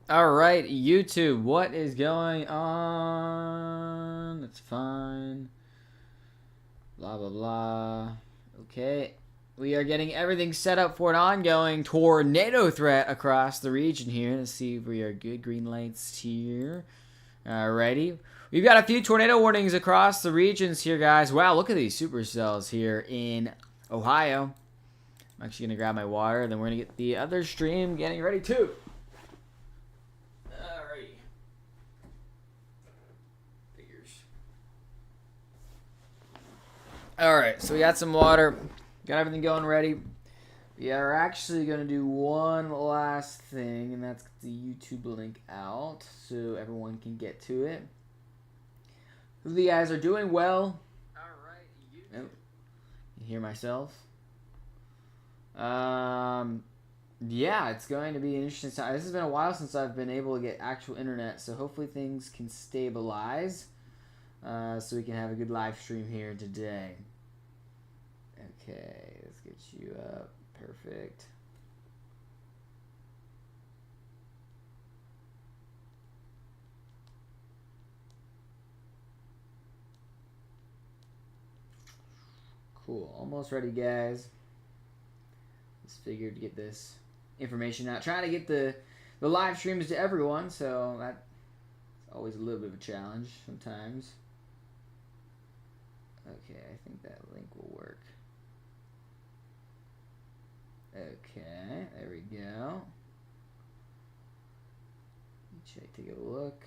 All right, YouTube, what is going on? It's fine. Blah, blah, blah. Okay. We are getting everything set up for an ongoing tornado threat across the region here. Let's see if we are good. Green lights here. Alrighty. We've got a few tornado warnings across the regions here, guys. Wow, look at these supercells here in Ohio. I'm actually going to grab my water, then we're going to get the other stream getting ready too. Alright, so we got some water. Got everything going ready. We are actually going to do one last thing, and that's the YouTube link out so everyone can get to it. Hope you guys are doing well. Alright, YouTube. Oh, you hear myself? Yeah, it's going to be an interesting time. This has been a while since I've been able to get actual internet, so hopefully things can stabilize so we can have a good live stream here today. Okay, let's get you up. Perfect. Cool. Almost ready, guys. Just figured to get this information out. Trying to get the live streams to everyone, so that's always a little bit of a challenge sometimes. Okay, I think that link will work. Okay, there we go. Take a look.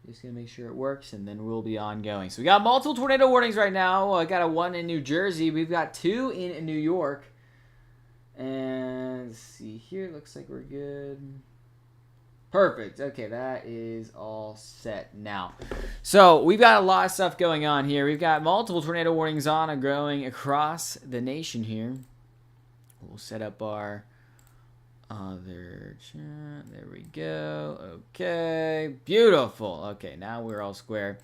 Just gonna make sure it works, and then we'll be ongoing. So we got multiple tornado warnings right now. I got a one in New Jersey. We've got two in New York. And let's see here. Looks like we're good. Perfect. Okay, that is all set now. So we've got a lot of stuff going on here. We've got multiple tornado warnings on and growing across the nation here. We'll set up our other chat. There we go. Okay, beautiful. Okay, now we're all square.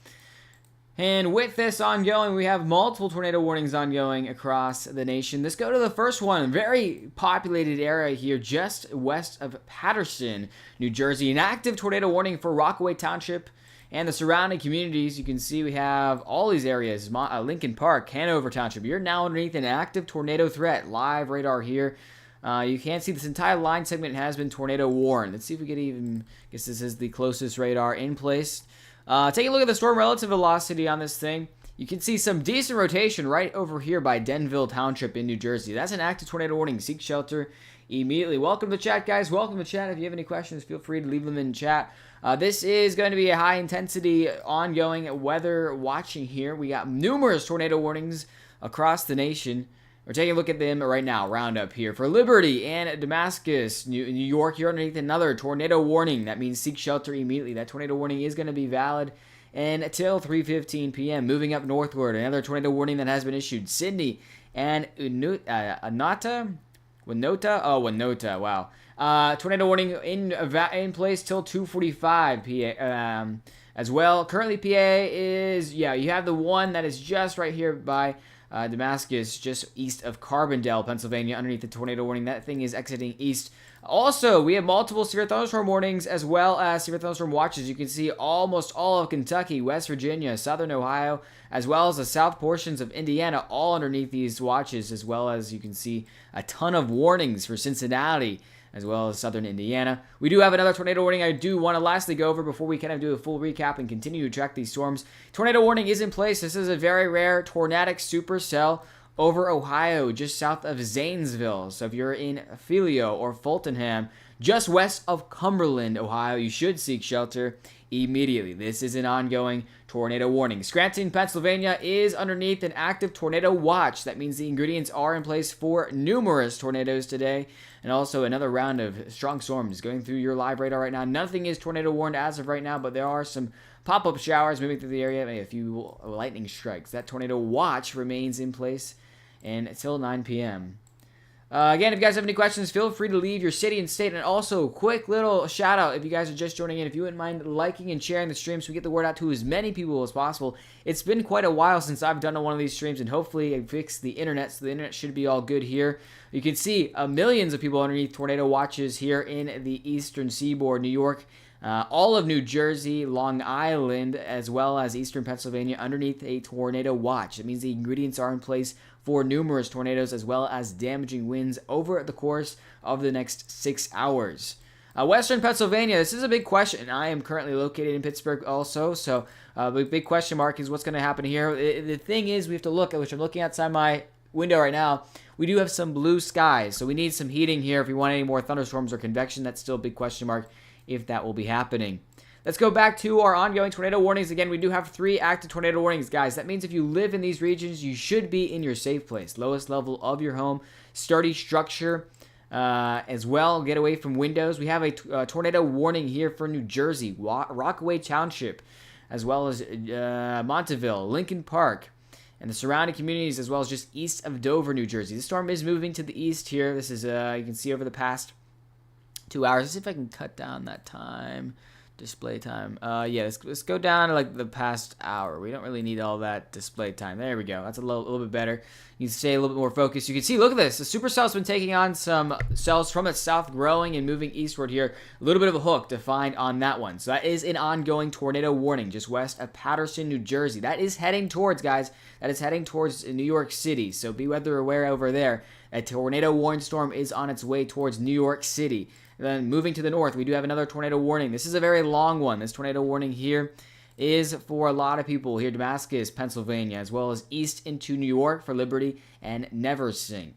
And with this ongoing, we have multiple tornado warnings ongoing across the nation. Let's go to the first one. Very populated area here just west of Paterson, New Jersey. An active tornado warning for Rockaway Township and the surrounding communities. You can see we have all these areas. Lincoln Park, Hanover Township. You're now underneath an active tornado threat. Live radar here. You can see this entire line segment has been tornado warned. Let's see if we can even, I guess this is the closest radar in place. Take a look at the storm relative velocity on this thing. You can see some decent rotation right over here by Denville Township in New Jersey. That's an active tornado warning. Seek shelter immediately. Welcome to the chat, guys. Welcome to chat. If you have any questions, feel free to leave them in chat. This is going to be a high-intensity, ongoing weather watching here. We got numerous tornado warnings across the nation. We're taking a look at them right now. Roundup here. For Liberty and Damascus, New York, you're underneath another tornado warning. That means seek shelter immediately. That tornado warning is going to be valid until 3:15 p.m. Moving up northward, another tornado warning that has been issued. Sydney and Winota. Winota. Wow. Tornado warning in place till 2:45 p.m. As well. Currently, PA is, you have the one that is just right here by Damascus, just east of Carbondale, Pennsylvania, underneath the tornado warning. That thing is exiting east. Also, we have multiple severe thunderstorm warnings as well as severe thunderstorm watches. You can see almost all of Kentucky, West Virginia, Southern Ohio, as well as the south portions of Indiana, all underneath these watches, as well as you can see a ton of warnings for Cincinnati, as well as southern Indiana. We do have another tornado warning I do want to lastly go over before we kind of do a full recap and continue to track these storms. Tornado warning is in place. This is a very rare tornadic supercell over Ohio, just south of Zanesville. So if you're in Filio or Fultonham, just west of Cumberland, Ohio, you should seek shelter immediately. This is an ongoing tornado warning. Scranton, Pennsylvania is underneath an active tornado watch. That means the ingredients are in place for numerous tornadoes today. And also another round of strong storms going through your live radar right now. Nothing is tornado warned as of right now, but there are some pop-up showers moving through the area, maybe a few lightning strikes. That tornado watch remains in place until 9 p.m. Again, if you guys have any questions, feel free to leave your city and state. And also, quick little shout out if you guys are just joining in. If you wouldn't mind liking and sharing the stream so we get the word out to as many people as possible. It's been quite a while since I've done one of these streams, and hopefully I fixed the internet, so the internet should be all good here. You can see millions of people underneath tornado watches here in the eastern seaboard, New York, all of New Jersey, Long Island, as well as eastern Pennsylvania underneath a tornado watch. It means the ingredients are in place for numerous tornadoes as well as damaging winds over the course of the next 6 hours. Western Pennsylvania, this is a big question. I am currently located in Pittsburgh also, so the big question mark is what's going to happen here. The thing is, we have to look at, which I'm looking outside my window right now, we do have some blue skies, so we need some heating here if we want any more thunderstorms or convection. That's still a big question mark if that will be happening. Let's go back to our ongoing tornado warnings. Again, we do have 3 active tornado warnings, guys. That means if you live in these regions, you should be in your safe place. Lowest level of your home, sturdy structure as well. Get away from windows. We have a tornado warning here for New Jersey, Rockaway Township, as well as Montville, Lincoln Park, and the surrounding communities, as well as just east of Dover, New Jersey. The storm is moving to the east here. This is, you can see over the past 2 hours. Let's see if I can cut down that time. Display time. Yeah, let's go down to like the past hour. We don't really need all that display time. There we go. That's a little bit better. You can stay a little bit more focused. You can see, look at this. The supercell's been taking on some cells from the south, growing and moving eastward here. A little bit of a hook to find on that one. So that is an ongoing tornado warning just west of Paterson, New Jersey. That is heading towards, guys. That is heading towards New York City. So be weather aware over there. A tornado warning storm is on its way towards New York City. Then moving to the north, we do have another tornado warning. This is a very long one. This tornado warning here is for a lot of people here, Damascus, Pennsylvania, as well as east into New York for Liberty and Neversink.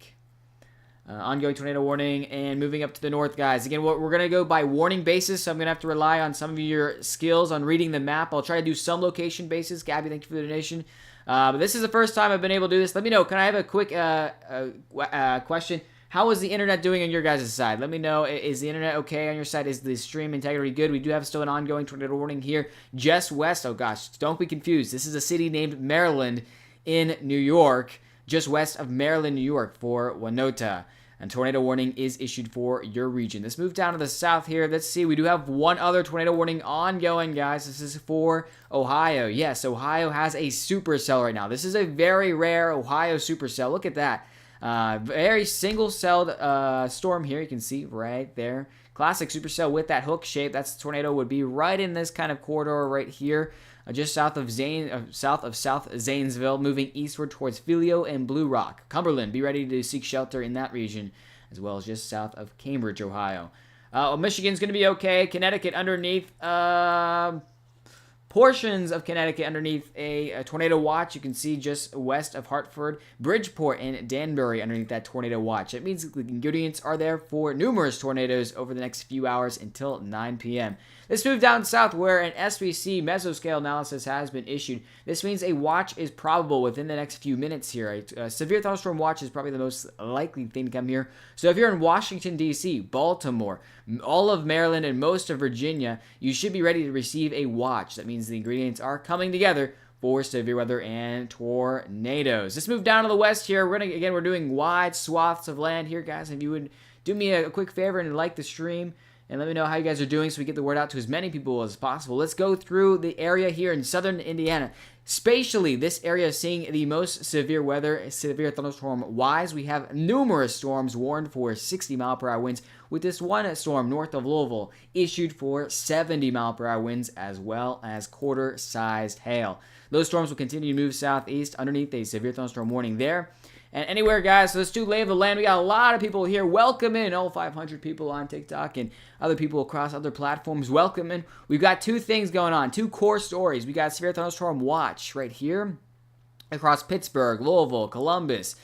Ongoing tornado warning, and moving up to the north, guys. Again, we're going to go by warning basis, so I'm going to have to rely on some of your skills on reading the map. I'll try to do some location basis. Gabby, thank you for the donation. But this is the first time I've been able to do this. Let me know. Can I have a quick question? How is the internet doing on your guys' side? Let me know. Is the internet okay on your side? Is the stream integrity good? We do have still an ongoing tornado warning here just west. Oh, gosh. Don't be confused. This is a city named Maryland in New York, just west of Maryland, New York for Winona. And tornado warning is issued for your region. Let's move down to the south here. Let's see. We do have one other tornado warning ongoing, guys. This is for Ohio. Yes, Ohio has a supercell right now. This is a very rare Ohio supercell. Look at that. Very single-celled storm here. You can see right there. Classic supercell with that hook shape. That's the tornado would be right in this kind of corridor right here, just south of South Zanesville, moving eastward towards Filio and Blue Rock. Cumberland, be ready to seek shelter in that region, as well as just south of Cambridge, Ohio. Michigan's going to be okay. Connecticut underneath. Portions of Connecticut underneath a tornado watch. You can see just west of Hartford, Bridgeport, and Danbury underneath that tornado watch. That means the ingredients are there for numerous tornadoes over the next few hours until 9 p.m. Let's move down south where an SVC mesoscale analysis has been issued. This means a watch is probable within the next few minutes here. A severe thunderstorm watch is probably the most likely thing to come here. So if you're in Washington, D.C., Baltimore, all of Maryland, and most of Virginia, you should be ready to receive a watch. That means the ingredients are coming together for severe weather and tornadoes. Let's move down to the west here. We're doing wide swaths of land here, guys. If you would do me a quick favor and like the stream, and let me know how you guys are doing so we get the word out to as many people as possible. Let's go through the area here in southern Indiana. Spatially, this area is seeing the most severe weather, severe thunderstorm-wise. We have numerous storms warned for 60-mile-per-hour winds, with this one storm north of Louisville issued for 70-mile-per-hour winds, as well as quarter-sized hail. Those storms will continue to move southeast underneath a severe thunderstorm warning there. And anywhere, guys, so let's do lay of the land. We got a lot of people here. Welcome in, all 500 people on TikTok and other people across other platforms. Welcome in. We've got two things going on, two core stories. We got severe thunderstorm watch right here across Pittsburgh, Louisville, Columbus,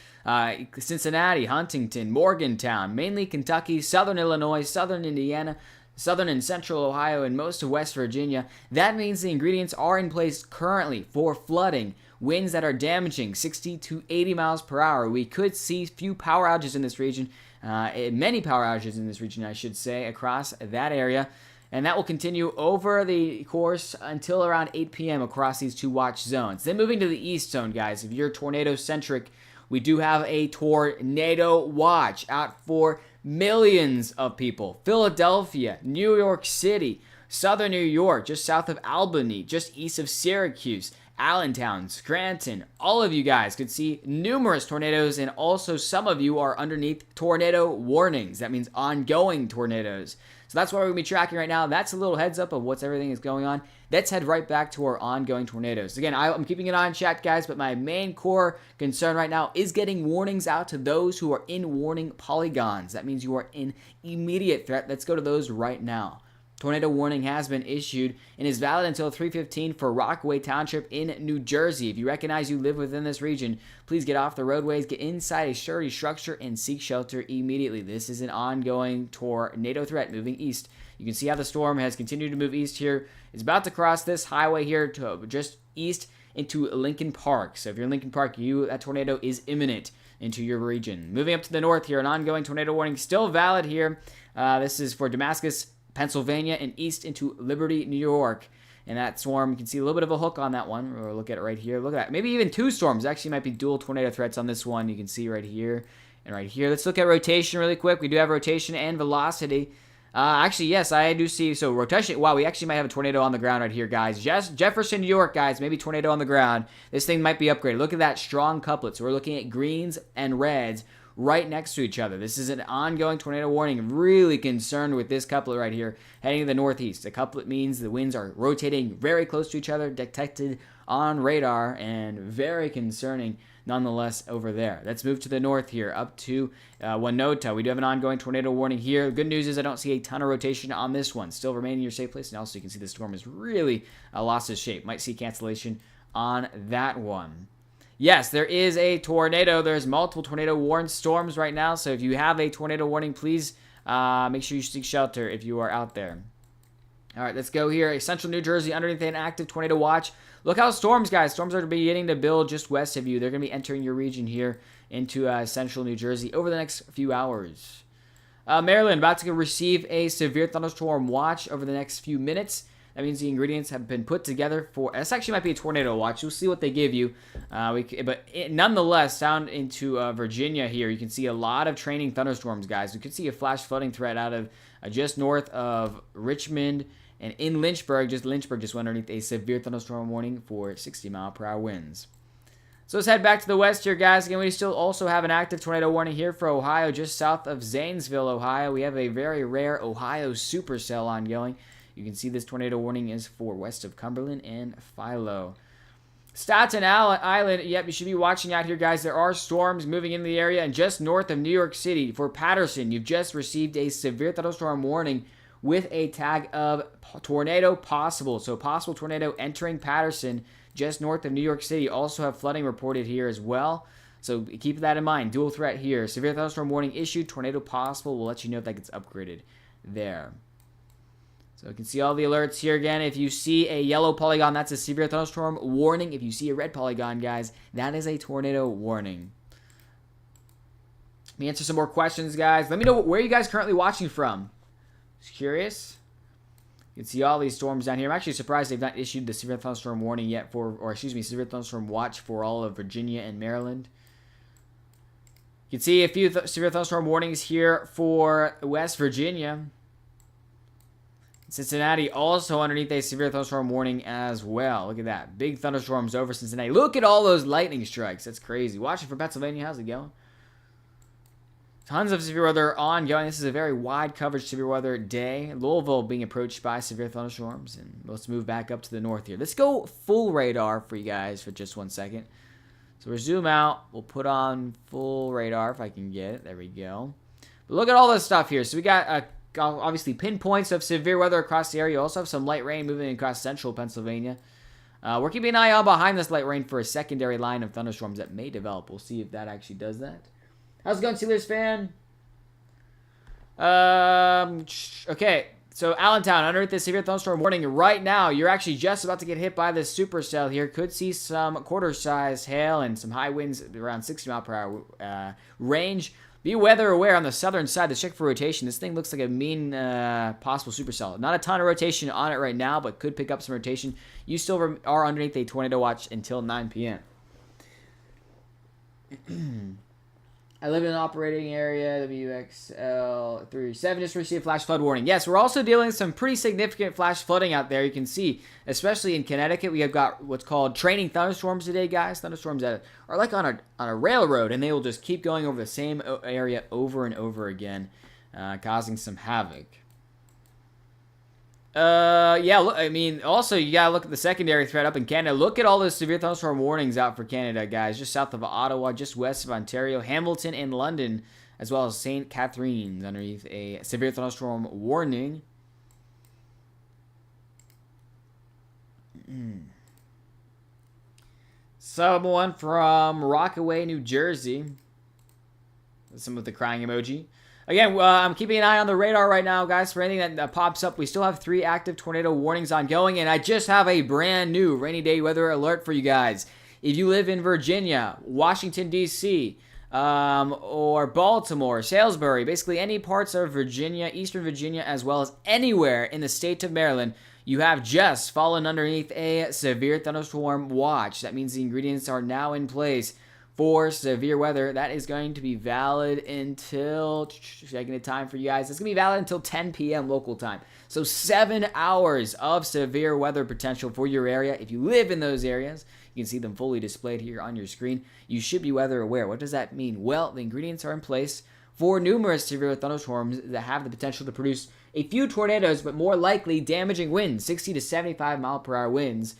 Cincinnati, Huntington, Morgantown, mainly Kentucky, southern Illinois, southern Indiana, southern and central Ohio, and most of West Virginia. That means the ingredients are in place currently for flooding. Winds that are damaging 60 to 80 miles per hour. We could see few power outages in this region, many power outages in this region, I should say, across that area. And that will continue over the course until around 8 p.m. across these two watch zones. Then moving to the east zone, guys. If you're tornado-centric, we do have a tornado watch out for millions of people. Philadelphia, New York City, Southern New York, just south of Albany, just east of Syracuse, Allentown, Scranton. All of you guys could see numerous tornadoes, and also some of you are underneath tornado warnings. That means ongoing tornadoes. So that's what we're going to be tracking right now. That's a little heads up of what's everything is going on. Let's head right back to our ongoing tornadoes. Again, I'm keeping an eye on chat, guys, but my main core concern right now is getting warnings out to those who are in warning polygons. That means you are in immediate threat. Let's go to those right now. Tornado warning has been issued and is valid until 3:15 for Rockaway Township in New Jersey. If you recognize you live within this region, please get off the roadways, get inside a sturdy structure, and seek shelter immediately. This is an ongoing tornado threat moving east. You can see how the storm has continued to move east here. It's about to cross this highway here to just east into Lincoln Park. So if you're in Lincoln Park, that tornado is imminent into your region. Moving up to the north here, an ongoing tornado warning still valid here. This is for Damascus, Pennsylvania, and east into Liberty, New York. And that storm, you can see a little bit of a hook on that one. We'll look at it right here. Look at that. Maybe even two storms. Actually might be dual tornado threats on this one. You can see right here and right here. Let's look at rotation really quick. We do have rotation and velocity. Actually, yes, I do see. So rotation. Wow, we actually might have a tornado on the ground right here, guys. Jefferson, New York, guys. Maybe tornado on the ground. This thing might be upgraded. Look at that strong couplet. So we're looking at greens and reds right next to each other. This is an ongoing tornado warning. I'm really concerned with this couplet right here heading to the northeast. The couplet means the winds are rotating very close to each other, detected on radar, and very concerning nonetheless over there. Let's move to the north here up to Winota. We do have an ongoing tornado warning here. Good news is I don't see a ton of rotation on this one. Still remaining in your safe place. And also you can see the storm has really lost its shape. Might see cancellation on that one. Yes, there is a tornado. There's multiple tornado warned storms right now. So if you have a tornado warning, please make sure you seek shelter if you are out there. All right, let's go here. Central New Jersey underneath an active tornado watch. Look how storms, guys. Storms are beginning to build just west of you. They're going to be entering your region here into central New Jersey over the next few hours. Maryland about to receive a severe thunderstorm watch over the next few minutes. That means the ingredients have been put together for... This actually might be a tornado watch. We'll see what they give you. Nonetheless, down into Virginia here, you can see a lot of training thunderstorms, guys. You can see a flash flooding threat out of just north of Richmond and in Lynchburg. Lynchburg just went underneath a severe thunderstorm warning for 60-mile-per-hour winds. So let's head back to the west here, guys. Again, we still also have an active tornado warning here for Ohio, just south of Zanesville, Ohio. We have a very rare Ohio supercell ongoing. You can see this tornado warning is for west of Cumberland and Philo. Staten Island, yep, you should be watching out here, guys. There are storms moving into the area, and just north of New York City for Patterson, you've just received a severe thunderstorm warning with a tag of tornado possible. So possible tornado entering Patterson just north of New York City. Also have flooding reported here as well. So keep that in mind. Dual threat here. Severe thunderstorm warning issued. Tornado possible. We'll let you know if that gets upgraded there. So you can see all the alerts here again. If you see a yellow polygon, that's a severe thunderstorm warning. If you see a red polygon, guys, that is a tornado warning. Let me answer some more questions, guys. Let me know where you guys currently watching from. Just curious. You can see all these storms down here. I'm actually surprised they've not issued the severe thunderstorm warning yet severe thunderstorm watch for all of Virginia and Maryland. You can see a few severe thunderstorm warnings here for West Virginia. Cincinnati also underneath a severe thunderstorm warning as well. Look at that. Big thunderstorms over Cincinnati. Look at all those lightning strikes. That's crazy. Watching for Pennsylvania. How's it going? Tons of severe weather ongoing. This is a very wide coverage severe weather day. Louisville being approached by severe thunderstorms. And let's move back up to the north here. Let's go full radar for you guys for just 1 second. So we'll zoom out. We'll put on full radar if I can get it. There we go. But look at all this stuff here. So we got obviously pinpoints of severe weather across the area. You also have some light rain moving across central Pennsylvania. We're keeping an eye on behind this light rain for a secondary line of thunderstorms that may develop. We'll see if that actually does that. How's it going, Steelers fan? Okay, so Allentown, underneath this severe thunderstorm warning right now. You're actually just about to get hit by this supercell here. Could see some quarter-size hail and some high winds around 60-mile-per-hour range. Be weather aware on the southern side. Let's check for rotation. This thing looks like a mean possible supercell. Not a ton of rotation on it right now, but could pick up some rotation. You still are underneath a tornado watch until 9 p.m. I live in an operating area, WXL37, just received flash flood warning. Yes, we're also dealing with some pretty significant flash flooding out there. You can see, especially in Connecticut, we have got what's called training thunderstorms today, guys. Thunderstorms that are like on a railroad, and they will just keep going over the same area over and over again, causing some havoc. Yeah, look, I mean, also, you gotta look at the secondary threat up in Canada. Look at all those severe thunderstorm warnings out for Canada, guys. Just south of Ottawa, just west of Ontario, Hamilton, and London, as well as St. Catharines underneath a severe thunderstorm warning. Someone from Rockaway, New Jersey. Some with the crying emoji. Again, I'm keeping an eye on the radar right now, guys. For anything that pops up, we still have 3 active tornado warnings ongoing, and I just have a brand new rainy day weather alert for you guys. If you live in Virginia, Washington, D.C., or Baltimore, Salisbury, basically any parts of Virginia, Eastern Virginia, as well as anywhere in the state of Maryland, you have just fallen underneath a severe thunderstorm watch. That means the ingredients are now in place for severe weather. That is going to be valid until, checking the time for you guys, it's going to be valid until 10 p.m. local time. So 7 hours of severe weather potential for your area. If you live in those areas, you can see them fully displayed here on your screen. You should be weather aware. What does that mean? Well, the ingredients are in place for numerous severe thunderstorms that have the potential to produce a few tornadoes, but more likely damaging winds, 60 to 75 mile per hour winds.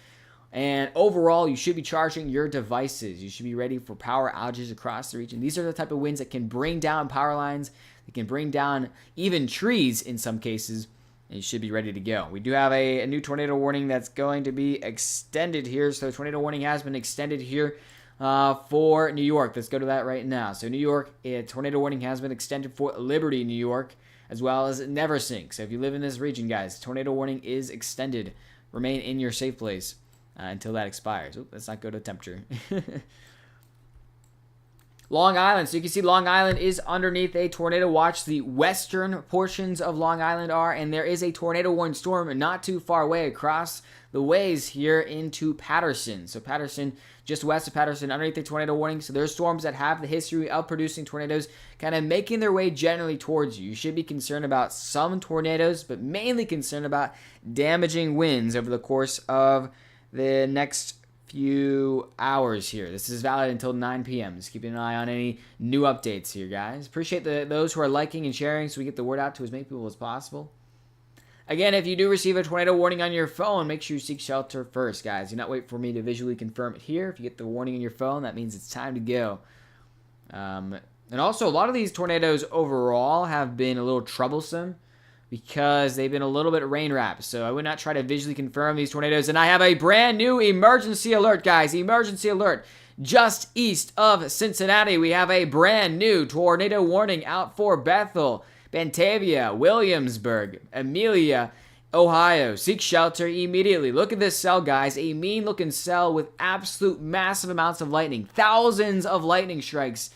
And overall, you should be charging your devices. You should be ready for power outages across the region. These are the type of winds that can bring down power lines. They can bring down even trees in some cases. And you should be ready to go. We do have a new tornado warning that's going to be extended here. So the tornado warning has been extended here for New York. Let's go to that right now. So New York, a tornado warning has been extended for Liberty, New York, as well as Neversink. So if you live in this region, guys, tornado warning is extended. Remain in your safe place until that expires. Oop, let's not go to temperature. Long Island. So you can see Long Island is underneath a tornado watch. The western portions of Long Island are, and there is a tornado warning storm not too far away across the ways here into Paterson. So Paterson, just west of Paterson, underneath the tornado warning. So there's storms that have the history of producing tornadoes kind of making their way generally towards you. You should be concerned about some tornadoes, but mainly concerned about damaging winds over the course of the next few hours here. This is valid until 9 p.m. Just keeping an eye on any new updates here, guys. Appreciate those who are liking and sharing so we get the word out to as many people as possible. Again, if you do receive a tornado warning on your phone, make sure you seek shelter first, guys. Do not wait for me to visually confirm it here. If you get the warning on your phone, that means it's time to go. And also, a lot of these tornadoes overall have been a little troublesome because they've been a little bit rain-wrapped. So I would not try to visually confirm these tornadoes. And I have a brand new emergency alert, guys. Emergency alert. Just east of Cincinnati, we have a brand new tornado warning out for Bethel, Batavia, Williamsburg, Amelia, Ohio. Seek shelter immediately. Look at this cell, guys. A mean-looking cell with absolute massive amounts of lightning. Thousands of lightning strikes.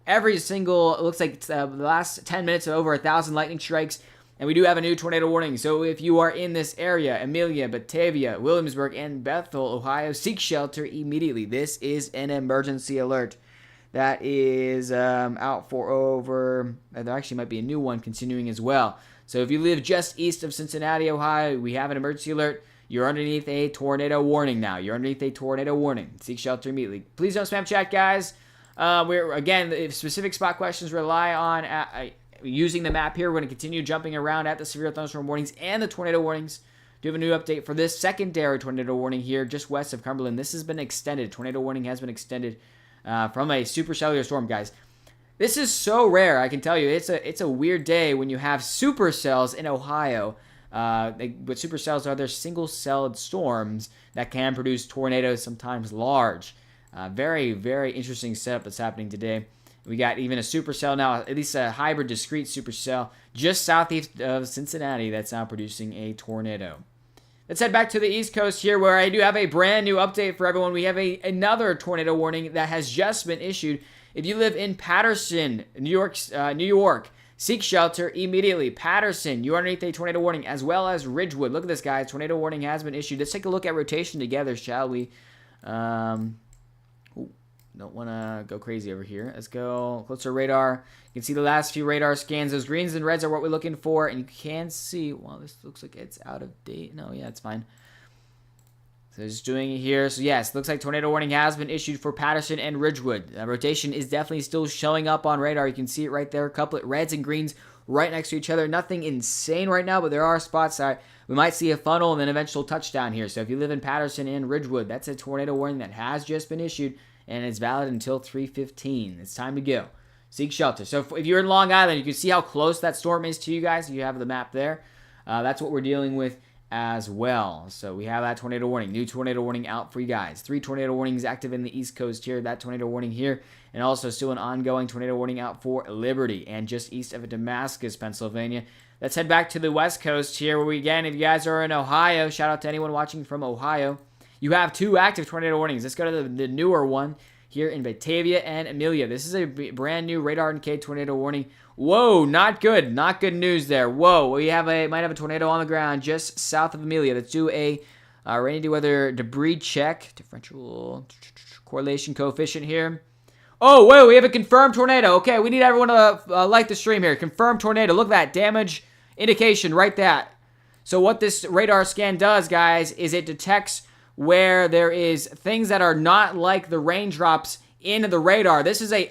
Every single, it looks like the last 10 minutes of over 1,000 lightning strikes. And we do have a new tornado warning. So if you are in this area, Amelia, Batavia, Williamsburg, and Bethel, Ohio, seek shelter immediately. This is an emergency alert that is out for over, there actually might be a new one continuing as well. So if you live just east of Cincinnati, Ohio, we have an emergency alert. You're underneath a tornado warning now. You're underneath a tornado warning. Seek shelter immediately. Please don't spam chat, guys. Again, if specific spot questions rely on using the map here. We're going to continue jumping around at the severe thunderstorm warnings and the tornado warnings. Do have a new update for this secondary tornado warning here just west of Cumberland. This has been extended. Tornado warning has been extended from a supercellular storm, guys. This is so rare, I can tell you. It's a weird day when you have supercells in Ohio. What supercells are, they're single-celled storms that can produce tornadoes, sometimes large. Very, very interesting setup that's happening today. We got even a supercell now, at least a hybrid discrete supercell, just southeast of Cincinnati that's now producing a tornado. Let's head back to the East Coast here where I do have a brand new update for everyone. We have another tornado warning that has just been issued. If you live in Paterson, New York, seek shelter immediately. Paterson, you're underneath a tornado warning, as well as Ridgewood. Look at this, guys. Tornado warning has been issued. Let's take a look at rotation together, shall we? Don't want to go crazy over here. Let's go closer radar. You can see the last few radar scans. Those greens and reds are what we're looking for. And you can see, well, this looks like it's out of date. No, yeah, it's fine. So just doing it here. So yes, looks like tornado warning has been issued for Patterson and Ridgewood. Rotation is definitely still showing up on radar. You can see it right there. Couplet reds and greens right next to each other. Nothing insane right now, but there are spots that we might see a funnel and then eventual touchdown here. So if you live in Patterson and Ridgewood, that's a tornado warning that has just been issued, and it's valid until 3:15. It's time to go. Seek shelter. So if you're in Long Island, you can see how close that storm is to you guys. You have the map there. That's what we're dealing with as well. So we have that tornado warning. New tornado warning out for you guys. 3 tornado warnings active in the East Coast here. That tornado warning here. And also still an ongoing tornado warning out for Liberty and just east of Damascus, Pennsylvania. Let's head back to the West Coast here, where we, again, if you guys are in Ohio, shout out to anyone watching from Ohio. You have 2 active tornado warnings. Let's go to the newer one here in Batavia and Amelia. This is a brand new radar and K tornado warning. Whoa, not good. Not good news there. Whoa, we might have a tornado on the ground just south of Amelia. Let's do a rainy day weather debris check. Differential correlation coefficient here. Oh, whoa, we have a confirmed tornado. Okay, we need everyone to like the stream here. Confirmed tornado. Look at that damage indication right there. So what this radar scan does, guys, is it detects where there is things that are not like the raindrops in the radar. This is a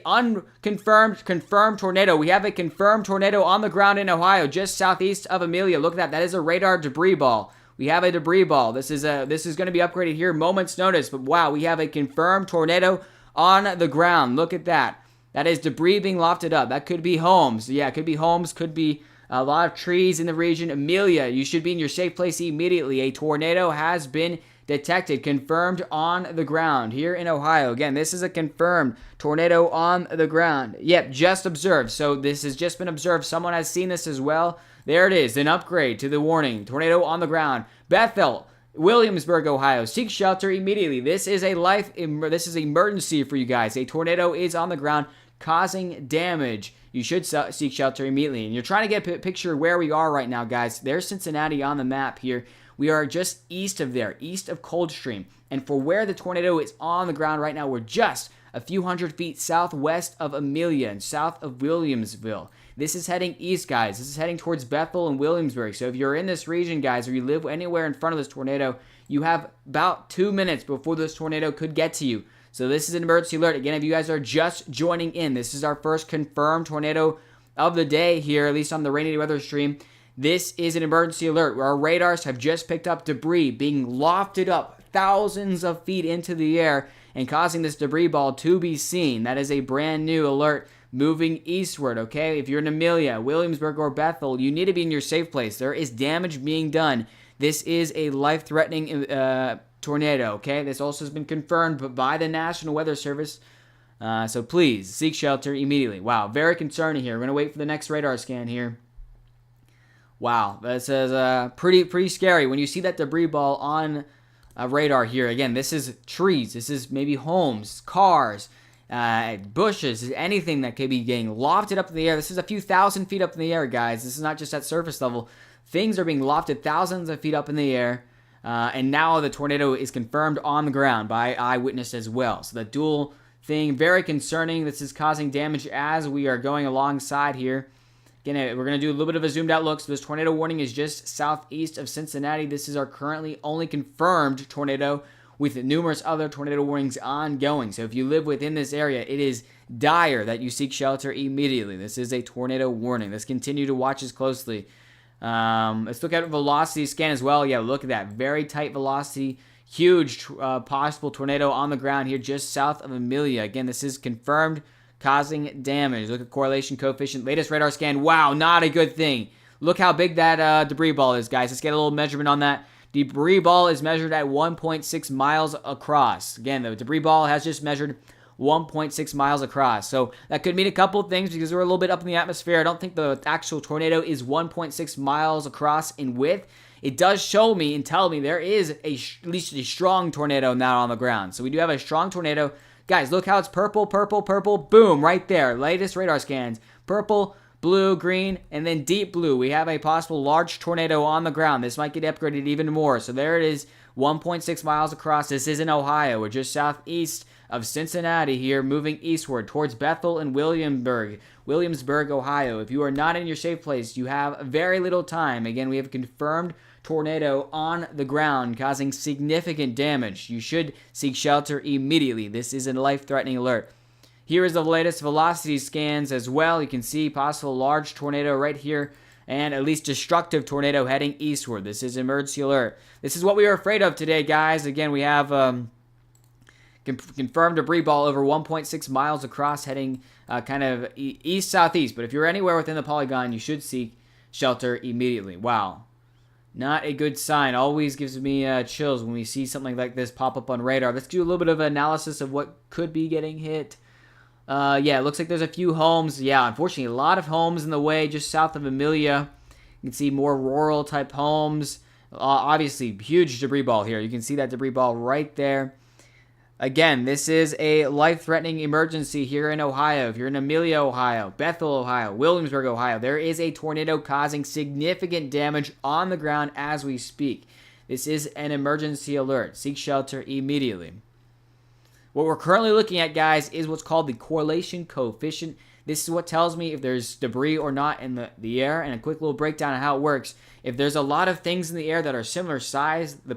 confirmed tornado. We have a confirmed tornado on the ground in Ohio, just southeast of Amelia. Look at that. That is a radar debris ball. We have a debris ball. This is going to be upgraded here moments notice. But wow, we have a confirmed tornado on the ground. Look at that. That is debris being lofted up. That could be homes. Yeah, it could be homes. Could be a lot of trees in the region. Amelia, you should be in your safe place immediately. A tornado has been detected, confirmed on the ground here in Ohio. Again, this is a confirmed tornado on the ground. Yep, just observed. So this has just been observed. Someone has seen this as well. There it is, an upgrade to the warning. Tornado on the ground. Bethel, Williamsburg, Ohio. Seek shelter immediately. This is emergency for you guys. A tornado is on the ground causing damage. You should seek shelter immediately. And you're trying to get a picture where we are right now, guys. There's Cincinnati on the map here. We are just east of there, east of Coldstream. And for where the tornado is on the ground right now, we're just a few hundred feet southwest of Amelia and south of Williamsville. This is heading east, guys. This is heading towards Bethel and Williamsburg. So if you're in this region, guys, or you live anywhere in front of this tornado, you have about 2 minutes before this tornado could get to you. So this is an emergency alert. Again, if you guys are just joining in, this is our first confirmed tornado of the day here, at least on the rainy weather stream. This is an emergency alert where our radars have just picked up debris being lofted up thousands of feet into the air and causing this debris ball to be seen. That is a brand new alert moving eastward, okay? If you're in Amelia, Williamsburg, or Bethel, you need to be in your safe place. There is damage being done. This is a life-threatening tornado, okay? This also has been confirmed by the National Weather Service. So please, seek shelter immediately. Wow, very concerning here. We're going to wait for the next radar scan here. Wow, this is pretty scary. When you see that debris ball on radar here, again, this is trees. This is maybe homes, cars, bushes, anything that could be getting lofted up in the air. This is a few thousand feet up in the air, guys. This is not just at surface level. Things are being lofted thousands of feet up in the air. And now the tornado is confirmed on the ground by eyewitness as well. So the dual thing, very concerning. This is causing damage as we are going alongside here. Again, we're going to do a little bit of a zoomed out look. So this tornado warning is just southeast of Cincinnati. This is our currently only confirmed tornado with numerous other tornado warnings ongoing. So if you live within this area, it is dire that you seek shelter immediately. This is a tornado warning. Let's continue to watch this closely. Let's look at velocity scan as well. Yeah, look at that. Very tight velocity. Huge possible tornado on the ground here just south of Amelia. Again, this is confirmed, causing damage. Look at correlation coefficient. Latest radar scan. Wow, not a good thing. Look how big that debris ball is, guys. Let's get a little measurement on that. Debris ball is measured at 1.6 miles across. Again, the debris ball has just measured 1.6 miles across. So that could mean a couple of things because we're a little bit up in the atmosphere. I don't think the actual tornado is 1.6 miles across in width. It does show me and tell me there is at least a strong tornado now on the ground. So we do have a strong tornado. Guys, look how it's purple, purple, purple. Boom, right there. Latest radar scans. Purple, blue, green, and then deep blue. We have a possible large tornado on the ground. This might get upgraded even more. So there it is, 1.6 miles across. This is in Ohio. We're just southeast of Cincinnati here, moving eastward towards Bethel and Williamsburg, Ohio. If you are not in your safe place, you have very little time. Again, we have confirmed tornado on the ground, causing significant damage. You should seek shelter immediately. This is a life-threatening alert. Here is the latest velocity scans as well. You can see possible large tornado right here, and at least destructive tornado heading eastward. This is emergency alert. This is what we are afraid of today, guys. Again, we have confirmed debris ball over 1.6 miles across, heading kind of east-southeast. But if you're anywhere within the polygon, you should seek shelter immediately. Wow. Not a good sign. Always gives me chills when we see something like this pop up on radar. Let's do a little bit of analysis of what could be getting hit. Yeah, it looks like there's a few homes. Yeah, unfortunately, a lot of homes in the way just south of Amelia. You can see more rural type homes. Obviously, huge debris ball here. You can see that debris ball right there. Again, this is a life-threatening emergency here in Ohio. If you're in Amelia, Ohio, Bethel, Ohio, Williamsburg, Ohio, there is a tornado causing significant damage on the ground as we speak. This is an emergency alert. Seek shelter immediately. What we're currently looking at, guys, is what's called the correlation coefficient. This is what tells me if there's debris or not in the air, and a quick little breakdown of how it works. If there's a lot of things in the air that are similar size, the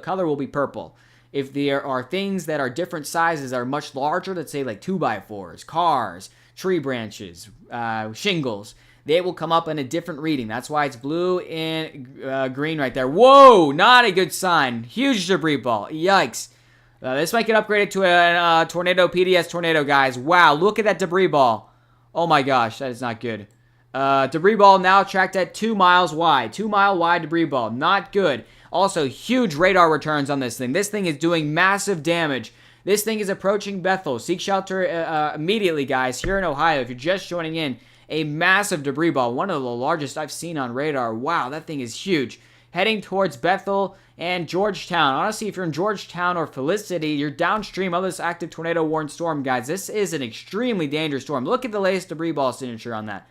color will be purple. If there are things that are different sizes that are much larger, let's say like 2x4s, cars, tree branches, shingles, they will come up in a different reading. That's why it's blue and green right there. Whoa, not a good sign. Huge debris ball. Yikes. This might get upgraded to a tornado PDS tornado, guys. Wow, look at that debris ball. Oh my gosh, that is not good. Debris ball now tracked at 2 miles wide. 2 mile wide debris ball. Not good. Also, huge radar returns on this thing. This thing is doing massive damage. This thing is approaching Bethel. Seek shelter immediately, guys. Here in Ohio, if you're just joining in, a massive debris ball. One of the largest I've seen on radar. Wow, that thing is huge. Heading towards Bethel and Georgetown. Honestly, if you're in Georgetown or Felicity, you're downstream of this active tornado warned storm, guys. This is an extremely dangerous storm. Look at the latest debris ball signature on that.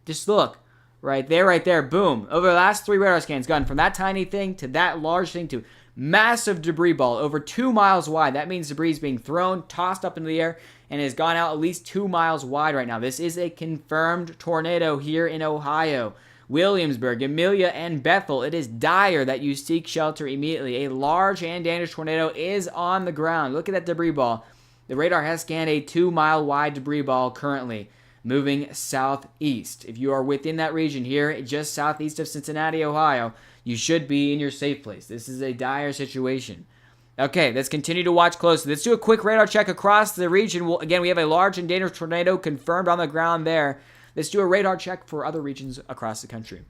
Just look. Right there, boom. Over the last 3 radar scans, gone from that tiny thing to that large thing to massive debris ball over 2 miles wide. That means debris is being thrown, tossed up into the air, and has gone out at least 2 miles wide right now. This is a confirmed tornado here in Ohio. Williamsburg, Amelia, and Bethel. It is dire that you seek shelter immediately. A large and dangerous tornado is on the ground. Look at that debris ball. The radar has scanned a 2 mile wide debris ball currently, moving southeast. If you are within that region here, just southeast of Cincinnati, Ohio, you should be in your safe place. This is a dire situation. Okay, let's continue to watch closely. Let's do a quick radar check across the region. Again, we have a large and dangerous tornado confirmed on the ground there. Let's do a radar check for other regions across the country.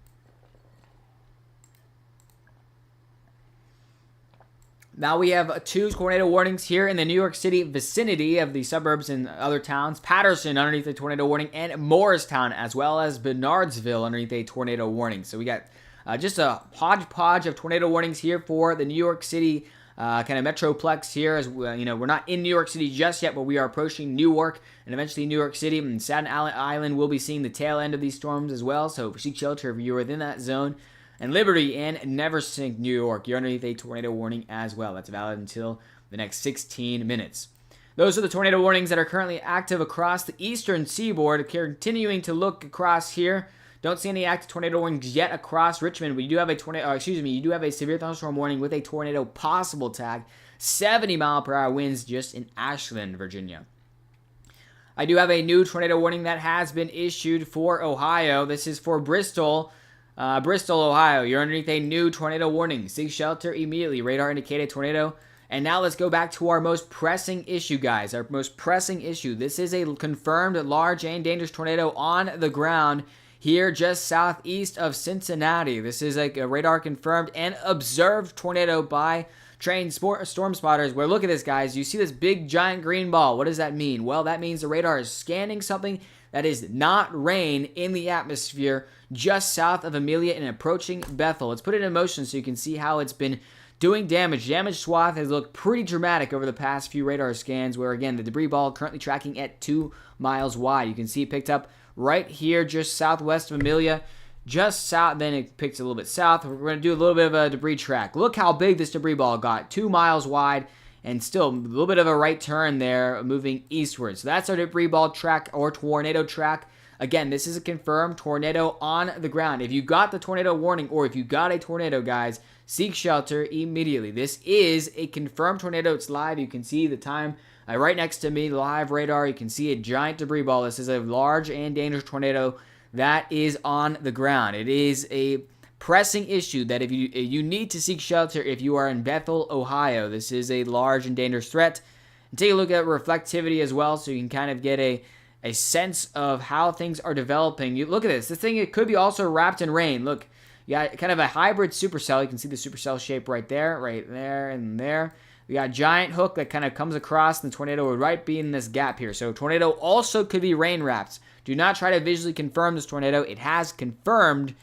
Now we have 2 tornado warnings here in the New York City vicinity of the suburbs and other towns. Patterson underneath a tornado warning, and Morristown, as well as Bernardsville underneath a tornado warning. So we got just a hodgepodge of tornado warnings here for the New York City kind of metroplex here. As we're not in New York City just yet, but we are approaching Newark and eventually New York City. And Staten Island will be seeing the tail end of these storms as well. So seek shelter if you're within that zone. And Liberty and Neversink, New York, you're underneath a tornado warning as well. That's valid until the next 16 minutes. Those are the tornado warnings that are currently active across the eastern seaboard. Continuing to look across here. Don't see any active tornado warnings yet across Richmond. We do have you do have a severe thunderstorm warning with a tornado possible tag. 70-mile-per-hour winds just in Ashland, Virginia. I do have a new tornado warning that has been issued for Ohio. This is for Bristol, Ohio. You're underneath a new tornado warning. Seek shelter immediately. Radar indicated tornado. And now let's go back to our most pressing issue, guys. Our most pressing issue. This is a confirmed large and dangerous tornado on the ground here just southeast of Cincinnati. This is like a radar confirmed and observed tornado by trained storm spotters. Where look at this, guys. You see this big giant green ball. What does that mean? Well, that means the radar is scanning something that is not rain in the atmosphere just south of Amelia and approaching Bethel. Let's put it in motion so you can see how it's been doing damage. Damage swath has looked pretty dramatic over the past few radar scans, where again the debris ball currently tracking at 2 miles wide. You can see it picked up right here just southwest of Amelia, just south, then it picks a little bit south. We're going to do a little bit of a debris track. Look how big this debris ball got, 2 miles wide, and still a little bit of a right turn there moving eastward. So that's our debris ball track or tornado track. Again, this is a confirmed tornado on the ground. If you got the tornado warning or if you got a tornado, guys, seek shelter immediately. This is a confirmed tornado. It's live. You can see the time right next to me, live radar. You can see a giant debris ball. This is a large and dangerous tornado that is on the ground. It is a pressing issue that if you need to seek shelter if you are in Bethel, Ohio. This is a large and dangerous threat. And take a look at reflectivity as well so you can kind of get a sense of how things are developing. You look at this. This thing, it could be also wrapped in rain. Look, you got kind of a hybrid supercell. You can see the supercell shape right there, and there. We got a giant hook that kind of comes across, and the tornado would right be in this gap here. So tornado also could be rain wrapped. Do not try to visually confirm this tornado. It has confirmed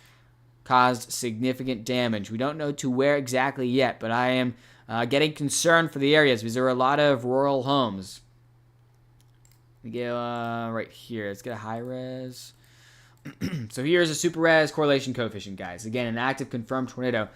caused significant damage. We don't know to where exactly yet, but I am getting concerned for the areas because there are a lot of rural homes. We get right here. Let's get a high res. So here's a super res correlation coefficient, guys. Again, an active confirmed tornado.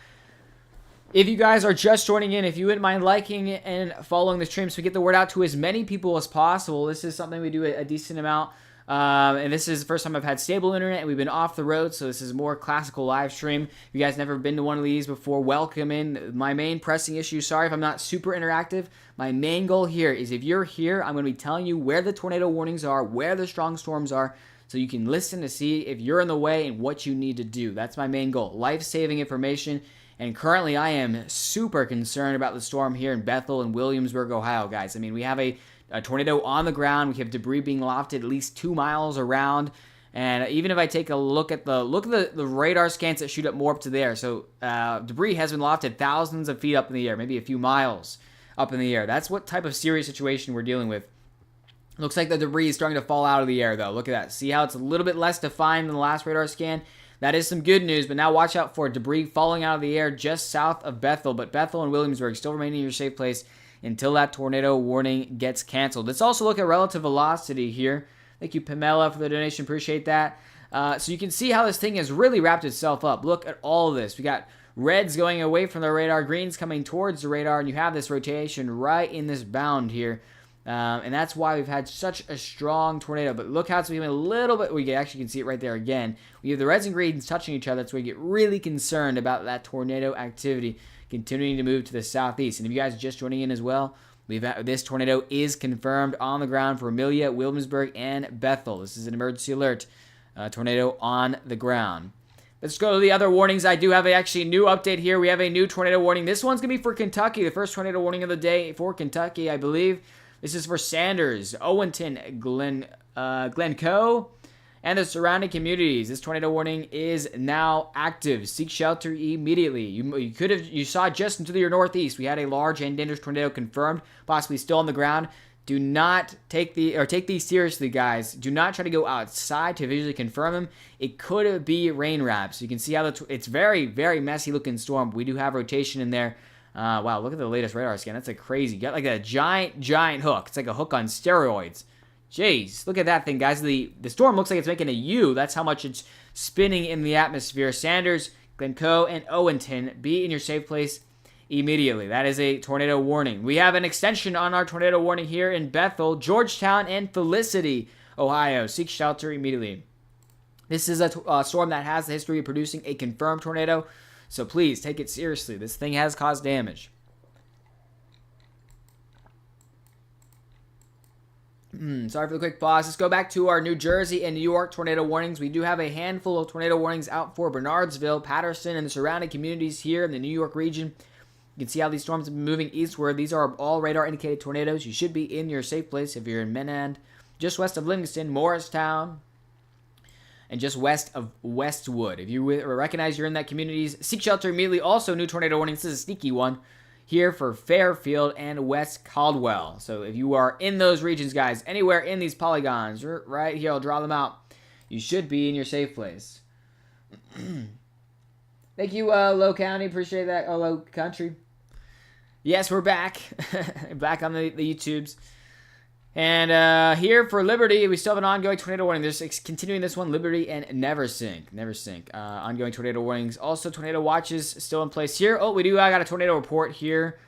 If you guys are just joining in, if you wouldn't mind liking and following the stream so we get the word out to as many people as possible. This is something we do a decent amount. And this is the first time I've had stable internet, and we've been off the road, so this is more classical live stream. If you guys never been to one of these before, welcome in. My main pressing issue, sorry if I'm not super interactive, my main goal here is if you're here, I'm going to be telling you where the tornado warnings are, where the strong storms are, so you can listen to see if you're in the way and what you need to do. That's my main goal, life-saving information. And currently I am super concerned about the storm here in Bethel and Williamsburg, Ohio, guys. I mean, we have a tornado on the ground. We have debris being lofted at least 2 miles around. And even if I take a look at the radar scans that shoot up more up to there. So debris has been lofted thousands of feet up in the air, maybe a few miles up in the air. That's what type of serious situation we're dealing with. Looks like the debris is starting to fall out of the air, though. Look at that. See how it's a little bit less defined than the last radar scan? That is some good news, but now watch out for debris falling out of the air just south of Bethel. But Bethel and Williamsburg still remain in your safe place until that tornado warning gets canceled. Let's also look at relative velocity here. Thank you, Pamela, for the donation. Appreciate that. So you can see how this thing has really wrapped itself up. Look at all of this. We got reds going away from the radar, greens coming towards the radar, and you have this rotation right in this bound here. And that's why we've had such a strong tornado. But look how it's becoming a little bit, we actually can see it right there again. We have the reds and greens touching each other. That's why we get really concerned about that tornado activity continuing to move to the southeast. And if you guys are just joining in as well, this tornado is confirmed on the ground for Amelia, Williamsburg, and Bethel. This is an emergency alert. Tornado on the ground. Let's go to the other warnings. I do have actually a new update here. We have a new tornado warning. This one's going to be for Kentucky. The first tornado warning of the day for Kentucky, I believe. This is for Sanders, Owenton, Glencoe, and the surrounding communities. This tornado warning is now active. Seek shelter immediately. You saw just into your northeast. We had a large and dangerous tornado confirmed, possibly still on the ground. Do not take these seriously, guys. Do not try to go outside to visually confirm them. It could be rain wraps. You can see how it's very, very messy looking storm. We do have rotation in there. Wow, look at the latest radar scan. That's crazy. You got like a giant hook. It's like a hook on steroids. Jeez, look at that thing, guys. The storm looks like it's making a U. That's how much it's spinning in the atmosphere. Sanders, Glencoe, and Owenton, be in your safe place immediately. That is a tornado warning. We have an extension on our tornado warning here in Bethel, Georgetown, and Felicity, Ohio. Seek shelter immediately. This is a storm that has the history of producing a confirmed tornado. So please, take it seriously. This thing has caused damage. Sorry for the quick pause. Let's go back to our New Jersey and New York tornado warnings. We do have a handful of tornado warnings out for Bernardsville, Patterson, and the surrounding communities here in the New York region. You can see how these storms have been moving eastward. These are all radar-indicated tornadoes. You should be in your safe place if you're in Menand. Just west of Livingston, Morristown, and just west of Westwood. If you recognize you're in that communities, seek shelter immediately. Also, new tornado warning. This is a sneaky one here for Fairfield and West Caldwell. So if you are in those regions, guys, anywhere in these polygons, right here, I'll draw them out. You should be in your safe place. Thank you, Low County. Appreciate that. Low Country. Yes, we're back. Back on the YouTubes. And here for Liberty, we still have an ongoing tornado warning. There's continuing this one, Liberty and Neversink. Ongoing tornado warnings. Also, tornado watches still in place here. Oh, I got a tornado report here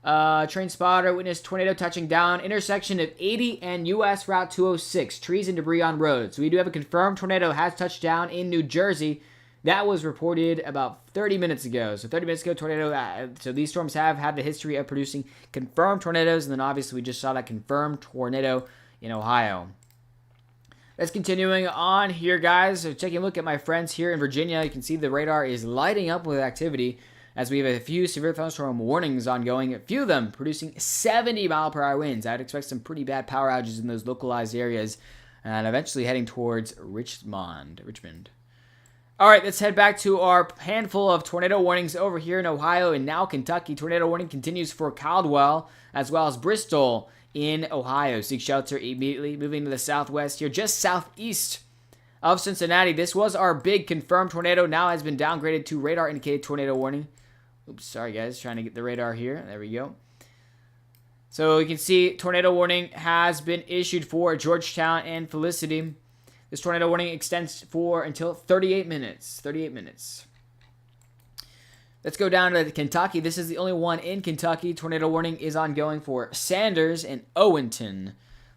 Train spotter witnessed tornado touching down intersection of 80 and US Route 206. Trees and debris on roads. So we do have a confirmed tornado has touched down in New Jersey. That was reported about 30 minutes ago. So 30 minutes ago, tornado. So these storms have had the history of producing confirmed tornadoes. And then obviously we just saw that confirmed tornado in Ohio. Let's continuing on here, guys. So taking a look at my friends here in Virginia, you can see the radar is lighting up with activity as we have a few severe thunderstorm warnings ongoing. A few of them producing 70-mile-per-hour winds. I'd expect some pretty bad power outages in those localized areas, and eventually heading towards Richmond. All right, let's head back to our handful of tornado warnings over here in Ohio and now Kentucky. Tornado warning continues for Caldwell as well as Bristol in Ohio. Seek shelter immediately. Moving to the southwest here, just southeast of Cincinnati. This was our big confirmed tornado. Now has been downgraded to radar indicated tornado warning. Oops, sorry guys, trying to get the radar here. There we go. So you can see tornado warning has been issued for Georgetown and Felicity. This tornado warning extends for until 38 minutes. 38 minutes. Let's go down to Kentucky. This is the only one in Kentucky. Tornado warning is ongoing for Sanders and Owenton.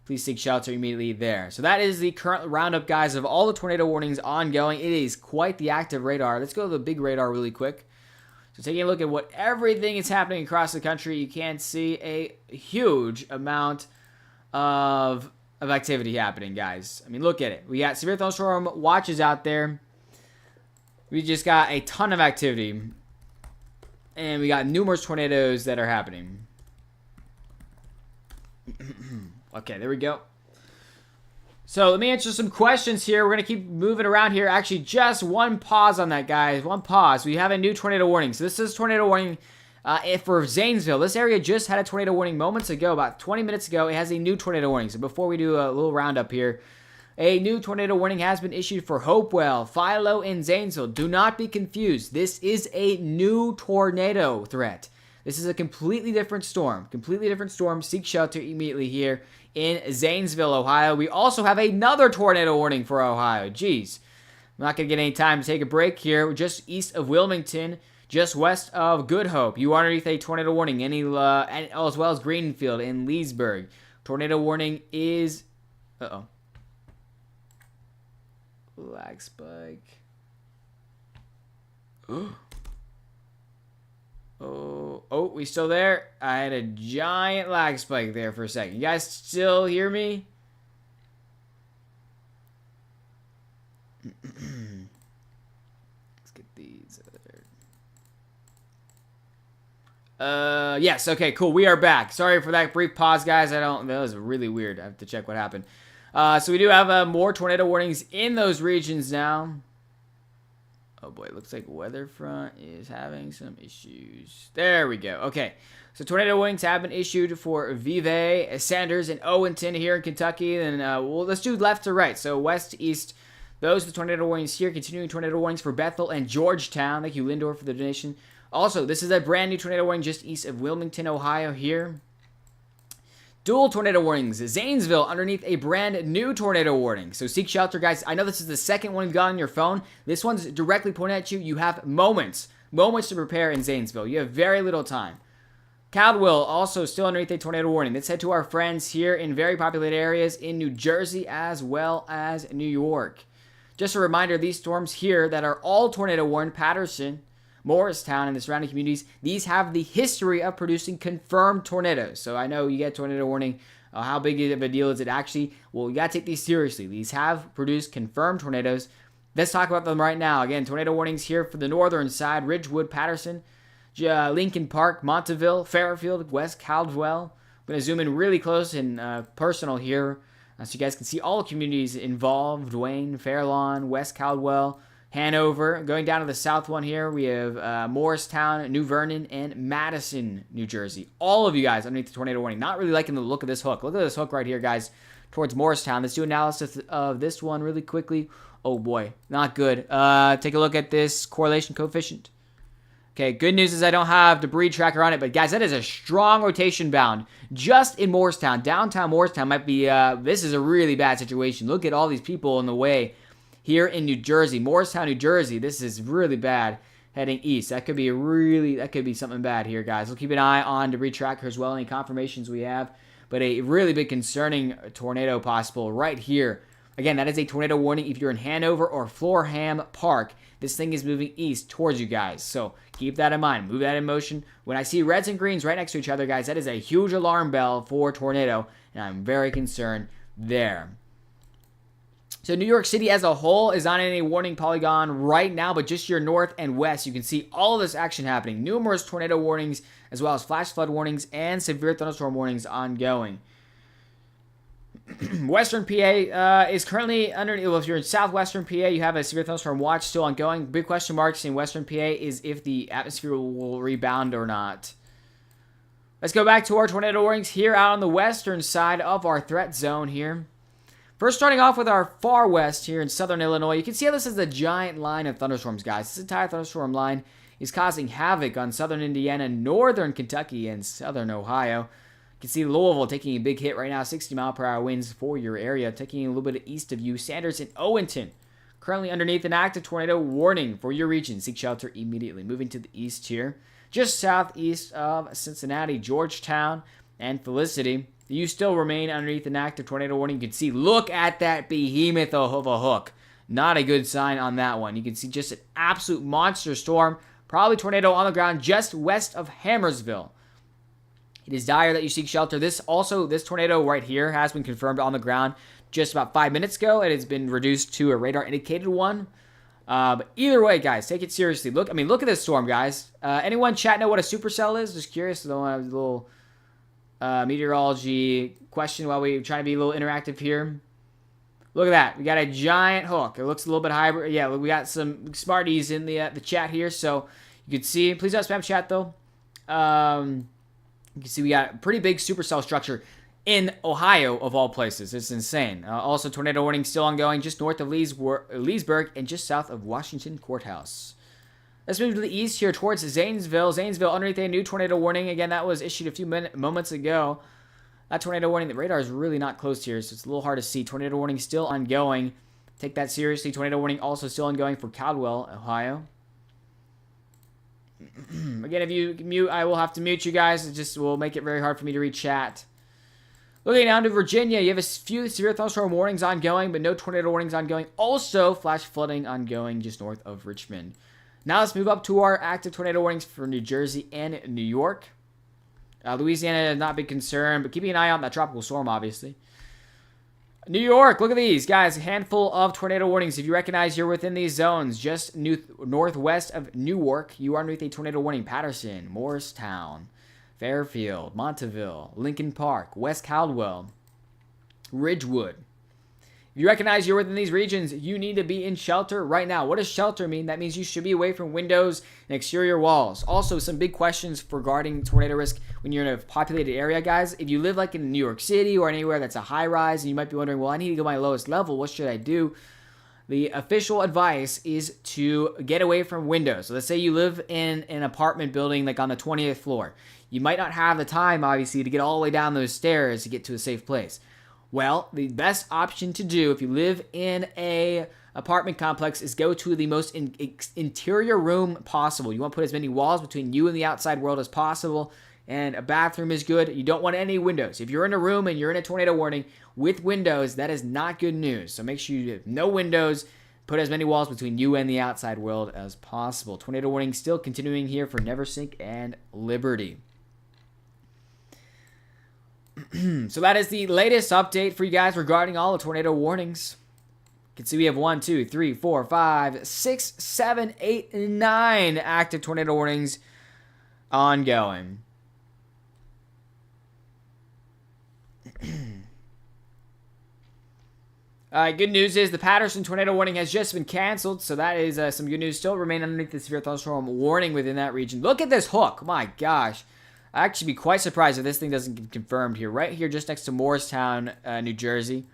Please seek shelter immediately there. So that is the current roundup, guys, of all the tornado warnings ongoing. It is quite the active radar. Let's go to the big radar really quick. So taking a look at what everything is happening across the country, you can see a huge amount of activity happening, guys. I mean, look at it. We got severe thunderstorm watches out there. We just got a ton of activity. And we got numerous tornadoes that are happening. Okay, there we go. So let me answer some questions here. We're going to keep moving around here. Actually, just one pause on that, guys. One pause. We have a new tornado warning. So this is tornado warning for Zanesville. This area just had a tornado warning moments ago, about 20 minutes ago. It has a new tornado warning. So before we do a little roundup here, a new tornado warning has been issued for Hopewell, Philo, and Zanesville. Do not be confused. This is a new tornado threat. This is a completely different storm. Completely different storm. Seek shelter immediately here in Zanesville, Ohio. We also have another tornado warning for Ohio. Jeez. I'm not going to get any time to take a break here. We're just east of Wilmington, just west of Good Hope. You are underneath a tornado warning, as well as Greenfield and Leesburg. Tornado warning is... Uh-oh. Lag spike. Oh, we still there? I had a giant lag spike there for a second. You guys still hear me? Let's get these. Yes, okay, cool. We are back. Sorry for that brief pause, guys. That was really weird. I have to check what happened. So we do have more tornado warnings in those regions now. Oh boy, it looks like weather front is having some issues. There we go. Okay, so tornado warnings have been issued for Vevey, Sanders, and Owenton here in Kentucky. And well, let's do left to right. So west to east. Those are the tornado warnings here. Continuing tornado warnings for Bethel and Georgetown. Thank you, Lindor, for the donation. Also, this is a brand new tornado warning just east of Wilmington, Ohio here. Dual tornado warnings. Zanesville underneath a brand new tornado warning. So seek shelter, guys. I know this is the second one you've got on your phone. This one's directly pointed at you. You have moments to prepare in Zanesville. You have very little time. Caldwell also still underneath a tornado warning. Let's head to our friends here in very populated areas in New Jersey as well as New York. Just a reminder, these storms here that are all tornado warned, Patterson, Morristown, and the surrounding communities, these have the history of producing confirmed tornadoes. So I know you get tornado warning. How big of a deal is it actually? Well, you got to take these seriously. These have produced confirmed tornadoes. Let's talk about them right now. Again, tornado warnings here for the northern side, Ridgewood, Patterson, Lincoln Park, Monteville, Fairfield, West Caldwell. I'm going to zoom in really close and personal here so you guys can see all the communities involved. Wayne, Fairlawn, West Caldwell, Hanover. Going down to the south one here, we have Morristown, New Vernon, and Madison, New Jersey. All of you guys underneath the tornado warning. Not really liking the look of this hook. Look at this hook right here, guys, towards Morristown. Let's do analysis of this one really quickly. Oh, boy. Not good. Take a look at this correlation coefficient. Okay, good news is I don't have debris tracker on it, but guys, that is a strong rotation bound just in Morristown. Downtown Morristown might be, this is a really bad situation. Look at all these people in the way here in New Jersey, Morristown, New Jersey. This is really bad. heading east. That could be something bad here, guys. We'll keep an eye on debris tracker as well, any confirmations we have. But a really big concerning tornado possible right here. Again, that is a tornado warning if you're in Hanover or Florham Park. This thing is moving east towards you guys. So keep that in mind. Move that in motion. When I see reds and greens right next to each other, guys, that is a huge alarm bell for tornado. And I'm very concerned there. So New York City as a whole is on any warning polygon right now, but just your north and west, you can see all of this action happening. Numerous tornado warnings, as well as flash flood warnings and severe thunderstorm warnings ongoing. Western PA is currently under. Well, if you're in southwestern PA, you have a severe thunderstorm watch still ongoing. Big question marks in Western PA is if the atmosphere will rebound or not. Let's go back to our tornado warnings here out on the western side of our threat zone here. First, starting off with our far west here in southern Illinois, you can see how this is a giant line of thunderstorms, guys. This entire thunderstorm line is causing havoc on southern Indiana, northern Kentucky, and southern Ohio. You can see Louisville taking a big hit right now, 60-mile-per-hour winds for your area, taking a little bit east of you. Sanders and Owenton, currently underneath an active tornado warning for your region. Seek shelter immediately. Moving to the east here, just southeast of Cincinnati, Georgetown, and Felicity. You still remain underneath an active tornado warning. You can see, look at that behemoth of a hook. Not a good sign on that one. You can see just an absolute monster storm. Probably tornado on the ground just west of Hammersville. It is dire that you seek shelter. This tornado right here has been confirmed on the ground just about 5 minutes ago. It has been reduced to a radar indicated one. But either way, guys, take it seriously. Look at this storm, guys. Anyone chat know what a supercell is? Just curious. Don't have a little meteorology question while we try to be a little interactive here. Look at that. We got a giant hook. It looks a little bit hybrid. Yeah, we got some smarties in the chat here, so you can see. Please don't spam chat, though. You can see we got a pretty big supercell structure in Ohio, of all places. It's insane. Also, tornado warning still ongoing just north of Leesburg and just south of Washington Courthouse. Let's move to the east here towards Zanesville. Zanesville underneath a new tornado warning. Again, that was issued a few moments ago. That tornado warning, the radar is really not close here, so it's a little hard to see. Tornado warning still ongoing. Take that seriously. Tornado warning also still ongoing for Caldwell, Ohio. Again, if you mute, I will have to mute you guys. It just will make it very hard for me to read chat. Looking down to Virginia, you have a few severe thunderstorm warnings ongoing, but no tornado warnings ongoing. Also, flash flooding ongoing just north of Richmond. Now let's move up to our active tornado warnings for New Jersey and New York. Louisiana has not been concerned, but keeping an eye on that tropical storm, obviously. New York, look at these, guys. A handful of tornado warnings. If you recognize you're within these zones, just northwest of Newark, you are underneath a tornado warning. Patterson, Morristown, Fairfield, Montville, Lincoln Park, West Caldwell, Ridgewood. If you recognize you're within these regions, you need to be in shelter right now. What does shelter mean? That means you should be away from windows and exterior walls. Also, some big questions regarding tornado risk when you're in a populated area, guys. If you live like in New York City or anywhere that's a high rise, and you might be wondering, well, I need to go my lowest level. What should I do? The official advice is to get away from windows. So let's say you live in an apartment building like on the 20th floor. You might not have the time, obviously, to get all the way down those stairs to get to a safe place. Well, the best option to do if you live in a apartment complex is go to the most interior room possible. You want to put as many walls between you and the outside world as possible, and a bathroom is good. You don't want any windows. If you're in a room and you're in a tornado warning with windows, that is not good news. So make sure you have no windows. Put as many walls between you and the outside world as possible. Tornado warning still continuing here for Neversink and Liberty. So that is the latest update for you guys regarding all the tornado warnings. You can see we have 1, 2, 3, 4, 5, 6, 7, 8, 9 active tornado warnings ongoing. Good news is the Patterson tornado warning has just been canceled, so that is some good news. Still remain underneath the severe thunderstorm warning within that region. Look at this hook. My gosh. I'd actually be quite surprised if this thing doesn't get confirmed here. Right here just next to Morristown, New Jersey.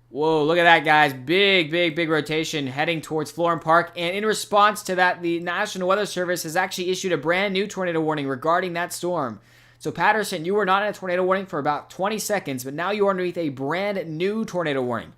Whoa, look at that, guys. Big rotation heading towards Florham Park. And in response to that, the National Weather Service has actually issued a brand new tornado warning regarding that storm. So Patterson, you were not in a tornado warning for about 20 seconds, but now you are underneath a brand new tornado warning.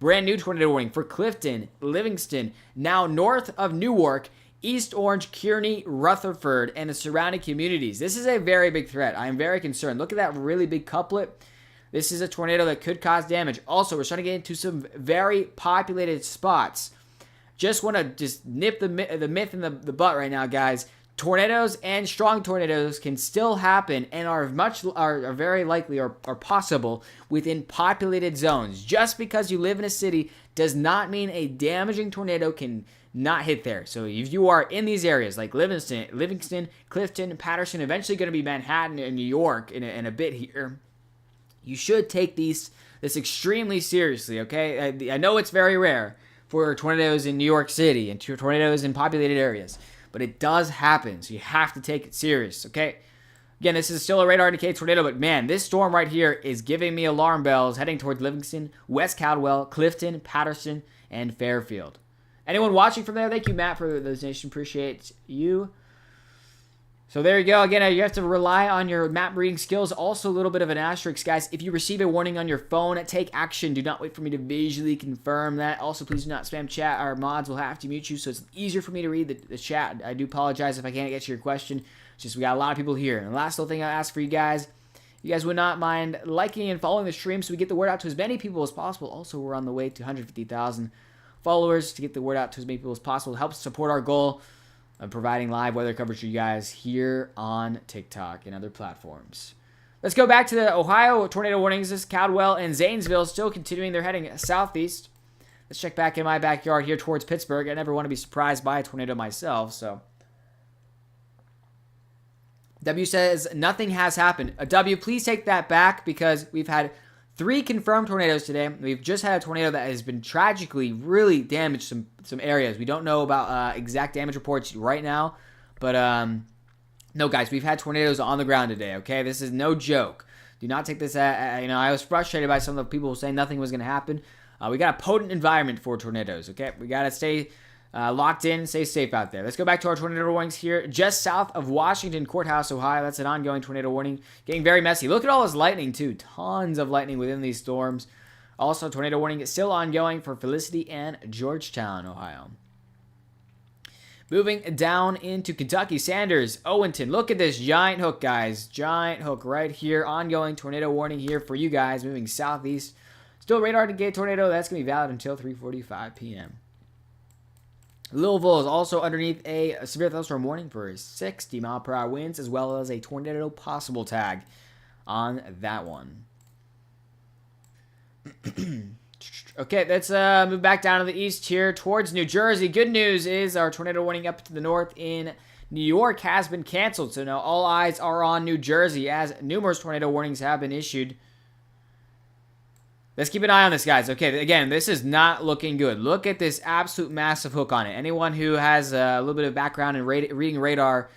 Brand new tornado warning for Clifton, Livingston, now north of Newark, East Orange, Kearney, Rutherford, and the surrounding communities. This is a very big threat. I am very concerned. Look at that really big couplet. This is a tornado that could cause damage. Also, we're starting to get into some very populated spots. Just want to nip the myth in the butt right now, guys. Tornadoes and strong tornadoes can still happen and are very likely or possible within populated zones. Just because you live in a city does not mean a damaging tornado can not hit there. So if you are in these areas like Livingston, Clifton, Patterson, eventually going to be Manhattan and New York in a bit here, you should take this extremely seriously, okay? I know it's very rare for tornadoes in New York City and tornadoes in populated areas, but it does happen, so you have to take it serious, okay? Again, this is still a radar indicated tornado, but man, this storm right here is giving me alarm bells heading towards Livingston, West Caldwell, Clifton, Patterson, and Fairfield. Anyone watching from there, thank you, Matt, for the donation. Appreciate you. So there you go. Again, you have to rely on your map reading skills. Also, a little bit of an asterisk, guys. If you receive a warning on your phone, take action. Do not wait for me to visually confirm that. Also, please do not spam chat. Our mods will have to mute you, so it's easier for me to read the chat. I do apologize if I can't get to your question. It's just we got a lot of people here. And the last little thing I ask for you guys would not mind liking and following the stream so we get the word out to as many people as possible. Also, we're on the way to 150,000 followers to get the word out to as many people as possible. It helps support our goal of providing live weather coverage for you guys here on TikTok and other platforms. Let's go back to the Ohio tornado warnings. This is Caldwell and Zanesville still continuing. They're heading southeast. Let's check back in my backyard here towards Pittsburgh. I never want to be surprised by a tornado myself, so. W says nothing has happened. W, please take that back because we've had 3 confirmed tornadoes today. We've just had a tornado that has been tragically really damaged some areas. We don't know about exact damage reports right now, but no, guys, we've had tornadoes on the ground today, okay? This is no joke. Do not take this I was frustrated by some of the people saying nothing was going to happen. We got a potent environment for tornadoes, okay? We got to stay locked in, stay safe out there. Let's go back to our tornado warnings here. Just south of Washington Courthouse, Ohio. That's an ongoing tornado warning. Getting very messy. Look at all this lightning, too. Tons of lightning within these storms. Also, tornado warning is still ongoing for Felicity and Georgetown, Ohio. Moving down into Kentucky, Sanders, Owenton. Look at this giant hook, guys. Giant hook right here. Ongoing tornado warning here for you guys. Moving southeast. Still radar indicated tornado. That's going to be valid until 3:45 p.m. Louisville is also underneath a severe thunderstorm warning for 60 mile per hour winds, as well as a tornado possible tag on that one. Okay, let's move back down to the east here towards New Jersey. Good news is our tornado warning up to the north in New York has been canceled. So now all eyes are on New Jersey as numerous tornado warnings have been issued. Let's keep an eye on this, guys. Okay, again, this is not looking good. Look at this absolute massive hook on it. Anyone who has a little bit of background in reading radar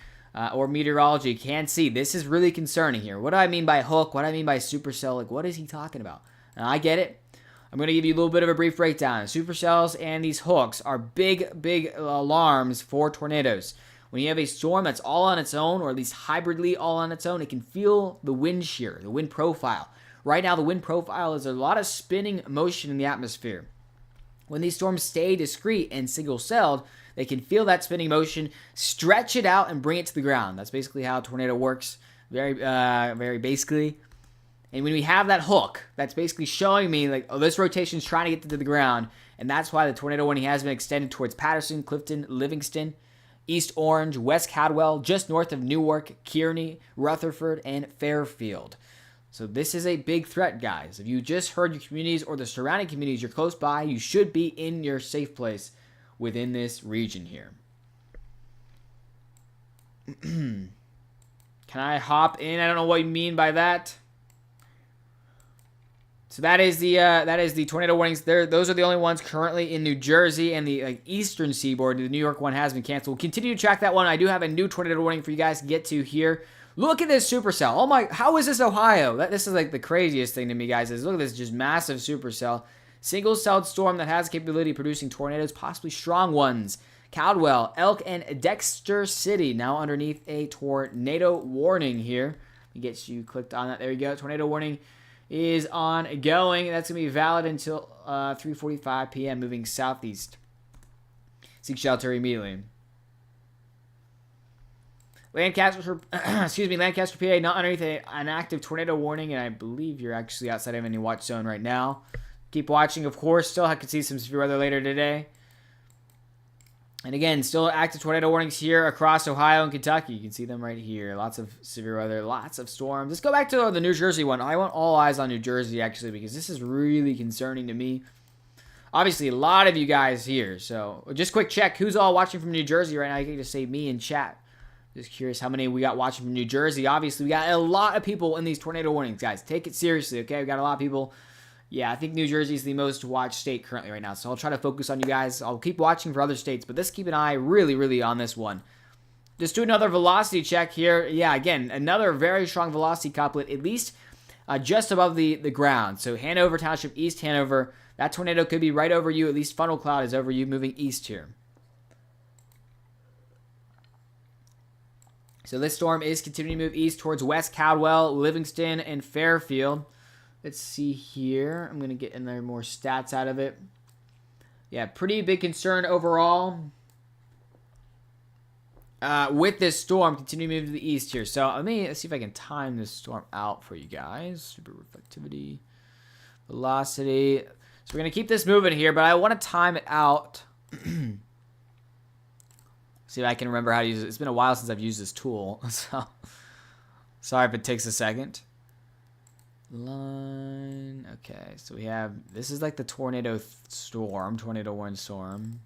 or meteorology can see this is really concerning here. What do I mean by hook? What do I mean by supercell? Like, what is he talking about? And I get it. I'm going to give you a little bit of a brief breakdown. Supercells and these hooks are big alarms for tornadoes. When you have a storm that's all on its own, or at least hybridly all on its own, it can feel the wind shear, the wind profile. Right now, the wind profile is a lot of spinning motion in the atmosphere. When these storms stay discrete and single-celled, they can feel that spinning motion, stretch it out, and bring it to the ground. That's basically how a tornado works, very basically. And when we have that hook, that's basically showing me, like, oh, this rotation is trying to get to the ground, and that's why the tornado warning has been extended towards Patterson, Clifton, Livingston, East Orange, West Caldwell, just north of Newark, Kearney, Rutherford, and Fairfield. So this is a big threat, guys. If you just heard your communities or the surrounding communities you're close by, you should be in your safe place within this region here. Can I hop in? I don't know what you mean by that. So that is the tornado warnings. Those are the only ones currently in New Jersey and the eastern seaboard. The New York one has been canceled. We'll continue to track that one. I do have a new tornado warning for you guys to get to here. Look at this supercell. Oh my, how is this Ohio? This is like the craziest thing to me, guys. Look at this just massive supercell. Single-celled storm that has the capability of producing tornadoes, possibly strong ones. Caldwell, Elk, and Dexter City now underneath a tornado warning here. Let me get you clicked on that. There you go. Tornado warning is ongoing. That's going to be valid until 3:45 p.m. moving southeast. Seek shelter immediately. Lancaster, Lancaster, PA, not underneath an active tornado warning, and I believe you're actually outside of any watch zone right now. Keep watching, of course. Still, I could see some severe weather later today. And again, still active tornado warnings here across Ohio and Kentucky. You can see them right here. Lots of severe weather, lots of storms. Let's go back to the New Jersey one. I want all eyes on New Jersey, actually, because this is really concerning to me. Obviously, a lot of you guys here. So, just quick check. Who's all watching from New Jersey right now? You can just say me in chat. Just curious how many we got watching from New Jersey. Obviously, we got a lot of people in these tornado warnings, guys. Take it seriously, okay? We got a lot of people. Yeah, I think New Jersey is the most watched state currently right now. So I'll try to focus on you guys. I'll keep watching for other states, but let's keep an eye really on this one. Just do another velocity check here. Yeah, again, another very strong velocity couplet, at least just above the ground. So Hanover Township, East Hanover. That tornado could be right over you. At least funnel cloud is over you, moving east here. So this storm is continuing to move east towards West Caldwell, Livingston, and Fairfield. Let's see here. I'm going to get in there more stats out of it. Yeah, pretty big concern overall with this storm continuing to move to the east here. So let's see if I can time this storm out for you guys. Super reflectivity, velocity. So we're going to keep this moving here, but I want to time it out. See if I can remember how to use it. It's been a while since I've used this tool, so sorry if it takes a second. Line. Okay, so we have, this is like the tornado storm, tornado warning storm.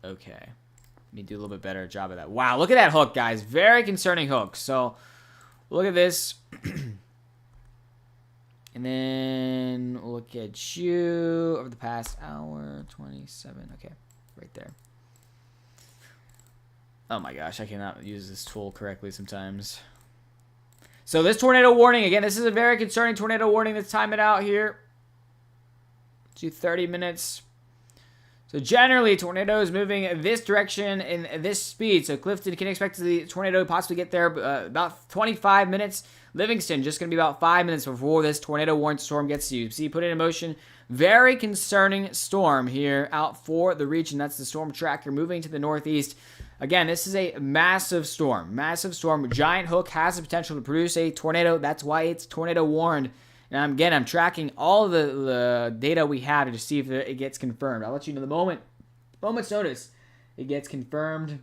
Okay. Let me do a little bit better job of that. Wow, look at that hook, guys. Very concerning hook. So, look at this. And then look at you over the past hour, 27. Okay, right there. Oh my gosh, I cannot use this tool correctly sometimes. So this tornado warning, again, this is a very concerning tornado warning. Let's time it out here. Let's do 30 minutes. So generally, tornado is moving this direction in this speed. So Clifton can expect the tornado to possibly get there about 25 minutes. Livingston, just going to be about 5 minutes before this tornado warning storm gets to you. See, put it in motion. Very concerning storm here out for the region. That's the storm tracker moving to the northeast. Again, this is a massive storm. Massive storm. Giant hook has the potential to produce a tornado. That's why it's tornado warned. And again, I'm tracking all of the data we have to see if it gets confirmed. I'll let you know the moment's notice it gets confirmed.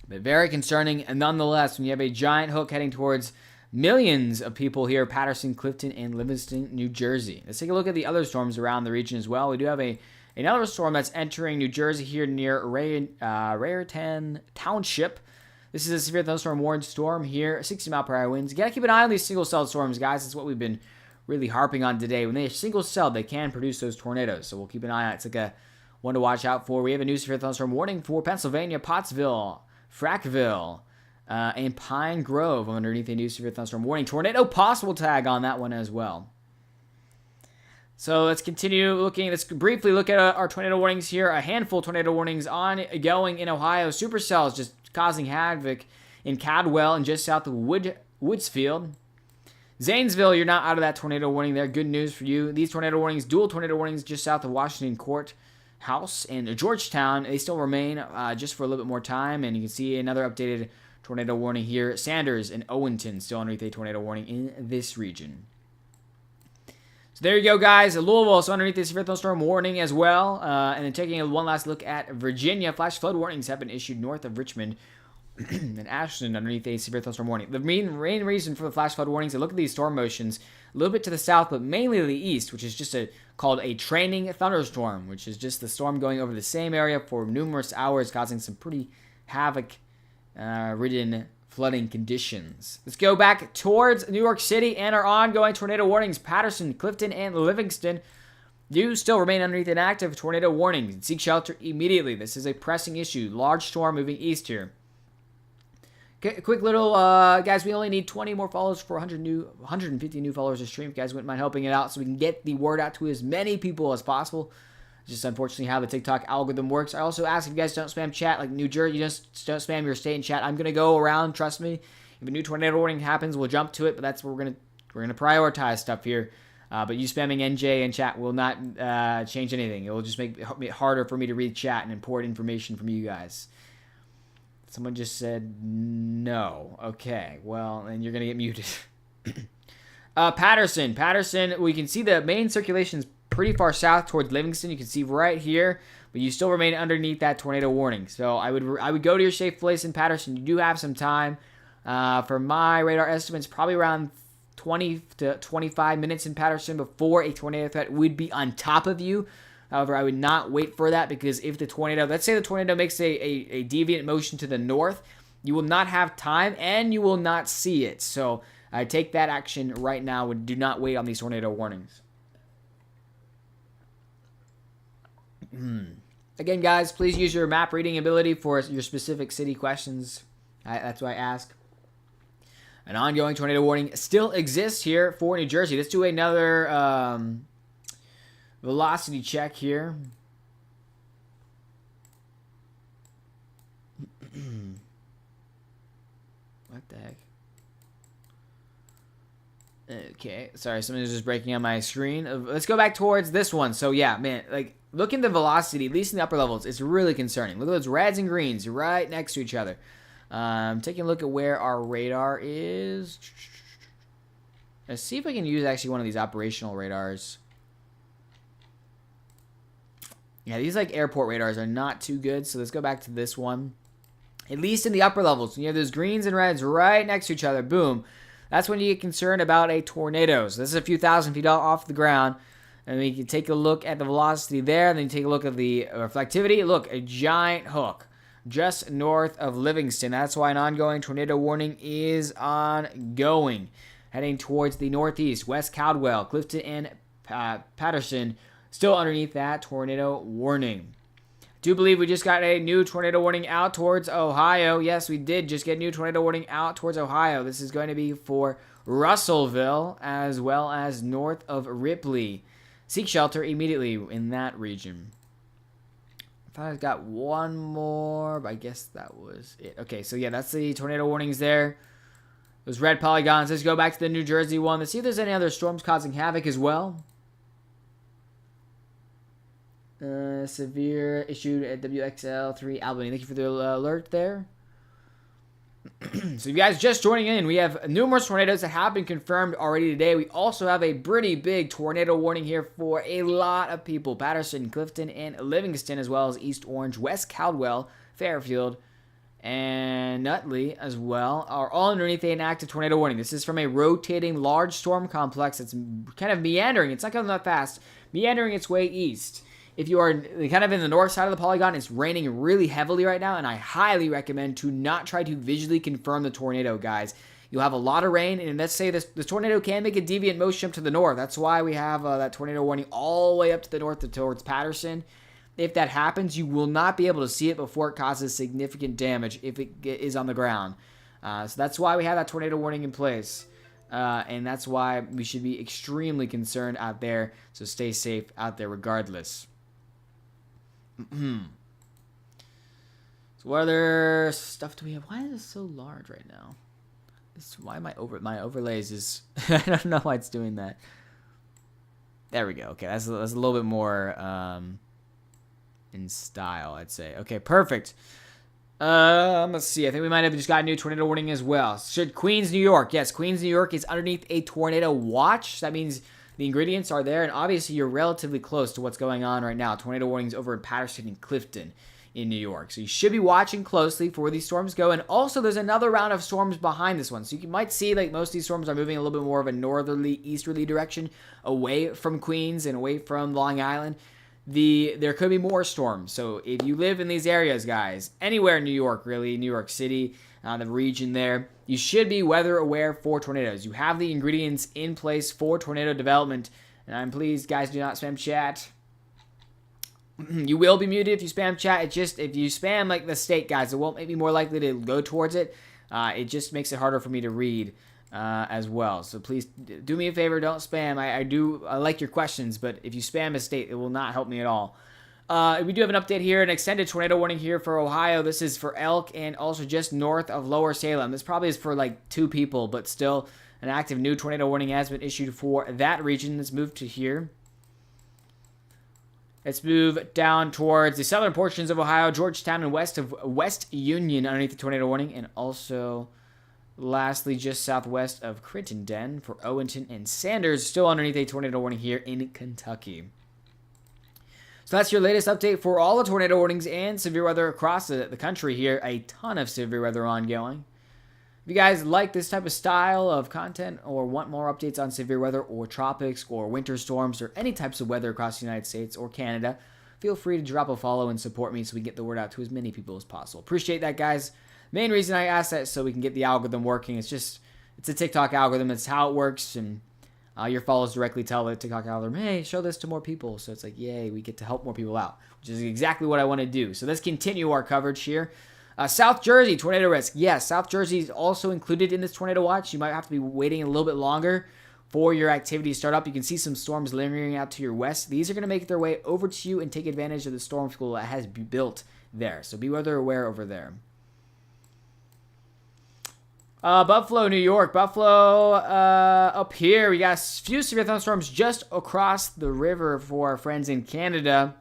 But very concerning. And nonetheless, when you have a giant hook heading towards millions of people here, Patterson, Clifton, and Livingston, New Jersey. Let's take a look at the other storms around the region as well. We do have another storm that's entering New Jersey here near Raritan Township. This is a severe thunderstorm warned storm here, 60-mile-per-hour winds. You got to keep an eye on these single-celled storms, guys. That's what we've been really harping on today. When they are single-celled, they can produce those tornadoes. So we'll keep an eye on it. It's like a one to watch out for. We have a new severe thunderstorm warning for Pennsylvania, Pottsville, Frackville, and Pine Grove underneath a new severe thunderstorm warning. Tornado possible tag on that one as well. So let's continue looking. Let's briefly look at our tornado warnings here. A handful of tornado warnings ongoing in Ohio. Supercells just causing havoc in Cadwell and just south of Woodsfield. Zanesville, you're not out of that tornado warning there. Good news for you. These tornado warnings, dual tornado warnings just south of Washington Courthouse. And Georgetown, they still remain just for a little bit more time. And you can see another updated tornado warning here. Sanders and Owenton still underneath a tornado warning in this region. So there you go, guys. Louisville also underneath this severe thunderstorm warning as well. And then taking one last look at Virginia. Flash flood warnings have been issued north of Richmond and Ashland underneath a severe thunderstorm warning. The main reason for the flash flood warnings, look at these storm motions a little bit to the south, but mainly to the east, which is just called a training thunderstorm, which is just the storm going over the same area for numerous hours, causing some pretty havoc-ridden flooding conditions. Let's go back towards New York City and our ongoing tornado warnings. Patterson, Clifton, and Livingston do still remain underneath an active tornado warning. Seek shelter immediately. This is a pressing issue. Large storm moving east here. Okay, quick little, guys, we only need 20 more followers for 150 new followers to stream. If you guys wouldn't mind helping it out so we can get the word out to as many people as possible. Just unfortunately how the TikTok algorithm works. I also ask if you guys don't spam chat, like New Jersey, you just don't spam your state in chat. I'm gonna go around, trust me. If a new tornado warning happens, we'll jump to it, but that's what we're gonna prioritize stuff here. But you spamming NJ in chat will not change anything. It will just make it harder for me to read chat and import information from you guys. Someone just said no. Okay, well, then you're gonna get muted. Patterson, we can see the main circulation is pretty far south towards Livingston. You can see right here, but you still remain underneath that tornado warning. So I would go to your safe place in Patterson. You do have some time. For my radar estimates, probably around 20 to 25 minutes in Patterson before a tornado threat would be on top of you. However, I would not wait for that, because if the tornado, let's say the tornado makes a deviant motion to the north, you will not have time and you will not see it. So I take that action right now and do not wait on these tornado warnings. Again, guys, please use your map reading ability for your specific city questions. That's what I ask. An ongoing tornado warning still exists here for New Jersey. Let's do another velocity check here. What the heck? Okay, sorry, something's just breaking on my screen. Let's go back towards this one. So yeah, man, like, look at the velocity, at least in the upper levels. It's really concerning. Look at those reds and greens right next to each other. Taking a look at where our radar is. Let's see if I can use actually one of these operational radars. Yeah, these like airport radars are not too good, so let's go back to this one. At least in the upper levels, when you have those greens and reds right next to each other, boom. That's when you get concerned about a tornado. So this is a few thousand feet off the ground. And then you can take a look at the velocity there. And then you take a look at the reflectivity. Look, a giant hook just north of Livingston. That's why an ongoing tornado warning is ongoing. Heading towards the northeast, West Caldwell, Clifton, and Patterson, still underneath that tornado warning. I do believe we just got a new tornado warning out towards Ohio. Yes, we did just get a new tornado warning out towards Ohio. This is going to be for Russellville as well as north of Ripley. Seek shelter immediately in that region. I thought I got one more, but I guess that was it. Okay, so yeah, that's the tornado warnings there. Those red polygons. Let's go back to the New Jersey one. Let's see if there's any other storms causing havoc as well. Severe issued at WXL3 Albany. Thank you for the alert there. So you guys just joining in, we have numerous tornadoes that have been confirmed already today. We also have a pretty big tornado warning here for a lot of people. Patterson, Clifton, and Livingston, as well as East Orange, West Caldwell, Fairfield, and Nutley as well, are all underneath an active tornado warning. This is from a rotating large storm complex that's kind of meandering. It's not going that fast. Meandering its way east. If you are kind of in the north side of the polygon, it's raining really heavily right now, and I highly recommend to not try to visually confirm the tornado, guys. You'll have a lot of rain, and let's say this tornado can make a deviant motion up to the north. That's why we have that tornado warning all the way up to the north towards Patterson. If that happens, you will not be able to see it before it causes significant damage if it is on the ground. So that's why we have that tornado warning in place. And that's why we should be extremely concerned out there. So stay safe out there regardless. So what other stuff do we have? Why is this so large right now? Why my overlays is I don't know why it's doing that. There we go. Okay, that's a little bit more in style, I'd say. Okay, perfect. Let's see. I think we might have just got a new tornado warning as well. Queens, New York. Yes, Queens, New York is underneath a tornado watch. That means the ingredients are there, and obviously you're relatively close to what's going on right now. Tornado warnings over in Patterson and Clifton in New York. So you should be watching closely for where these storms go. And also there's another round of storms behind this one. So you might see like most of these storms are moving a little bit more of a northerly, easterly direction away from Queens and away from Long Island. There could be more storms. So if you live in these areas, guys, anywhere in New York, really, New York City, the region there, you should be weather aware for tornadoes. You have the ingredients in place for tornado development. And I'm pleased, guys, do not spam chat. You will be muted if you spam chat. It's just, if you spam like the state, guys, it won't make me more likely to go towards it. It just makes it harder for me to read as well. So please do me a favor, don't spam. I like your questions, but if you spam a state, it will not help me at all. We do have an update here, an extended tornado warning here for Ohio. This is for Elk and also just north of Lower Salem. This probably is for like 2 people, but still an active new tornado warning has been issued for that region. Let's move to here. Let's move down towards the southern portions of Ohio, Georgetown and west of West Union underneath the tornado warning, and also lastly just southwest of Crittenden for Owenton and Sanders, still underneath a tornado warning here in Kentucky. So that's your latest update for all the tornado warnings and severe weather across the country here. A ton of severe weather ongoing. If you guys like this type of style of content or want more updates on severe weather or tropics or winter storms or any types of weather across the United States or Canada, feel free to drop a follow and support me so we can get the word out to as many people as possible. Appreciate that, guys. Main reason I ask that is so we can get the algorithm working. It's a TikTok algorithm. It's how it works, and your followers directly tell the TikTok algorithm, hey, show this to more people. So it's like, yay, we get to help more people out, which is exactly what I want to do. So let's continue our coverage here. South Jersey, tornado risk. Yes, South Jersey is also included in this tornado watch. You might have to be waiting a little bit longer for your activity to start up. You can see some storms lingering out to your west. These are going to make their way over to you and take advantage of the storm school that has been built there. So be weather aware over there. Buffalo, New York. Buffalo, up here. We got a few severe thunderstorms just across the river for our friends in Canada.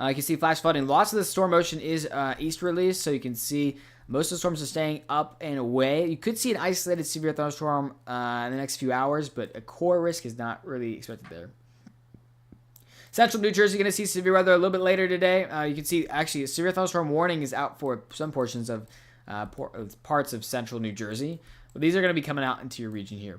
You can see flash flooding. Lots of the storm motion is easterly, so you can see most of the storms are staying up and away. You could see an isolated severe thunderstorm in the next few hours, but a core risk is not really expected there. Central New Jersey, going to see severe weather a little bit later today. You can see, actually, a severe thunderstorm warning is out for some portions of parts of central New Jersey. But these are going to be coming out into your region here.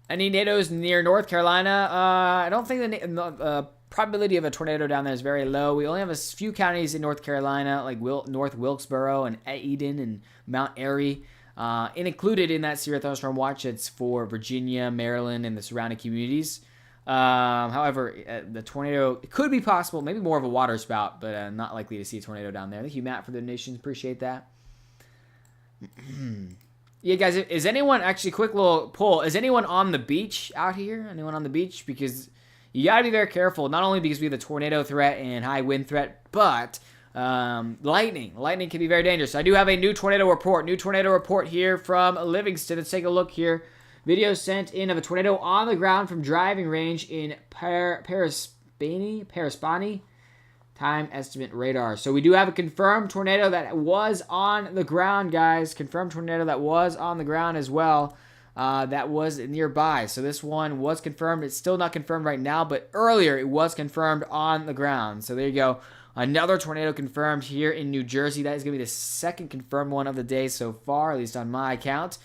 Any tornadoes near North Carolina? I don't think the probability of a tornado down there is very low. We only have a few counties in North Carolina, like North Wilkesboro and Eden and Mount Airy. And included in that severe thunderstorm watch, it's for Virginia, Maryland, and the surrounding communities. However, the tornado could be possible, maybe more of a water spout, but not likely to see a tornado down there. Thank you, Matt, for the donations. Appreciate that. Yeah, guys, is anyone, actually, quick little poll, is anyone on the beach out here? Anyone on the beach? Because you got to be very careful, not only because we have the tornado threat and high wind threat, but lightning. Lightning can be very dangerous. I do have a new tornado report here from Livingston. Let's take a look here. Video sent in of a tornado on the ground from driving range in Parsippany. Time estimate radar. So we do have a confirmed tornado that was on the ground, guys. Confirmed tornado that was on the ground as well. That was nearby. So this one was confirmed. It's still not confirmed right now, but earlier it was confirmed on the ground. So there you go. Another tornado confirmed here in New Jersey. That is going to be the second confirmed one of the day so far, at least on my account.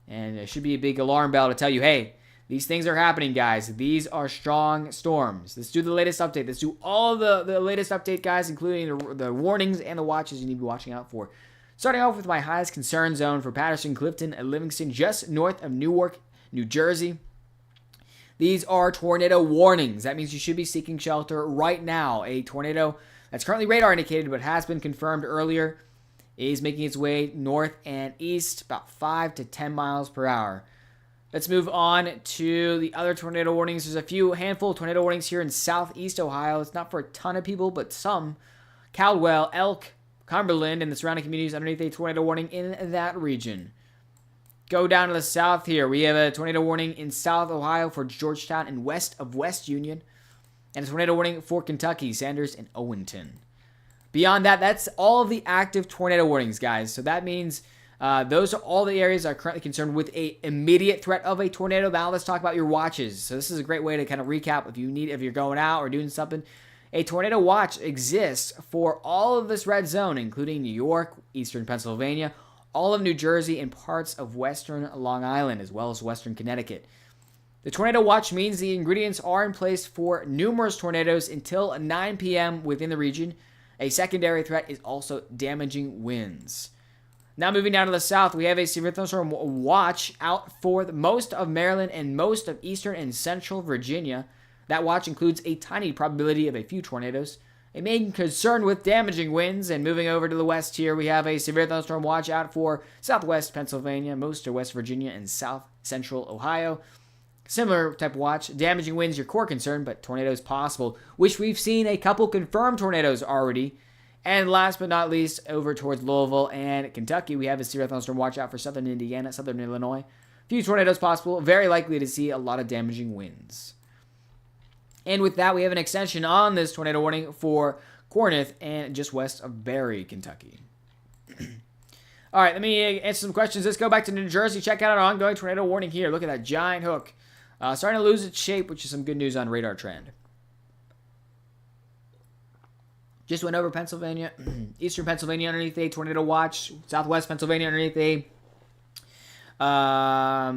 And it should be a big alarm bell to tell you, hey, these things are happening, guys. These are strong storms. Let's do the latest update. Let's do all the latest update, guys, including the warnings and the watches you need to be watching out for. Starting off with my highest concern zone for Patterson, Clifton, and Livingston, just north of Newark, New Jersey. These are tornado warnings. That means you should be seeking shelter right now. A tornado that's currently radar indicated but has been confirmed earlier is making its way north and east about 5 to 10 miles per hour. Let's move on to the other tornado warnings. There's a handful of tornado warnings here in southeast Ohio. It's not for a ton of people, but some. Caldwell, Elk, Cumberland, and the surrounding communities underneath a tornado warning in that region. Go down to the south here. We have a tornado warning in South Ohio for Georgetown and west of West Union. And a tornado warning for Kentucky, Sanders, and Owenton. Beyond that, that's all of the active tornado warnings, guys. So that means those are all the areas that are currently concerned with a immediate threat of a tornado. Now let's talk about your watches. So this is a great way to kind of recap if you're going out or doing something. A tornado watch exists for all of this red zone, including New York, eastern Pennsylvania, all of New Jersey, and parts of western Long Island, as well as western Connecticut. The tornado watch means the ingredients are in place for numerous tornadoes until 9 p.m. within the region. A secondary threat is also damaging winds. Now moving down to the south, we have a severe thunderstorm watch out for most of Maryland and most of eastern and central Virginia. That watch includes a tiny probability of a few tornadoes. A main concern with damaging winds. And moving over to the west here, we have a severe thunderstorm watch out for southwest Pennsylvania, most of West Virginia, and south central Ohio. Similar type of watch. Damaging winds, your core concern, but tornadoes possible, which we've seen a couple confirmed tornadoes already. And last but not least, over towards Louisville and Kentucky, we have a severe thunderstorm watch out for southern Indiana, southern Illinois. Few tornadoes possible. Very likely to see a lot of damaging winds. And with that, we have an extension on this tornado warning for Corinth and just west of Barry, Kentucky. All right, let me answer some questions. Let's go back to New Jersey. Check out our ongoing tornado warning here. Look at that giant hook. Starting to lose its shape, which is some good news on radar trend. Just went over Pennsylvania. Eastern Pennsylvania underneath a tornado watch. Southwest Pennsylvania underneath a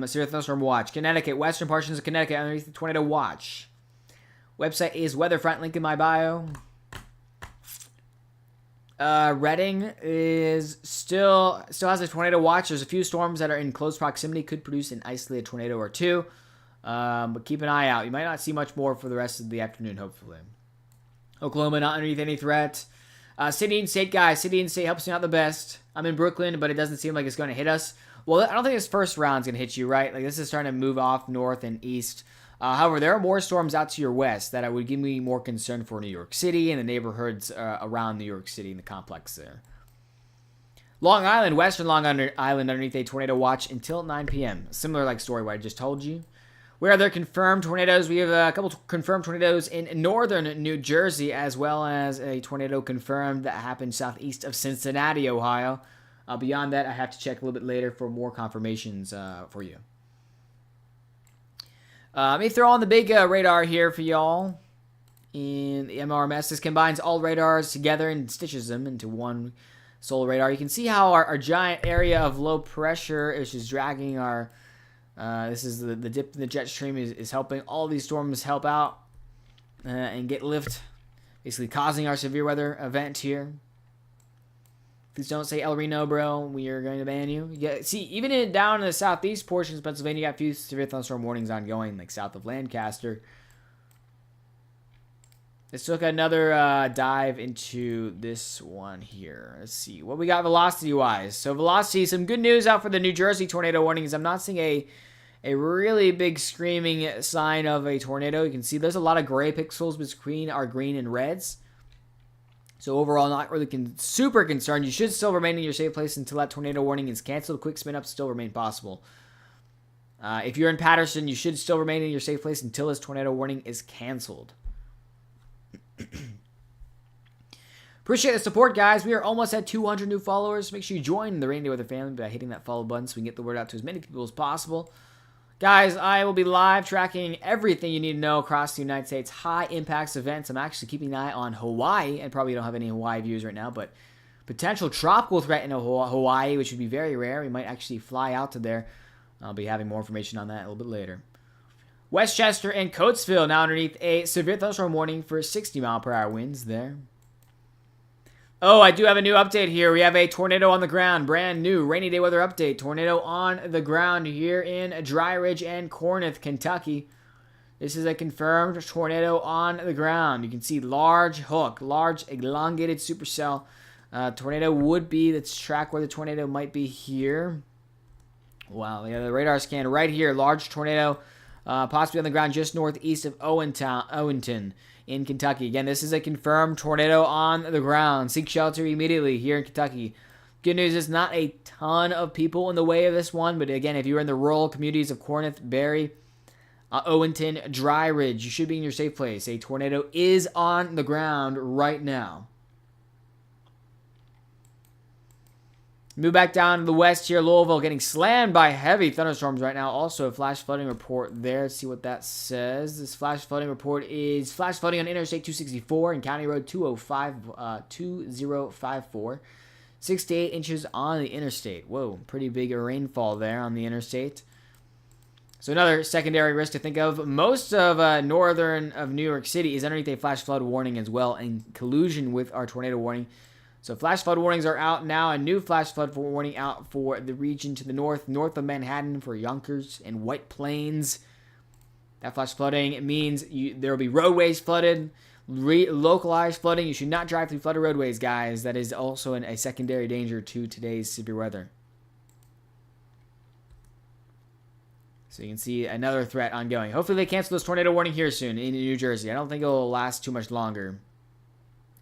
severe thunderstorm watch. Connecticut, western portions of Connecticut underneath the tornado watch. Website is Weatherfront, link in my bio. Reading is still has a tornado watch. There's a few storms that are in close proximity, could produce an isolated tornado or two. But keep an eye out. You might not see much more for the rest of the afternoon, hopefully. Oklahoma not underneath any threat. City and state, guys. City and state helps me out the best. I'm in Brooklyn, but it doesn't seem like it's going to hit us. Well, I don't think this first round's going to hit you, right? Like, this is starting to move off north and east. However, there are more storms out to your west that would give me more concern for New York City and the neighborhoods around New York City and the complex there. Long Island, western Long Island underneath a tornado watch until 9 p.m. Similar like story what I just told you. Where are there confirmed tornadoes? We have a couple confirmed tornadoes in northern New Jersey, as well as a tornado confirmed that happened southeast of Cincinnati, Ohio. Beyond that, I have to check a little bit later for more confirmations for you. Let me throw on the big radar here for y'all in the MRMS. This combines all radars together and stitches them into one sole radar. You can see how our giant area of low pressure is just dragging our... this is the dip in the jet stream is helping all these storms help out and get lift, basically causing our severe weather event here. Please don't say El Reno, bro. We are going to ban you. Yeah, see, even down in the southeast portions of Pennsylvania, you got a few severe thunderstorm warnings ongoing, like south of Lancaster. Let's look at another dive into this one here. Let's see what we got velocity-wise. So velocity, some good news out for the New Jersey tornado warnings. I'm not seeing a really big screaming sign of a tornado. You can see there's a lot of gray pixels between our green and reds. So overall, not really super concerned. You should still remain in your safe place until that tornado warning is canceled. Quick spin ups still remain possible. If you're in Patterson, you should still remain in your safe place until this tornado warning is canceled. Appreciate the support, guys. We are almost at 200 new followers. Make sure you join the Rainy Day Weather family by hitting that follow button so we can get the word out to as many people as possible. Guys, I will be live tracking everything you need to know across the United States. High impacts events. I'm actually keeping an eye on Hawaii. And probably don't have any Hawaii views right now, but potential tropical threat in Hawaii, which would be very rare. We might actually fly out to there. I'll be having more information on that a little bit later. Westchester and Coatesville now underneath a severe thunderstorm warning for 60-mile-per-hour winds there. Oh, I do have a new update here. We have a tornado on the ground. Brand new rainy day weather update. Tornado on the ground here in Dry Ridge and Corinth, Kentucky. This is a confirmed tornado on the ground. You can see large hook, large elongated supercell. Tornado would be, let's track where the tornado might be here. Wow, yeah, the radar scan right here. Large tornado possibly on the ground just northeast of Owenton in Kentucky. Again, this is a confirmed tornado on the ground. Seek shelter immediately here in Kentucky. Good news is not a ton of people in the way of this one, but again, if you're in the rural communities of Corinth, Barry, Owenton, Dry Ridge, you should be in your safe place. A tornado is on the ground right now. Move back down to the west here. Louisville getting slammed by heavy thunderstorms right now. Also a flash flooding report there. Let's see what that says. This flash flooding report is flash flooding on Interstate 264 and County Road 2054. 6 to 8 inches on the interstate. Whoa, pretty big rainfall there on the interstate. So another secondary risk to think of. Most of northern of New York City is underneath a flash flood warning as well in collusion with our tornado warning. So flash flood warnings are out now. A new flash flood warning out for the region to the north of Manhattan for Yonkers and White Plains. That flash flooding means there will be roadways flooded, localized flooding. You should not drive through flooded roadways, guys. That is also a secondary danger to today's severe weather. So you can see another threat ongoing. Hopefully they cancel this tornado warning here soon in New Jersey. I don't think it will last too much longer.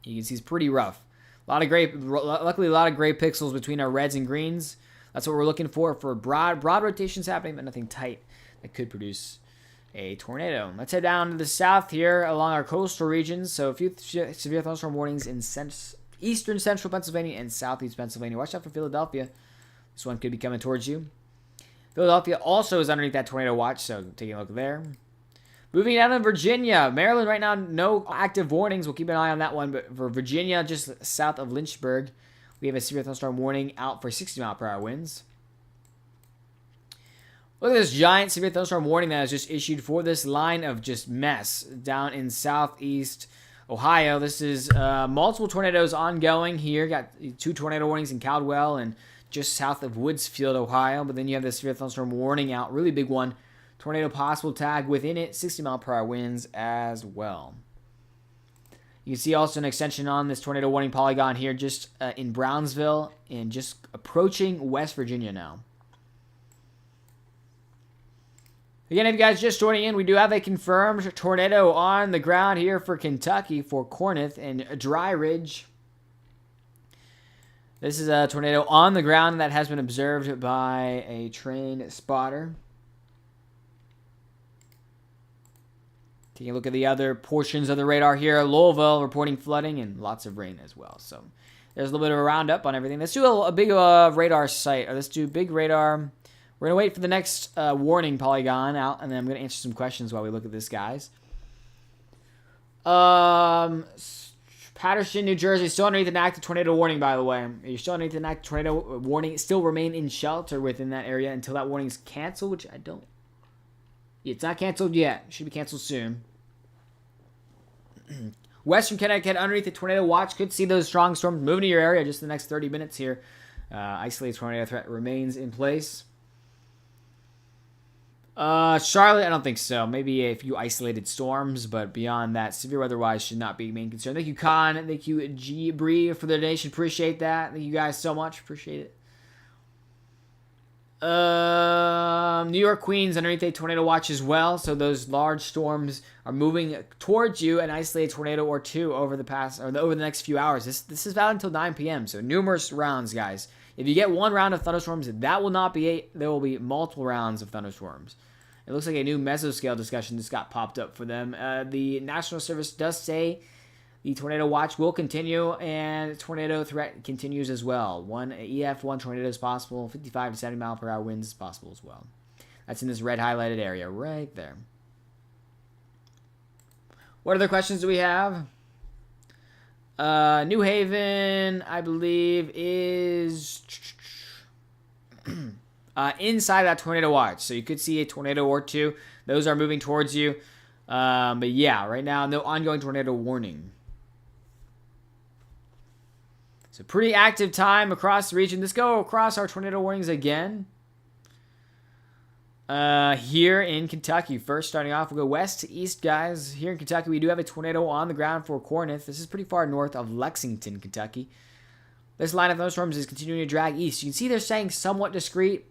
You can see it's pretty rough. Luckily a lot of gray pixels between our reds and greens. That's what we're looking for broad rotations happening, but nothing tight that could produce a tornado. Let's head down to the south here along our coastal regions. So a few severe thunderstorm warnings in eastern central Pennsylvania and southeast Pennsylvania. Watch out for Philadelphia. This one could be coming towards you. Philadelphia also is underneath that tornado watch, so taking a look there. Moving down to Virginia. Maryland right now, no active warnings. We'll keep an eye on that one. But for Virginia, just south of Lynchburg, we have a severe thunderstorm warning out for 60-mile-per-hour winds. Look at this giant severe thunderstorm warning that is just issued for this line of just mess down in southeast Ohio. This is multiple tornadoes ongoing here. Got 2 tornado warnings in Caldwell and just south of Woodsfield, Ohio. But then you have this severe thunderstorm warning out, really big one. Tornado possible tag within it, 60-mile-per-hour winds as well. You can see also an extension on this tornado warning polygon here just in Brownsville and just approaching West Virginia now. Again, if you guys just joining in, we do have a confirmed tornado on the ground here for Kentucky for Corinth and Dry Ridge. This is a tornado on the ground that has been observed by a trained spotter. Taking a look at the other portions of the radar here. Louisville reporting flooding and lots of rain as well. So there's a little bit of a roundup on everything. Let's do a big radar site. Or let's do big radar. We're going to wait for the next warning polygon out, and then I'm going to answer some questions while we look at this, guys. Paterson, New Jersey, still underneath an active tornado warning, by the way. You're still underneath an active tornado warning. Still remain in shelter within that area until that warning is canceled, which I don't. It's not canceled yet. It should be canceled soon. Western Connecticut underneath the tornado watch. Could see those strong storms moving to your area just in the next 30 minutes here. Isolated tornado threat remains in place. Charlotte, I don't think so. Maybe a few isolated storms, but beyond that, severe weather-wise should not be a main concern. Thank you, Con. Thank you, G. Bree, for the donation. Appreciate that. Thank you guys so much. Appreciate it. New York, Queens, underneath a tornado watch as well. So those large storms are moving towards you, an isolated tornado or two over the next few hours. This is valid until 9 p.m. So numerous rounds, guys. If you get one round of thunderstorms, that will not be there will be multiple rounds of thunderstorms. It looks like a new mesoscale discussion just got popped up for them. The National Service does say the tornado watch will continue, and tornado threat continues as well. One EF1 tornado is possible. 55 to 70 mile per hour winds is possible as well. That's in this red highlighted area right there. What other questions do we have? New Haven, I believe, is inside that tornado watch. So you could see a tornado or two. Those are moving towards you. But yeah, right now, no ongoing tornado warning. So pretty active time across the region. Let's go across our tornado warnings again. Here in Kentucky, first starting off, we'll go west to east, guys. Here in Kentucky, we do have a tornado on the ground for Corinth. This is pretty far north of Lexington, Kentucky. This line of thunderstorms is continuing to drag east. You can see they're saying somewhat discrete.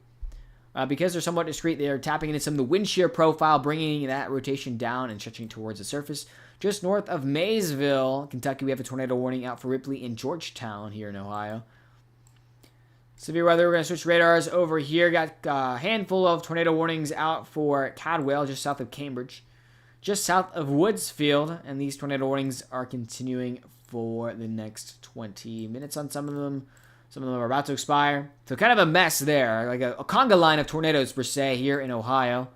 Because they're somewhat discrete, they are tapping into some of the wind shear profile, bringing that rotation down and stretching towards the surface. Just north of Maysville, Kentucky, we have a tornado warning out for Ripley and Georgetown here in Ohio. Severe weather, we're going to switch radars over here. Got a handful of tornado warnings out for Cadwell, just south of Cambridge. Just south of Woodsfield, and these tornado warnings are continuing for the next 20 minutes on some of them. Some of them are about to expire. So kind of a mess there, like a conga line of tornadoes per se here in Ohio.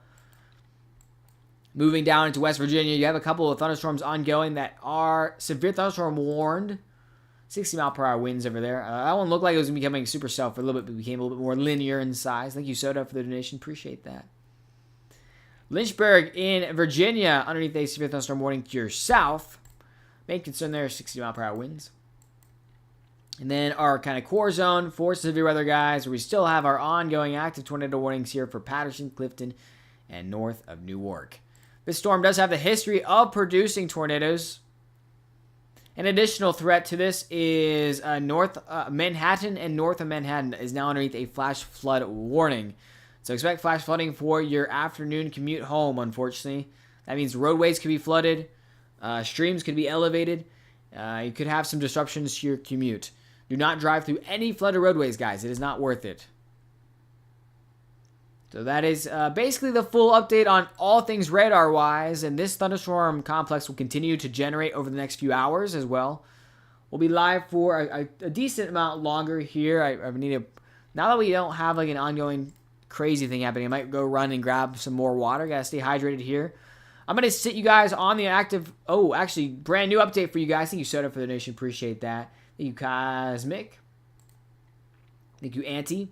Moving down into West Virginia, you have a couple of thunderstorms ongoing that are severe thunderstorm warned. 60 mile per hour winds over there. That one looked like it was becoming super cell for a little bit, but became a little bit more linear in size. Thank you, Soda, for the donation. Appreciate that. Lynchburg in Virginia, underneath a severe thunderstorm warning to your south. Main concern there is 60 mile per hour winds. And then our kind of core zone for severe weather, guys, where we still have our ongoing active tornado warnings here for Paterson, Clifton, and north of Newark. This storm does have the history of producing tornadoes. An additional threat to this is Manhattan and north of Manhattan is now underneath a flash flood warning. So expect flash flooding for your afternoon commute home, unfortunately. That means roadways could be flooded. Streams could be elevated. You could have some disruptions to your commute. Do not drive through any flooded roadways, guys. It is not worth it. So that is basically the full update on all things radar-wise. And this thunderstorm complex will continue to generate over the next few hours as well. We'll be live for a decent amount longer here. I need to... Now that we don't have like an ongoing crazy thing happening, I might go run and grab some more water. Gotta stay hydrated here. I'm going to sit you guys on the active... Oh, actually, brand new update for you guys. Thank you, Soda, for the donation. Appreciate that. Thank you, Cosmic. Thank you, Auntie.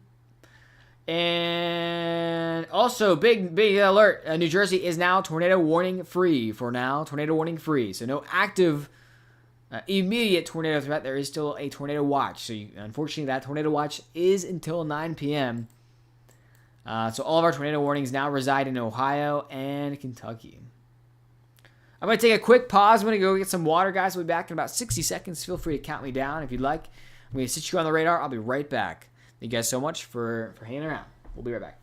And also, big alert. New Jersey is now tornado warning free for now. Tornado warning free. So no active immediate tornado threat. There is still a tornado watch. So unfortunately, that tornado watch is until 9 p.m. So all of our tornado warnings now reside in Ohio and Kentucky. I'm going to take a quick pause. I'm going to go get some water, guys. We'll be back in about 60 seconds. Feel free to count me down if you'd like. I'm going to sit you on the radar. I'll be right back. Thank you guys so much for hanging around. We'll be right back.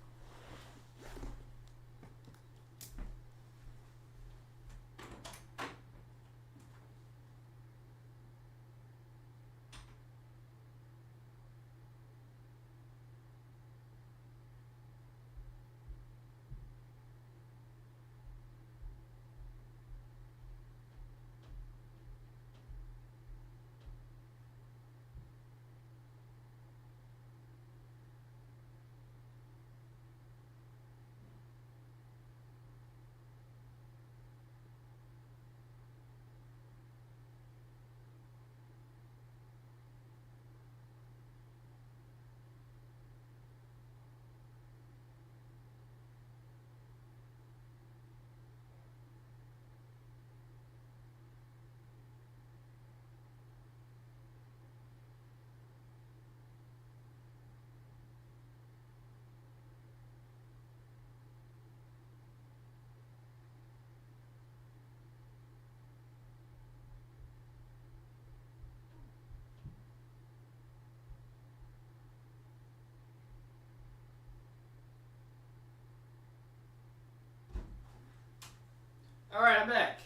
All right, I'm back.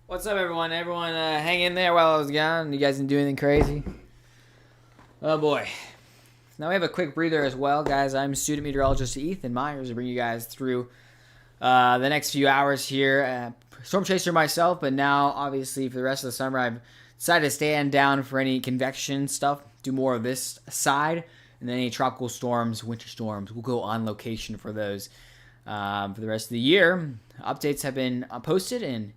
What's up, everyone? Everyone hang in there while I was gone. You guys didn't do anything crazy? Oh, boy. Now we have a quick breather as well, guys. I'm student meteorologist Ethan Myers to bring you guys through the next few hours here. Storm chaser myself, but now, obviously, for the rest of the summer, I've decided to stand down for any convection stuff, do more of this side, and then any tropical storms, winter storms. We'll go on location for those. For the rest of the year, updates have been posted, and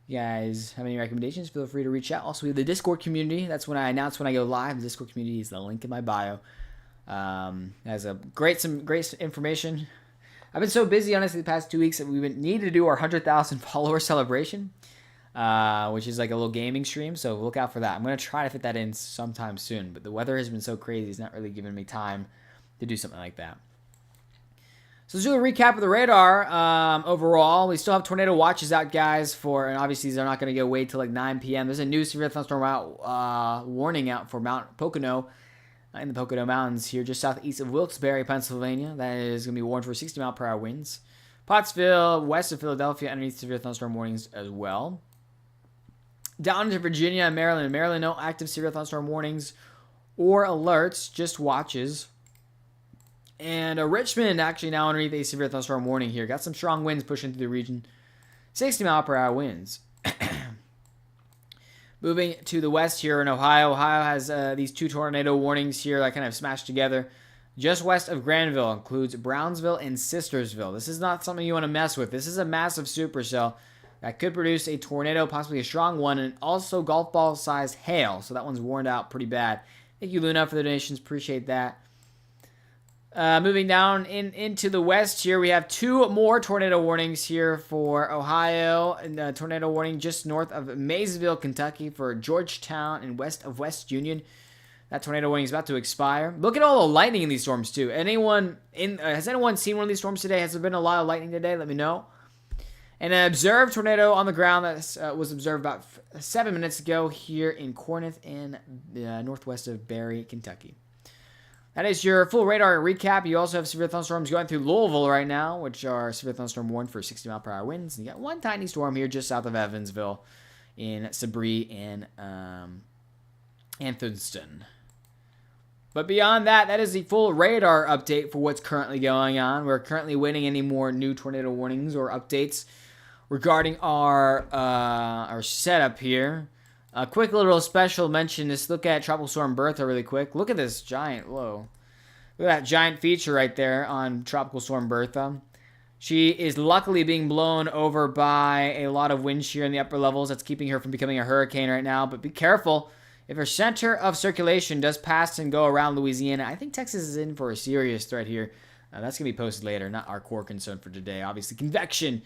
you guys have any recommendations, feel free to reach out. Also, we have the Discord community. That's when I announce when I go live. The Discord community is the link in my bio. Has some great information. I've been so busy, honestly, the past 2 weeks that we need to do our 100,000 follower celebration, which is like a little gaming stream, so look out for that. I'm going to try to fit that in sometime soon, but the weather has been so crazy, it's not really giving me time to do something like that. So let's do a recap of the radar. Overall, we still have tornado watches out, guys, and obviously they're not going to go wait till like 9 p.m. There's a new severe thunderstorm warning out for Mount Pocono in the Pocono Mountains here just southeast of Wilkes-Barre, Pennsylvania. That is going to be warned for 60-mile-per-hour winds. Pottsville, west of Philadelphia, underneath severe thunderstorm warnings as well. Down into Virginia and Maryland. In Maryland, no active severe thunderstorm warnings or alerts, just watches. And Richmond actually now underneath a severe thunderstorm warning here. Got some strong winds pushing through the region. 60-mile-per-hour winds. Moving to the west here in Ohio. Ohio has these two tornado warnings here that kind of smashed together. Just west of Granville includes Brownsville and Sistersville. This is not something you want to mess with. This is a massive supercell that could produce a tornado, possibly a strong one, and also golf ball-sized hail. So that one's warned out pretty bad. Thank you, Luna, for the donations. Appreciate that. Moving down into the west here, we have two more tornado warnings here for Ohio. And tornado warning just north of Maysville, Kentucky for Georgetown and west of West Union. That tornado warning is about to expire. Look at all the lightning in these storms, too. Has anyone seen one of these storms today? Has there been a lot of lightning today? Let me know. And an observed tornado on the ground that was observed about 7 minutes ago here in Corinth in northwest of Barry, Kentucky. That is your full radar recap. You also have severe thunderstorms going through Louisville right now, which are severe thunderstorm warned for 60-mile-per-hour winds. And you got one tiny storm here just south of Evansville in Sabree and Anthonston. But beyond that, that is the full radar update for what's currently going on. We're currently waiting any more new tornado warnings or updates regarding our setup here. A quick little special mention. Let's look at Tropical Storm Bertha really quick. Look at this giant low. Look at that giant feature right there on Tropical Storm Bertha. She is luckily being blown over by a lot of wind shear in the upper levels. That's keeping her from becoming a hurricane right now. But be careful. If her center of circulation does pass and go around Louisiana, I think Texas is in for a serious threat here. That's going to be posted later. Not our core concern for today. Obviously, convection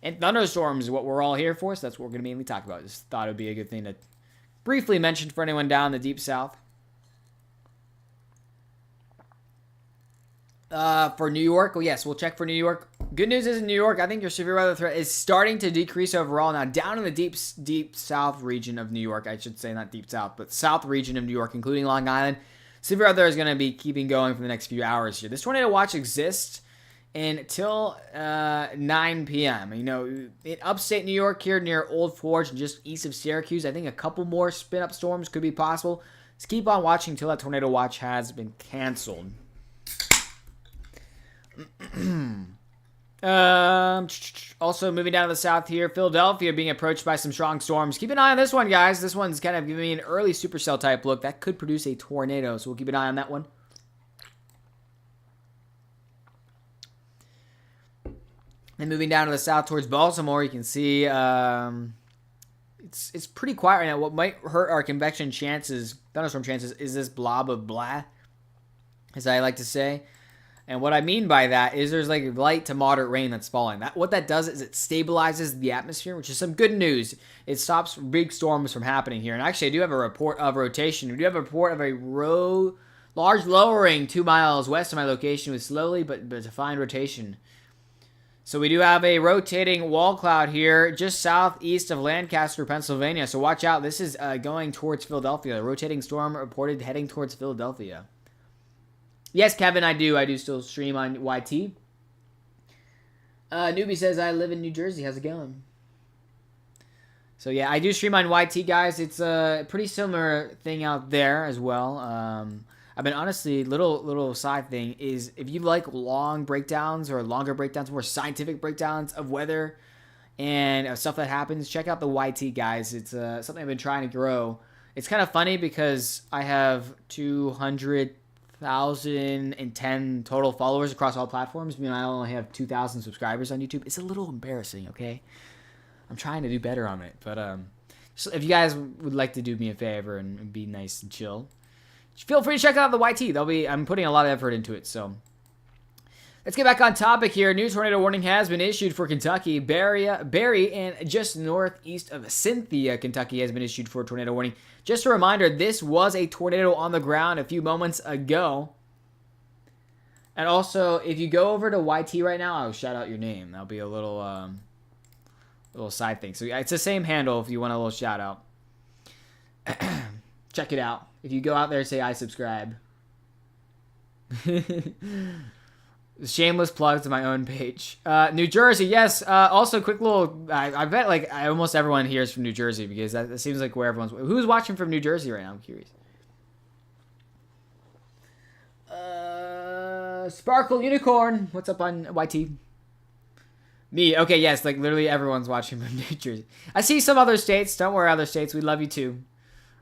and thunderstorms is what we're all here for. So that's what we're going to mainly talk about. Just thought it would be a good thing to briefly mention for anyone down in the deep south. For New York, well, yes, we'll check for New York. Good news is in New York, I think your severe weather threat is starting to decrease overall. Now, down in the deep south region of New York, I should say not deep south, but south region of New York, including Long Island, severe weather is going to be keeping going for the next few hours here. This tornado watch exists until 9 p.m. You know, in upstate New York here near Old Forge and just east of Syracuse, I think a couple more spin-up storms could be possible. Just keep on watching until that tornado watch has been canceled. Also moving down to the south here, Philadelphia being approached by some strong storms. Keep an eye on this one, guys. This one's kind of giving me an early supercell type look. That could produce a tornado, so we'll keep an eye on that one. Then moving down to the south towards Baltimore, you can see it's pretty quiet right now. What might hurt our convection chances, thunderstorm chances, is this blob of blah, as I like to say. And what I mean by that is there's like light to moderate rain that's falling. What that does is it stabilizes the atmosphere, which is some good news. It stops big storms from happening here. And actually, I do have a report of rotation. We do have a report of a large lowering 2 miles west of my location with slowly but defined rotation. So we do have a rotating wall cloud here just southeast of Lancaster, Pennsylvania. So watch out. This is going towards Philadelphia. A rotating storm reported heading towards Philadelphia. Yes, Kevin, I do still stream on YT. Newbie says, I live in New Jersey. How's it going? So, yeah, I do stream on YT, guys. It's a pretty similar thing out there as well. I've been, honestly, little side thing is if you like long breakdowns or longer breakdowns, more scientific breakdowns of weather and stuff that happens, check out the YT, guys. It's something I've been trying to grow. It's kind of funny because I have 200,010 total followers across all platforms. I mean, I only have 2,000 subscribers on YouTube. It's a little embarrassing, okay? I'm trying to do better on it, but so if you guys would like to do me a favor and be nice and chill, feel free to check out the YT. I'm putting a lot of effort into it, so let's get back on topic here. New tornado warning has been issued for Kentucky. Barry, and just northeast of Cynthia, Kentucky, has been issued for a tornado warning. Just a reminder, this was a tornado on the ground a few moments ago. And also, if you go over to YT right now, I'll shout out your name. That'll be a little side thing. So it's the same handle if you want a little shout out. Check it out. If you go out there and say I subscribe. Shameless plug to my own page. New Jersey, yes. Also, quick little. I bet like almost everyone here is from New Jersey because that seems like where everyone's. Who's watching from New Jersey right now? I'm curious. Sparkle Unicorn, what's up on YT? Me, okay, yes, like literally everyone's watching from New Jersey. I see some other states. Don't worry, other states. We love you too.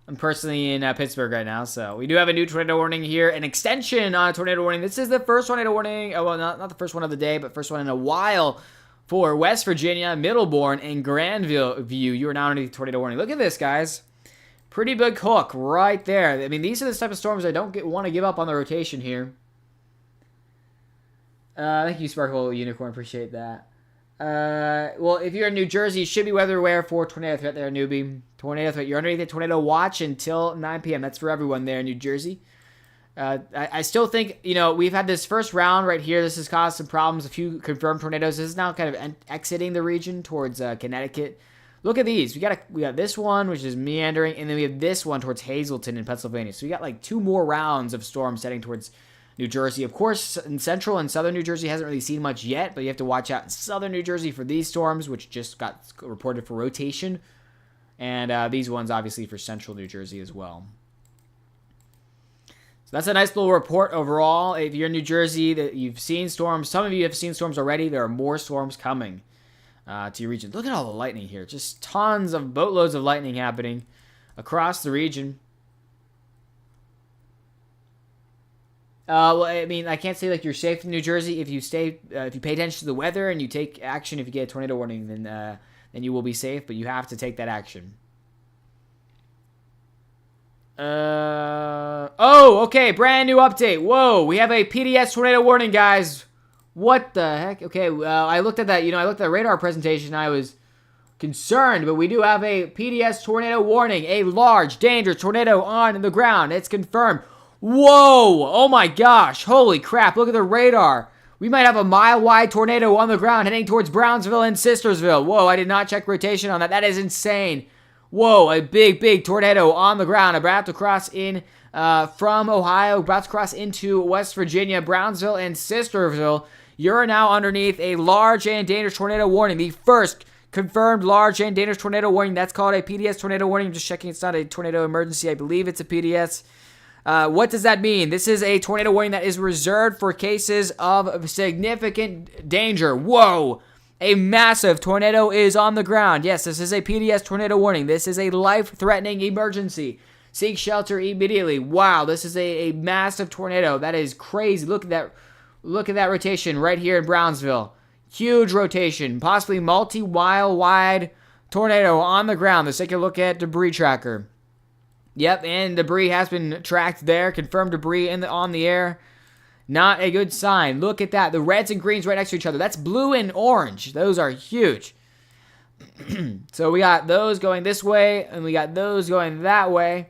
I'm personally in Pittsburgh right now, so we do have a new tornado warning here, an extension on a tornado warning. This is the first tornado warning, well, not the first one of the day, but first one in a while for West Virginia, Middlebourne, and Grandview. You are now under the tornado warning. Look at this, guys. Pretty big hook right there. I mean, these are the type of storms I don't want to give up on the rotation here. Thank you, Sparkle Unicorn. Appreciate that. Well, if you're in New Jersey, you should be weather aware for tornado threat there, newbie. Tornado threat. You're underneath the tornado watch until 9 p.m. That's for everyone there in New Jersey. I still think, we've had this first round right here. This has caused some problems. A few confirmed tornadoes. This is now kind of exiting the region towards Connecticut. Look at these. We got this one, which is meandering, and then we have this one towards Hazleton in Pennsylvania. So we got like 2 more rounds of storms heading towards New Jersey. Of course, in central and southern New Jersey hasn't really seen much yet, but you have to watch out in southern New Jersey for these storms, which just got reported for rotation. And these ones, obviously, for central New Jersey as well. So that's a nice little report overall. If you're in New Jersey, that you've seen storms. Some of you have seen storms already. There are more storms coming to your region. Look at all the lightning here. Just tons of boatloads of lightning happening across the region. Well, I mean, I can't say like you're safe in New Jersey if you stay, if you pay attention to the weather and you take action. If you get a tornado warning, then you will be safe. But you have to take that action. Oh, okay, brand new update. Whoa, we have a PDS tornado warning, guys. What the heck? Okay, I looked at that. I looked at the radar presentation. I was concerned, but we do have a PDS tornado warning. A large, dangerous tornado on the ground. It's confirmed. Whoa! Oh my gosh! Holy crap! Look at the radar. We might have a mile-wide tornado on the ground heading towards Brownsville and Sistersville. Whoa! I did not check rotation on that. That is insane. Whoa! A big tornado on the ground about to cross in from Ohio, about to cross into West Virginia, Brownsville, and Sistersville. You're now underneath a large and dangerous tornado warning. The first confirmed large and dangerous tornado warning. That's called a PDS tornado warning. I'm just checking it's not a tornado emergency. I believe it's a PDS. What does that mean? This is a tornado warning that is reserved for cases of significant danger. Whoa! A massive tornado is on the ground. Yes, this is a PDS tornado warning. This is a life-threatening emergency. Seek shelter immediately. Wow, this is a massive tornado. That is crazy. Look at that. Look at that rotation right here in Brownsville. Huge rotation. Possibly multi-mile wide tornado on the ground. Let's take a look at debris tracker. Yep, and debris has been tracked there. Confirmed debris on the air. Not a good sign. Look at that. The reds and greens right next to each other. That's blue and orange. Those are huge. So we got those going this way, and we got those going that way.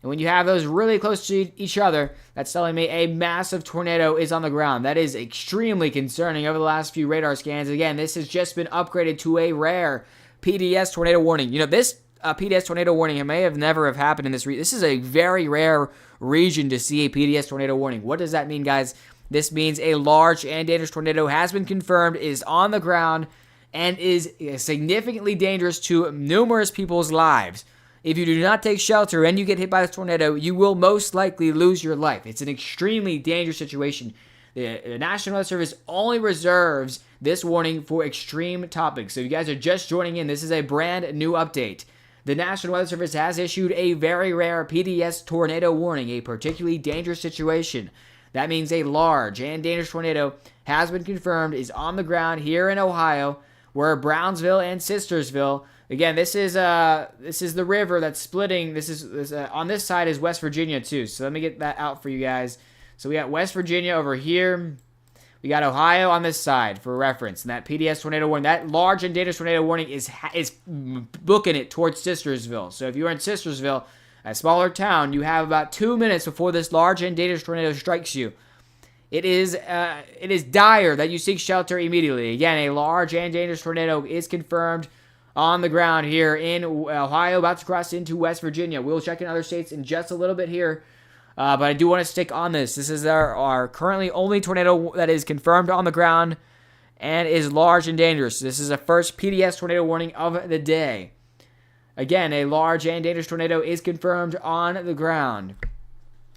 And when you have those really close to each other, that's telling me a massive tornado is on the ground. That is extremely concerning over the last few radar scans. Again, this has just been upgraded to a rare PDS tornado warning. This PDS tornado warning may have never have happened in this region. This is a very rare region to see a PDS tornado warning. What does that mean, guys? This means a large and dangerous tornado has been confirmed, is on the ground, and is significantly dangerous to numerous people's lives. If you do not take shelter and you get hit by this tornado, you will most likely lose your life. It's an extremely dangerous situation. The National Weather Service only reserves this warning for extreme topics. So if you guys are just joining in, this is a brand new update. The National Weather Service has issued a very rare PDS tornado warning, a particularly dangerous situation. That means a large and dangerous tornado has been confirmed, is on the ground here in Ohio, where Brownsville and Sistersville. Again, this is the river that's splitting. This is on this side is West Virginia too. So let me get that out for you guys. So we got West Virginia over here. We got Ohio on this side for reference. And that PDS tornado warning, that large and dangerous tornado warning is booking it towards Sistersville. So if you're in Sistersville, a smaller town, you have about 2 minutes before this large and dangerous tornado strikes you. It is dire that you seek shelter immediately. Again, a large and dangerous tornado is confirmed on the ground here in Ohio, about to cross into West Virginia. We'll check in other states in just a little bit here. But I do want to stick on this. This is our currently only tornado that is confirmed on the ground and is large and dangerous. This is the first PDS tornado warning of the day. Again, a large and dangerous tornado is confirmed on the ground.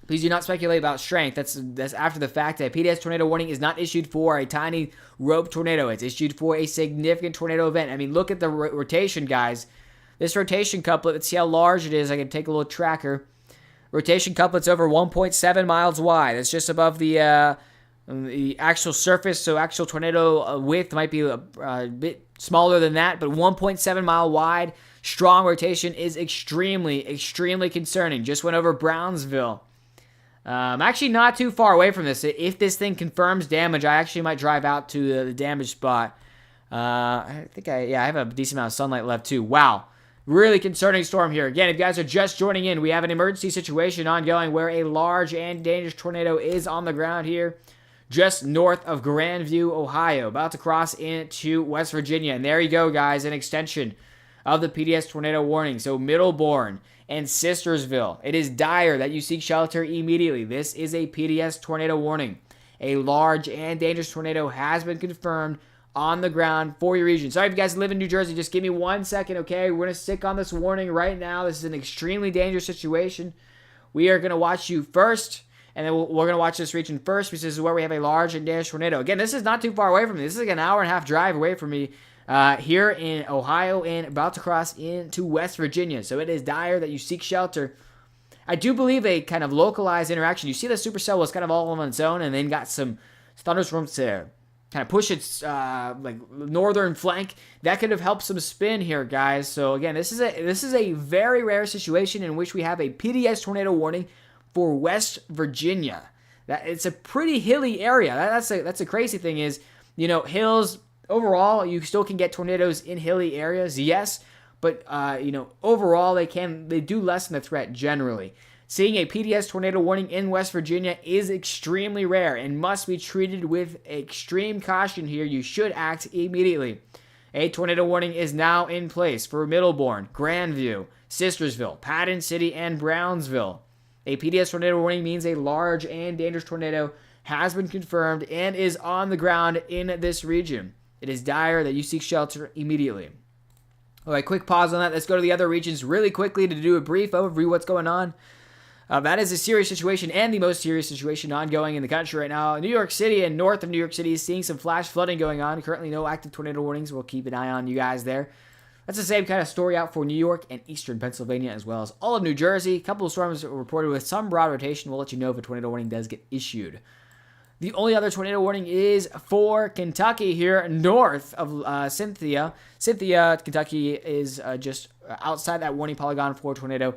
Please do not speculate about strength. That's after the fact. A PDS tornado warning is not issued for a tiny rope tornado. It's issued for a significant tornado event. I mean, look at the rotation, guys. This rotation couplet, let's see how large it is. I can take a little tracker. Rotation couplet's over 1.7 miles wide. It's just above the actual surface, so actual tornado width might be a bit smaller than that, but 1.7 mile wide. Strong rotation is extremely concerning. Just went over Brownsville. I'm actually not too far away from this. If this thing confirms damage, I actually might drive out to the damage spot. I think I have a decent amount of sunlight left too. Wow. Really concerning storm here. Again, if you guys are just joining in, we have an emergency situation ongoing where a large and dangerous tornado is on the ground here just north of Grandview, Ohio, about to cross into West Virginia. And there you go, guys, an extension of the PDS tornado warning. So Middlebourne and Sistersville, it is dire that you seek shelter immediately. This is a PDS tornado warning. A large and dangerous tornado has been confirmed on the ground for your region. Sorry if you guys live in New Jersey, just give me 1 second, okay? We're going to stick on this warning right now. This is an extremely dangerous situation. We are going to watch you first, and then we're going to watch this region first, because this is where we have a large and dangerous tornado. Again, this is not too far away from me. This is like an hour and a half drive away from me here in Ohio, and about to cross into West Virginia. So it is dire that you seek shelter. I do believe a kind of localized interaction. You see the supercell was kind of all on its own, and then got some thunderstorms to kind of push its like northern flank. That could have helped some spin here, guys. So again, this is a very rare situation in which we have a PDS tornado warning for West Virginia. That it's a pretty hilly area. That's a crazy thing is, hills overall, you still can get tornadoes in hilly areas, yes, but overall they do lessen the threat generally. Seeing a PDS tornado warning in West Virginia is extremely rare and must be treated with extreme caution here. You should act immediately. A tornado warning is now in place for Middlebourne, Grandview, Sistersville, Patton City, and Brownsville. A PDS tornado warning means a large and dangerous tornado has been confirmed and is on the ground in this region. It is dire that you seek shelter immediately. All right, quick pause on that. Let's go to the other regions really quickly to do a brief overview of what's going on. That is a serious situation and the most serious situation ongoing in the country right now. New York City and north of New York City is seeing some flash flooding going on. Currently no active tornado warnings. We'll keep an eye on you guys there. That's the same kind of story out for New York and eastern Pennsylvania, as well as all of New Jersey. A couple of storms reported with some broad rotation. We'll let you know if a tornado warning does get issued. The only other tornado warning is for Kentucky here north of Cynthia. Cynthia, Kentucky is just outside that warning polygon for tornado.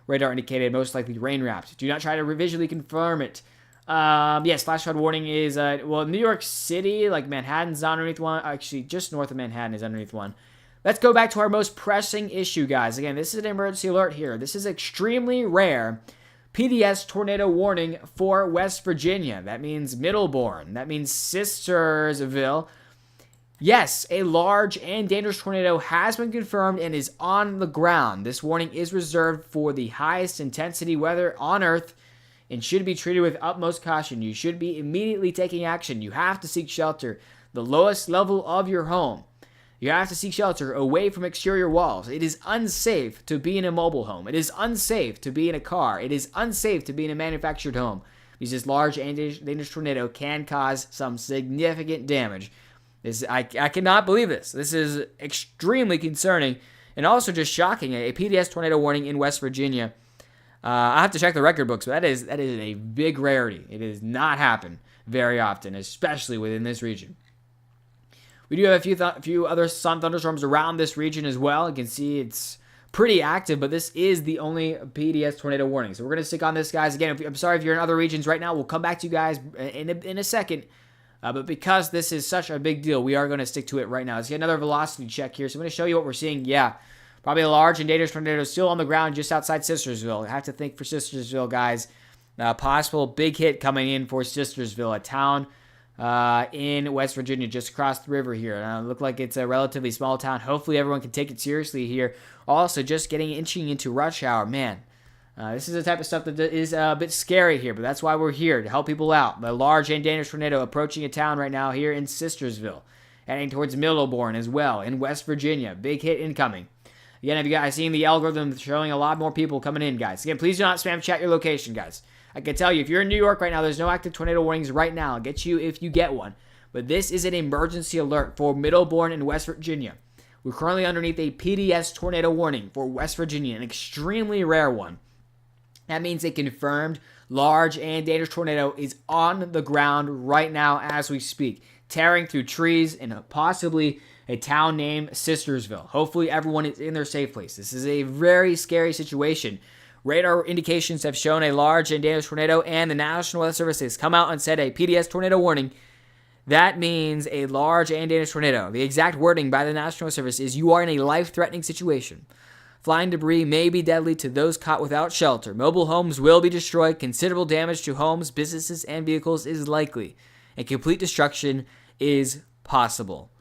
Radar indicated most likely rain wrapped. Do not try to visually confirm it. Yes, flash flood warning is, New York City, like Manhattan's underneath one. Actually, just north of Manhattan is underneath one. Let's go back to our most pressing issue, guys. Again, this is an emergency alert here. This is extremely rare. PDS tornado warning for West Virginia. That means Middlebourne. That means Sistersville. Yes, a large and dangerous tornado has been confirmed and is on the ground. This warning is reserved for the highest intensity weather on Earth and should be treated with utmost caution. You should be immediately taking action. You have to seek shelter. The lowest level of your home. You have to seek shelter away from exterior walls. It is unsafe to be in a mobile home. It is unsafe to be in a car. It is unsafe to be in a manufactured home, because this large and dangerous tornado can cause some significant damage. I cannot believe this. This is extremely concerning and also just shocking. A PDS tornado warning in West Virginia. I have to check the record books, but that is a big rarity. It does not happen very often, especially within this region. We do have a few other sun thunderstorms around this region as well. You can see it's pretty active, but this is the only PDS tornado warning. So we're going to stick on this, guys. Again, I'm sorry if you're in other regions right now. We'll come back to you guys in a second. But because this is such a big deal, we are going to stick to it right now. Let's get another velocity check here. So I'm going to show you what we're seeing. Yeah, probably a large and dangerous tornado still on the ground just outside Sistersville. I have to think for Sistersville, guys. Possible big hit coming in for Sistersville, a town in West Virginia, just across the river here. Look like it's a relatively small town. Hopefully everyone can take it seriously here. Also, just inching into rush hour. Man, this is the type of stuff that is a bit scary here, but that's why we're here, to help people out. The large and dangerous tornado approaching a town right now here in Sistersville, heading towards Middlebourne as well in West Virginia. Big hit incoming. Again, have you guys seen the algorithm showing a lot more people coming in, guys? Again, please do not spam chat your location, guys. I can tell you, if you're in New York right now, there's no active tornado warnings right now. I'll get you if you get one. But this is an emergency alert for Middlebourne and West Virginia. We're currently underneath a PDS tornado warning for West Virginia, an extremely rare one. That means a confirmed large and dangerous tornado is on the ground right now as we speak, tearing through trees in possibly a town named Sistersville. Hopefully everyone is in their safe place. This is a very scary situation. Radar indications have shown a large and dangerous tornado, and the National Weather Service has come out and said a PDS tornado warning. That means a large and dangerous tornado. The exact wording by the National Weather Service is you are in a life-threatening situation. Flying debris may be deadly to those caught without shelter. Mobile homes will be destroyed. Considerable damage to homes, businesses, and vehicles is likely, and complete destruction is possible.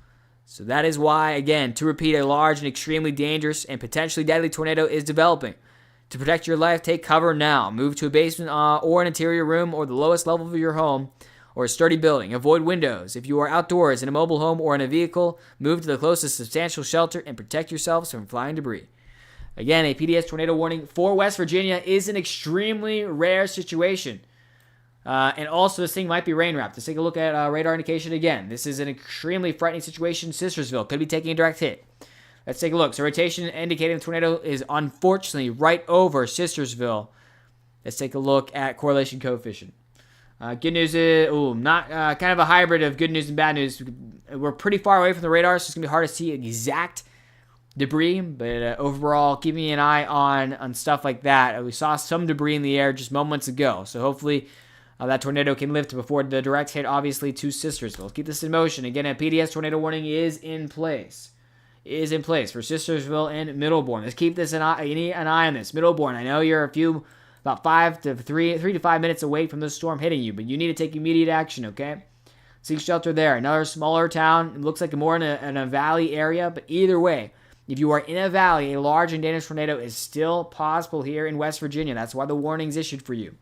So that is why, again, to repeat, a large and extremely dangerous and potentially deadly tornado is developing. To protect your life, take cover now. Move to a basement or an interior room or the lowest level of your home or a sturdy building. Avoid windows. If you are outdoors in a mobile home or in a vehicle, move to the closest substantial shelter and protect yourselves from flying debris. Again, a PDS tornado warning for West Virginia is an extremely rare situation. And also, this thing might be rain wrapped. Let's take a look at radar indication again. This is an extremely frightening situation. Sistersville could be taking a direct hit. Let's take a look. So rotation indicating the tornado is unfortunately right over Sistersville. Let's take a look at correlation coefficient. Good news is, not kind of a hybrid of good news and bad news. We're pretty far away from the radar, so it's going to be hard to see exact debris. But overall, keeping an eye on stuff like that. We saw some debris in the air just moments ago. So hopefully that tornado can lift before the direct hit, obviously, to Sistersville. Let's keep this in motion. Again, a PDS tornado warning is in place. Is in place for Sistersville and Middleburn. Let's keep this an eye on this. Middleburn, I know you're about 3 to 5 minutes away from the storm hitting you, but you need to take immediate action, okay? Seek shelter there. Another smaller town. It looks like more in a valley area, but either way, if you are in a valley, a large and dangerous tornado is still possible here in West Virginia. That's why the warning's issued for you.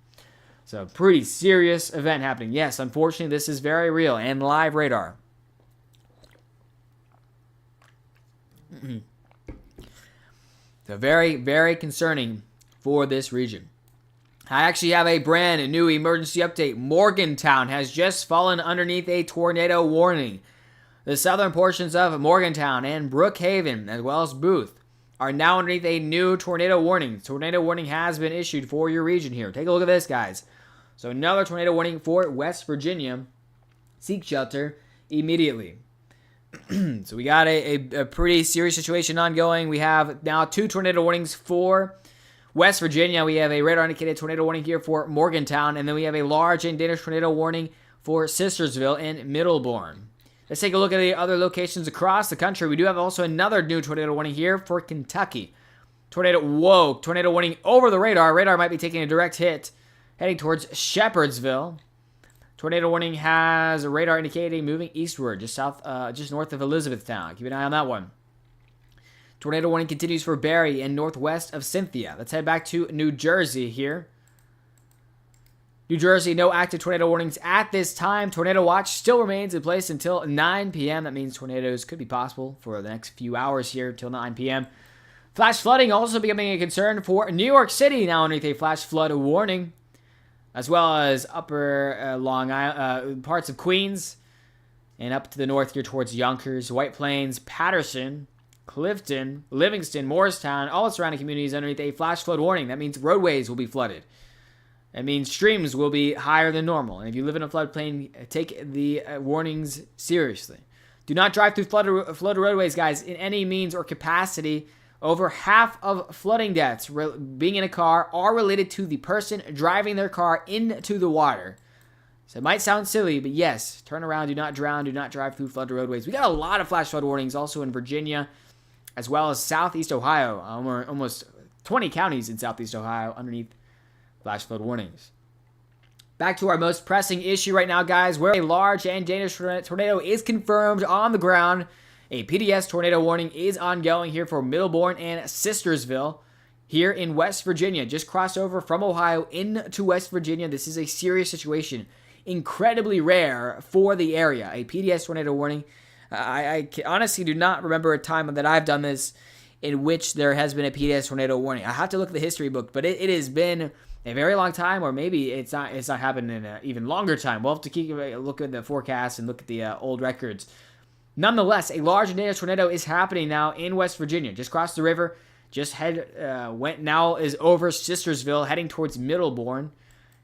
So, pretty serious event happening. Yes, unfortunately, this is very real and live radar. So very, very concerning for this region. I actually have a brand new emergency update. Morgantown has just fallen underneath a tornado warning. The southern portions of Morgantown and Brookhaven, as well as Booth, are now underneath a new tornado warning. Tornado warning has been issued for your region here. Take a look at this, guys. So another tornado warning for West Virginia. Seek shelter immediately. So we got a pretty serious situation ongoing. We have now 2 tornado warnings for West Virginia. We have a radar indicated tornado warning here for Morgantown, and then we have a large and dangerous tornado warning for Sistersville and Middleburn. Let's take a look at the other locations across the country. We do have also another new tornado warning here for Kentucky. Tornado warning over the radar. Radar might be taking a direct hit heading towards Shepherdsville. Tornado warning has a radar indicating moving eastward, just north of Elizabethtown. Keep an eye on that one. Tornado warning continues for Barry and northwest of Cynthia. Let's head back to New Jersey here. New Jersey, no active tornado warnings at this time. Tornado watch still remains in place until 9 p.m. That means tornadoes could be possible for the next few hours here till 9 p.m. Flash flooding also becoming a concern for New York City, now underneath a flash flood warning, as well as upper Long Island, parts of Queens, and up to the north here towards Yonkers, White Plains, Patterson, Clifton, Livingston, Morristown, all the surrounding communities underneath a flash flood warning. That means roadways will be flooded. That means streams will be higher than normal. And if you live in a floodplain, take the warnings seriously. Do not drive through flooded roadways, guys, in any means or capacity. Over half of flooding deaths being in a car are related to the person driving their car into the water. So it might sound silly, but yes, turn around, do not drown, do not drive through flooded roadways. We got a lot of flash flood warnings also in Virginia, as well as Southeast Ohio. Almost 20 counties in Southeast Ohio underneath flash flood warnings. Back to our most pressing issue right now, guys, where a large and dangerous tornado is confirmed on the ground. A PDS tornado warning is ongoing here for Middleburn and Sistersville here in West Virginia. Just crossed over from Ohio into West Virginia. This is a serious situation. Incredibly rare for the area. A PDS tornado warning. I honestly do not remember a time that I've done this in which there has been a PDS tornado warning. I have to look at the history book, but it has been a very long time, or maybe it's not happened in an even longer time. We'll have to keep a look at the forecast and look at the old records. Nonetheless, a large and dangerous tornado is happening now in West Virginia. Just crossed the river, now is over Sistersville, heading towards Middleburn.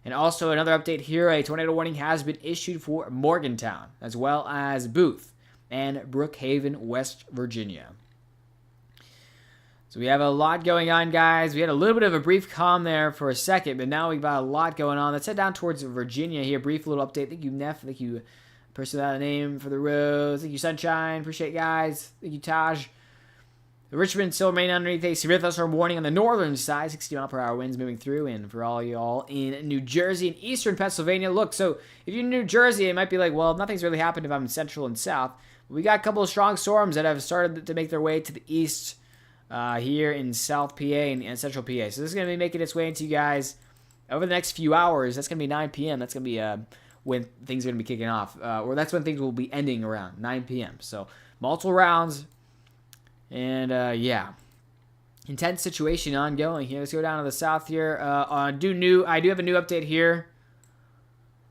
And also another update here, a tornado warning has been issued for Morgantown, as well as Booth and Brookhaven, West Virginia. So we have a lot going on, guys. We had a little bit of a brief calm there for a second, but now we've got a lot going on. Let's head down towards Virginia here. Brief little update. Thank you, Neff. Thank you, person without a name, for the rose. Thank you, Sunshine. Appreciate it, guys. Thank you, Taj. Richmond still remain underneath a severe thunderstorm warning on the northern side. 60-mile-per-hour winds moving through. And for all y'all in New Jersey and eastern Pennsylvania, look, so if you're in New Jersey, it might be like, well, nothing's really happened if I'm in central and south. We got a couple of strong storms that have started to make their way to the east here in South PA and Central PA. So this is going to be making its way into you guys over the next few hours. That's going to be 9 p.m. That's going to be when things are going to be kicking off. Or that's when things will be ending around 9 p.m. So multiple rounds. And, yeah. Intense situation ongoing here. Let's go down to the south here. I do have a new update here.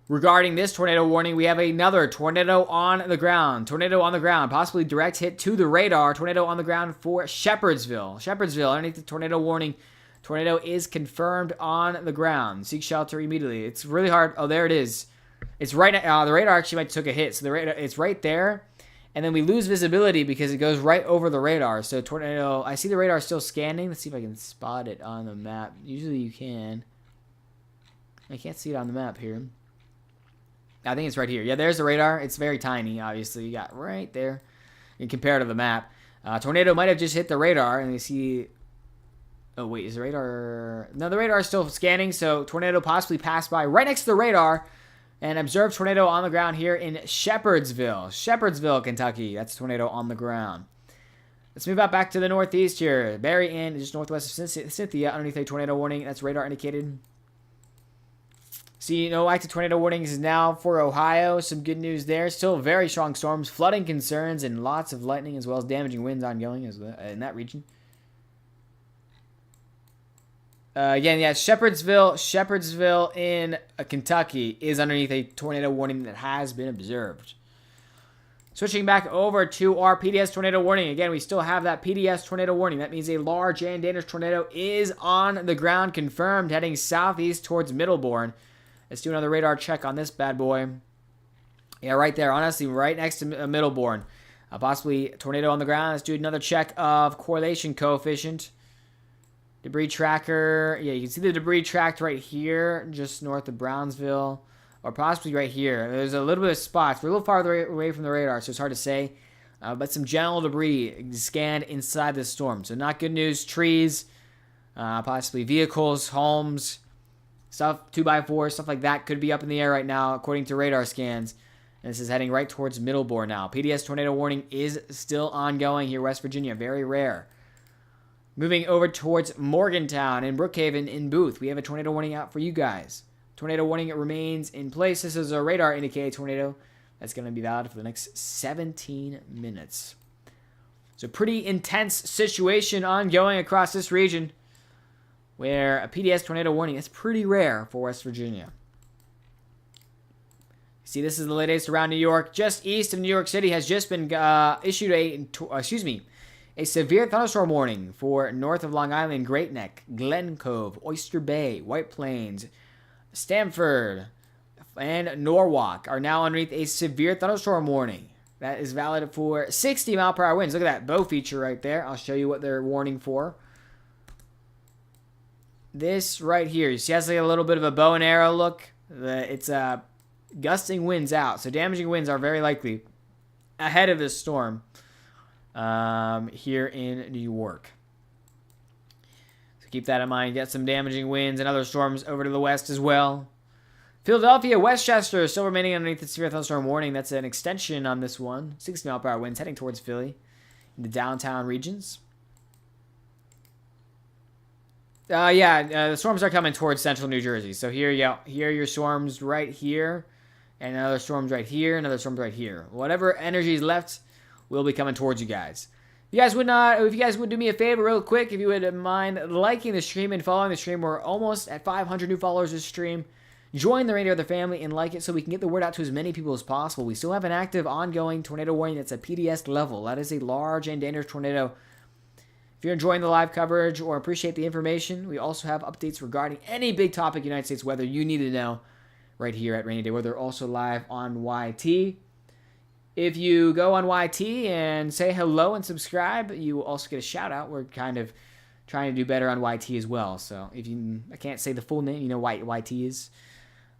Regarding this tornado warning, we have another tornado on the ground. Tornado on the ground. Possibly direct hit to the radar. Tornado on the ground for Shepherdsville. Shepherdsville, underneath the tornado warning. Tornado is confirmed on the ground. Seek shelter immediately. It's really hard. Oh, there it is. It's right now. The radar actually might took a hit. So the radar, it's right there. And then we lose visibility because it goes right over the radar. So tornado, I see the radar still scanning. Let's see if I can spot it on the map. Usually you can. I can't see it on the map here. I think it's right here. Yeah, there's the radar. It's very tiny, obviously. You got right there. And compared to the map. Tornado might have just hit the radar. And you see... Oh, wait. Is the radar... No, the radar is still scanning. So tornado possibly passed by right next to the radar. And observed tornado on the ground here in Shepherdsville, Kentucky. That's tornado on the ground. Let's move out back to the northeast here. Barry Inn, just northwest of Cynthia, underneath a tornado warning. That's radar indicated. See, no active tornado warnings now for Ohio. Some good news there. Still very strong storms, flooding concerns, and lots of lightning as well as damaging winds ongoing in that region. Again, yeah, Shepherdsville in Kentucky is underneath a tornado warning that has been observed. Switching back over to our PDS tornado warning. Again, we still have that PDS tornado warning. That means a large and dangerous tornado is on the ground, confirmed, heading southeast towards Middleburn. Let's do another radar check on this bad boy. Yeah, right there, honestly, right next to Middleburn. Possibly tornado on the ground. Let's do another check of correlation coefficient. Debris tracker. Yeah, you can see the debris tracked right here, just north of Brownsville, or possibly right here. There's a little bit of spots. We're a little farther away from the radar, so it's hard to say. But some general debris scanned inside the storm. So not good news. Trees, possibly vehicles, homes, stuff, 2x4, stuff like that could be up in the air right now, according to radar scans. And this is heading right towards Middleburn now. PDS tornado warning is still ongoing here, West Virginia. Very rare. Moving over towards Morgantown and Brookhaven in Booth. We have a tornado warning out for you guys. Tornado warning remains in place. This is a radar indicated tornado that's going to be valid for the next 17 minutes. So pretty intense situation ongoing across this region where a PDS tornado warning is pretty rare for West Virginia. See, this is the latest around New York. Just east of New York City has just been issued a severe thunderstorm warning for north of Long Island, Great Neck, Glen Cove, Oyster Bay, White Plains, Stamford, and Norwalk are now underneath a severe thunderstorm warning. That is valid for 60-mile-per-hour winds. Look at that bow feature right there. I'll show you what they're warning for. This right here, you see, it has like a little bit of a bow and arrow look. It's gusting winds out, so damaging winds are very likely ahead of this storm. Here in New York. So keep that in mind. Get some damaging winds and other storms over to the west as well. Philadelphia, Westchester still remaining underneath the severe thunderstorm warning. That's an extension on this one. 60-mile-per-hour winds heading towards Philly in the downtown regions. The storms are coming towards central New Jersey. So here are your storms right here, and another storm's right here, another storm's right here. Whatever energy is left will be coming towards you guys. If you guys would do me a favor real quick, if you would mind liking the stream and following the stream. We're almost at 500 new followers this stream. Join the Radio Weather family and like it so we can get the word out to as many people as possible. We still have an active, ongoing tornado warning that's a PDS level. That is a large and dangerous tornado. If you're enjoying the live coverage or appreciate the information, we also have updates regarding any big topic United States weather you need to know right here at Rainy Day Weather, also live on YT. If you go on YT and say hello and subscribe, you will also get a shout out. We're kind of trying to do better on YT as well. So I can't say the full name, you know what YT is.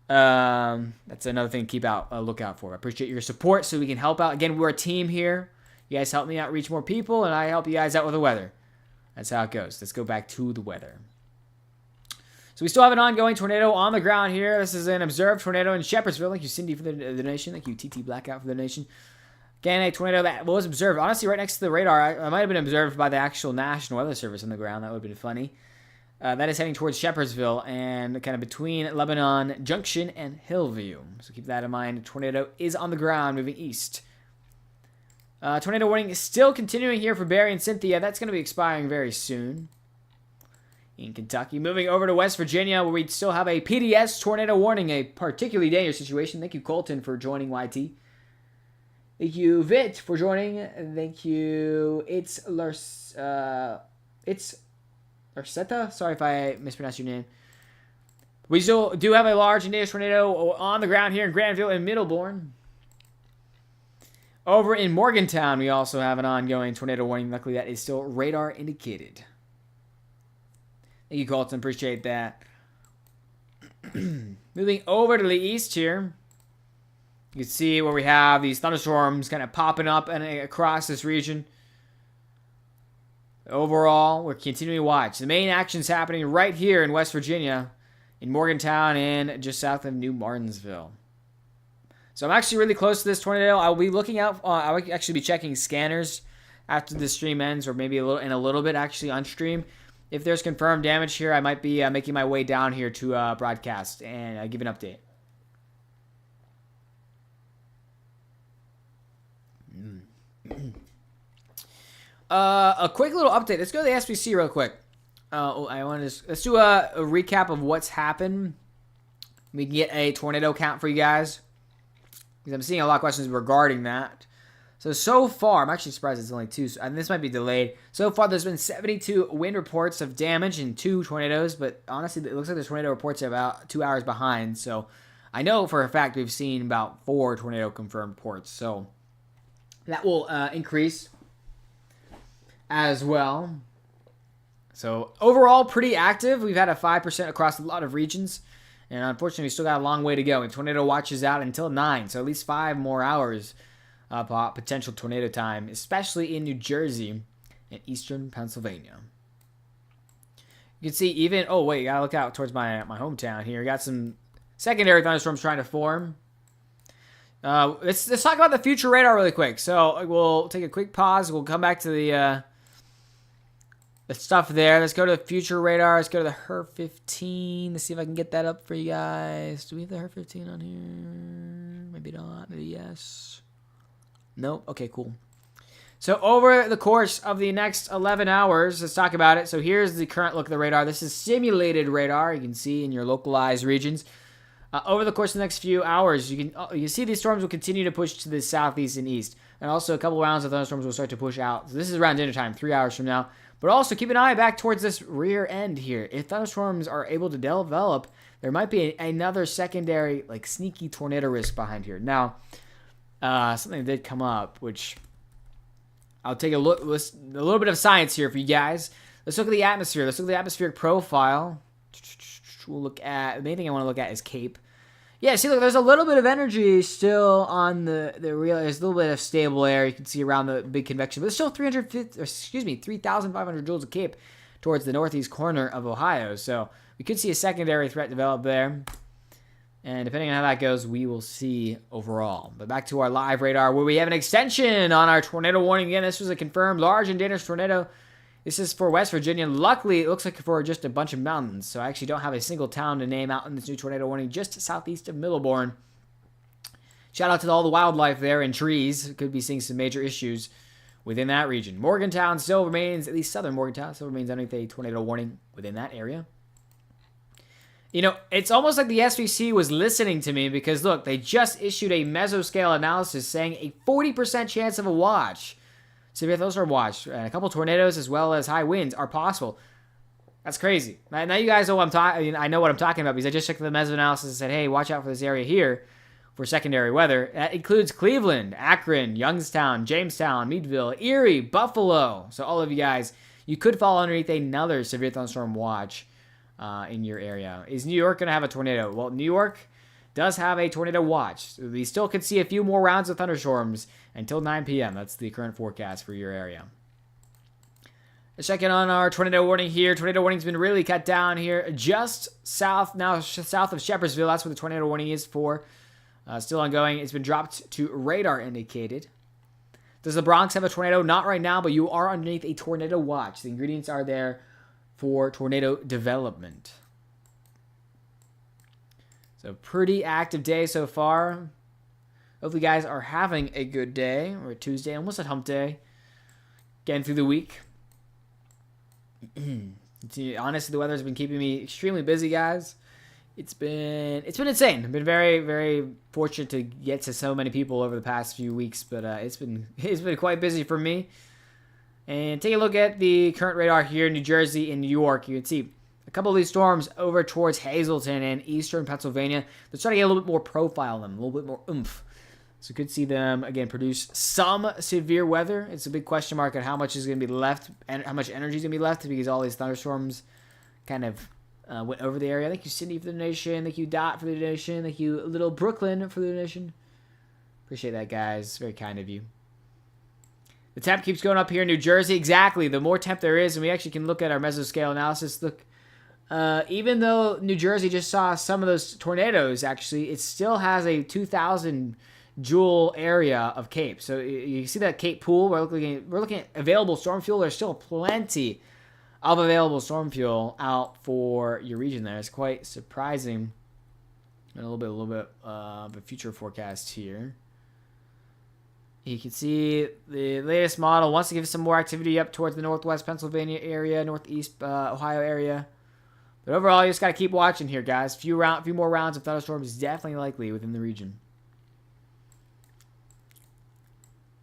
That's another thing to keep a lookout for. I appreciate your support so we can help out. Again, we're a team here. You guys help me out, reach more people, and I help you guys out with the weather. That's how it goes. Let's go back to the weather. So we still have an ongoing tornado on the ground here. This is an observed tornado in Shepherdsville. Thank you, Cindy, for the donation. Thank you, TT Blackout, for the donation. Again, a tornado that was observed, honestly, right next to the radar. I might have been observed by the actual National Weather Service on the ground. That would have been funny. That is heading towards Shepherdsville and kind of between Lebanon Junction and Hillview. So keep that in mind. The tornado is on the ground, moving east. Tornado warning is still continuing here for Barry and Cynthia. That's going to be expiring very soon. In Kentucky. Moving over to West Virginia, where we still have a PDS tornado warning, a particularly dangerous situation. Thank you, Colton, for joining YT. Thank you, Vit, for joining. Thank you. It's Larceta. Sorry if I mispronounced your name. We still do have a large and dangerous tornado on the ground here in Granville and Middleburn. Over in Morgantown, we also have an ongoing tornado warning. Luckily, that is still radar indicated. Thank you, Colton. Appreciate that. Moving over to the east here. You can see where we have these thunderstorms kind of popping up and across this region. Overall, we're continuing to watch. The main action's happening right here in West Virginia, in Morgantown and just south of New Martinsville. So I'm actually really close to this tornado. I'll be looking out. I'll actually be checking scanners after the stream ends, or maybe a little bit actually on stream. If there's confirmed damage here, I might be making my way down here to broadcast and give an update. A quick little update. Let's go to the SBC real quick. Let's do a recap of what's happened. We can get a tornado count for you guys, because I'm seeing a lot of questions regarding that. So far, I'm actually surprised it's only 2, and this might be delayed. So far, there's been 72 wind reports of damage in 2 tornadoes, but honestly, it looks like the tornado reports are about 2 hours behind. So I know for a fact we've seen about 4 tornado confirmed reports. So that will increase as well. So overall, pretty active. We've had a 5% across a lot of regions, and unfortunately, we still got a long way to go. And tornado watches out until 9, so at least 5 more hours potential tornado time, especially in New Jersey and eastern Pennsylvania. You can see even, oh wait, you gotta look out towards my hometown here. Got some secondary thunderstorms trying to form. Let's talk about the future radar really quick. So we'll take a quick pause. We'll come back to the stuff there. Let's go to the future radar. Let's go to the HERF 15. Let's see if I can get that up for you guys. Do we have the HERF 15 on here? Maybe not. Maybe yes. Nope. Okay, cool. So over the course of the next 11 hours, let's talk about it. So here's the current look of the radar. This is simulated radar. You can see in your localized regions. Over the course of the next few hours, you can see these storms will continue to push to the southeast and east. And also a couple rounds of thunderstorms will start to push out. So this is around dinner time, 3 hours from now. But also keep an eye back towards this rear end here. If thunderstorms are able to develop, there might be another secondary, like sneaky tornado risk behind here. Now, something did come up, which I'll take a look. A little bit of science here for you guys. Let's look at the atmosphere. Let's look at the atmospheric profile. We'll look at, the main thing I want to look at is CAPE. Yeah, see, look, there's a little bit of energy still on the real. There's a little bit of stable air you can see around the big convection, but there's still 3,500 joules of CAPE towards the northeast corner of Ohio. So we could see a secondary threat develop there. And depending on how that goes, we will see overall. But back to our live radar, where we have an extension on our tornado warning. Again, this was a confirmed large and dangerous tornado. This is for West Virginia. Luckily, it looks like for just a bunch of mountains. So I actually don't have a single town to name out in this new tornado warning, just southeast of Middleburn. Shout out to all the wildlife there and trees. Could be seeing some major issues within that region. Morgantown still remains, at least southern Morgantown, still remains underneath a tornado warning within that area. You know, it's almost like the SVC was listening to me, because, look, they just issued a mesoscale analysis saying a 40% chance of a watch. Severe thunderstorm watch, and a couple tornadoes as well as high winds are possible. That's crazy. Now you guys know what I'm talking. I know what I'm talking about, because I just checked the meso analysis and said, hey, watch out for this area here for secondary weather. That includes Cleveland, Akron, Youngstown, Jamestown, Meadville, Erie, Buffalo. So all of you guys, you could fall underneath another severe thunderstorm watch in your area. Is New York going to have a tornado? Well, New York does have a tornado watch. So we still could see a few more rounds of thunderstorms until 9 p.m. That's the current forecast for your area. Let's check in on our tornado warning here. Tornado warning's been really cut down here just south of Shepherdsville. That's where the tornado warning is for. Still ongoing. It's been dropped to radar indicated. Does the Bronx have a tornado? Not right now, but you are underneath a tornado watch. The ingredients are there for tornado development. So pretty active day so far. Hopefully you guys are having a good day. We're Tuesday, almost at hump day. Getting through the week. Honestly, the weather's been keeping me extremely busy, guys. It's been insane. I've been very, very fortunate to get to so many people over the past few weeks, but it's been quite busy for me. And take a look at the current radar here in New Jersey and New York. You can see a couple of these storms over towards Hazleton and eastern Pennsylvania. They're starting to get a little bit more profile in them, a little bit more oomph. So you could see them, again, produce some severe weather. It's a big question mark on how much is going to be left and how much energy is going to be left because all these thunderstorms kind of went over the area. Thank you, Cindy, for the donation. Thank you, Dot, for the donation. Thank you, Little Brooklyn, for the donation. Appreciate that, guys. Very kind of you. The temp keeps going up here in New Jersey. Exactly. The more temp there is, and we actually can look at our mesoscale analysis. Look, even though New Jersey just saw some of those tornadoes, actually, it still has a 2,000 joule area of CAPE. So you see that CAPE pool. We're looking at available storm fuel. There's still plenty of available storm fuel out for your region there. It's quite surprising. And a little bit of a future forecast here. You can see the latest model wants to give some more activity up towards the northwest Pennsylvania area, northeast Ohio area. But overall, you just got to keep watching here, guys. Few more rounds of thunderstorms is definitely likely within the region.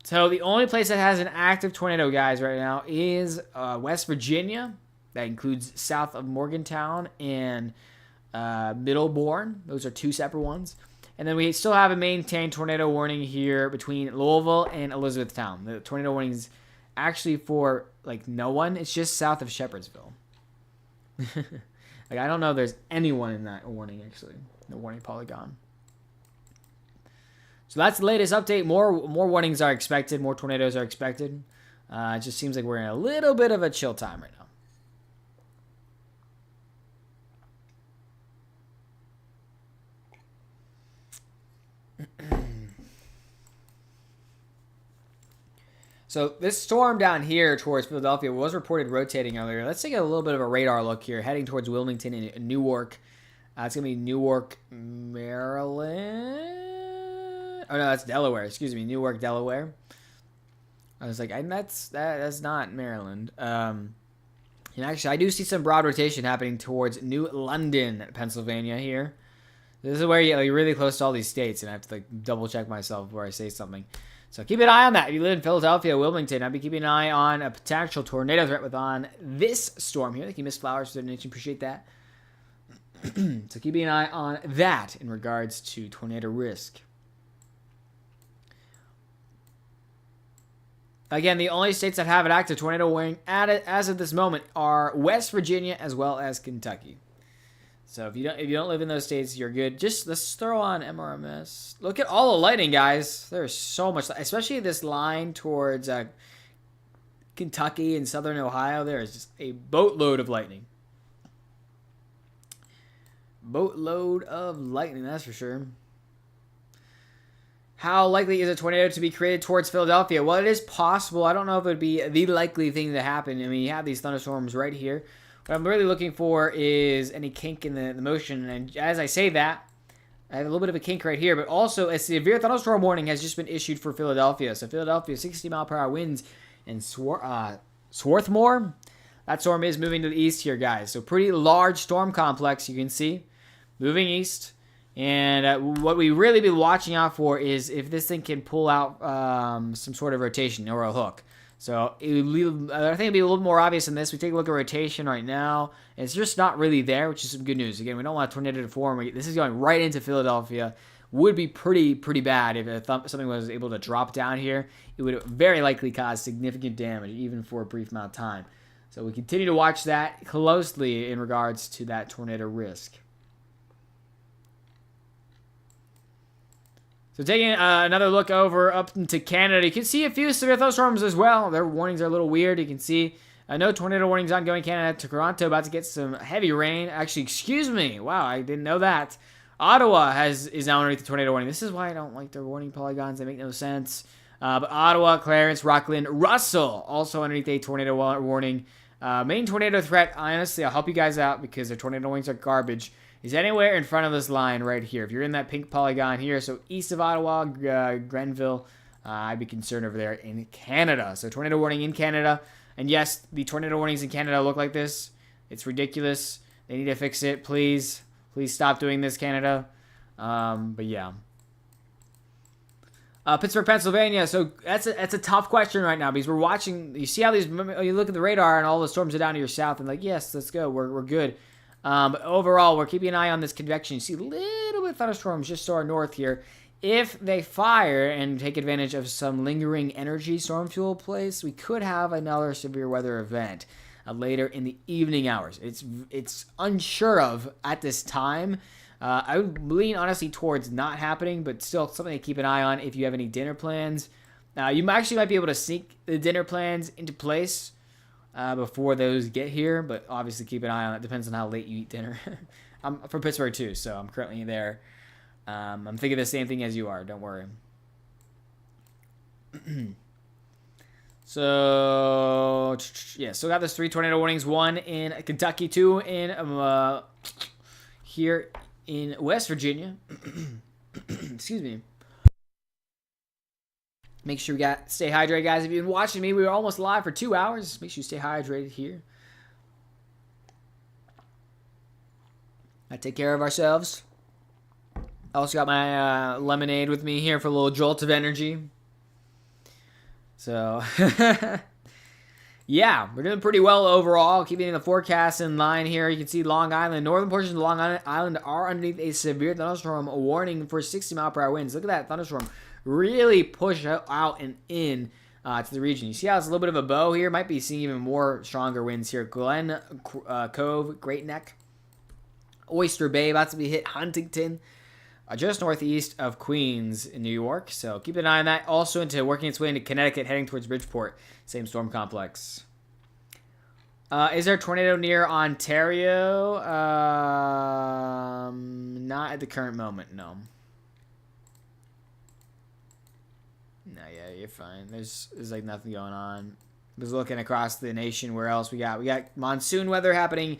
So the only place that has an active tornado, guys, right now is West Virginia. That includes south of Morgantown and Middlebourne. Those are two separate ones. And then we still have a maintained tornado warning here between Louisville and Elizabethtown. The tornado warning is actually for, like, no one. It's just south of Shepherdsville. Like, I don't know if there's anyone in that warning, actually. The warning polygon. So that's the latest update. More warnings are expected. More tornadoes are expected. It just seems like we're in a little bit of a chill time right now. So this storm down here towards Philadelphia was reported rotating earlier. Let's take a little bit of a radar look here, heading towards Wilmington and Newark. It's going to be Newark, Maryland. Oh, no, that's Delaware. Excuse me, Newark, Delaware. I was like, that's not Maryland. And actually, I do see some broad rotation happening towards New London, Pennsylvania here. This is where you're really close to all these states, and I have to double check myself before I say something. So keep an eye on that. If you live in Philadelphia, Wilmington, I'd be keeping an eye on a potential tornado threat on this storm here. Thank you, Miss Flowers, for the donation. Appreciate that. So keeping an eye on that in regards to tornado risk. Again, the only states that have an active tornado warning as of this moment are West Virginia as well as Kentucky. So if you don't live in those states, you're good. Just let's throw on MRMS. Look at all the lightning, guys. There's so much, especially this line towards Kentucky and southern Ohio. There is just a boatload of lightning. Boatload of lightning, that's for sure. How likely is a tornado to be created towards Philadelphia? Well, it is possible. I don't know if it would be the likely thing to happen. I mean, you have these thunderstorms right here. What I'm really looking for is any kink in the motion. And as I say that, I have a little bit of a kink right here. But also, a severe thunderstorm warning has just been issued for Philadelphia. So Philadelphia, 60-mile-per-hour winds in Swarthmore. That storm is moving to the east here, guys. So pretty large storm complex, you can see. Moving east. And what we really be watching out for is if this thing can pull out some sort of rotation or a hook. So I think it'd be a little more obvious in this. We take a look at rotation right now. It's just not really there, which is some good news. Again, we don't want a tornado to form. This is going right into Philadelphia. Would be pretty bad if something was able to drop down here. It would very likely cause significant damage, even for a brief amount of time. So we continue to watch that closely in regards to that tornado risk. So taking another look over up into Canada, you can see a few severe thunderstorms as well. Their warnings are a little weird. You can see no tornado warnings ongoing in Canada. Toronto about to get some heavy rain. Actually, excuse me. Wow, I didn't know that. Ottawa is now underneath the tornado warning. This is why I don't like their warning polygons. They make no sense. But Ottawa, Clarence, Rockland, Russell also underneath a tornado warning. Main tornado threat, honestly, I'll help you guys out because their tornado warnings are garbage, is anywhere in front of this line right here. If you're in that pink polygon here, so east of Ottawa, Grenville, I'd be concerned over there in Canada. So tornado warning in Canada. And yes, the tornado warnings in Canada look like this. It's ridiculous. They need to fix it, please. Please stop doing this, Canada. But yeah. Pittsburgh, Pennsylvania. So that's a tough question right now because we're watching. You see how these. You look at the radar and all the storms are down to your south, and like, yes, let's go. We're good. But overall, we're keeping an eye on this convection. You see a little bit of thunderstorms just to our north here. If they fire and take advantage of some lingering energy storm fuel place, we could have another severe weather event later in the evening hours. It's unsure of at this time. I would lean honestly towards not happening, but still something to keep an eye on if you have any dinner plans. You actually might be able to sneak the dinner plans into place before those get here, but obviously keep an eye on it. Depends on how late you eat dinner. I'm from Pittsburgh too, so I'm currently there. I'm thinking the same thing as you are. Don't worry. So, yeah, still got this 3 tornado warnings. 1 in Kentucky, 2 in here in West Virginia. Excuse me. Make sure we stay hydrated, guys. If you've been watching me, we were almost live for 2 hours. Make sure you stay hydrated here. I take care of ourselves. I also got my lemonade with me here for a little jolt of energy. So, yeah, we're doing pretty well overall. Keeping the forecast in line here. You can see Long Island. Northern portions of Long Island are underneath a severe thunderstorm warning for 60-mile-per-hour winds. Look at that thunderstorm really push out and in to the region. You see how it's a little bit of a bow here? Might be seeing even more stronger winds here. Glen Cove, Great Neck, Oyster Bay about to be hit. Huntington. Just northeast of Queens in New York. So keep an eye on that. Also working its way into Connecticut, heading towards Bridgeport. Same storm complex. Is there a tornado near Ontario? Not at the current moment, no. No, yeah, you're fine. There's like nothing going on. I was looking across the nation. Where else we got? We got monsoon weather happening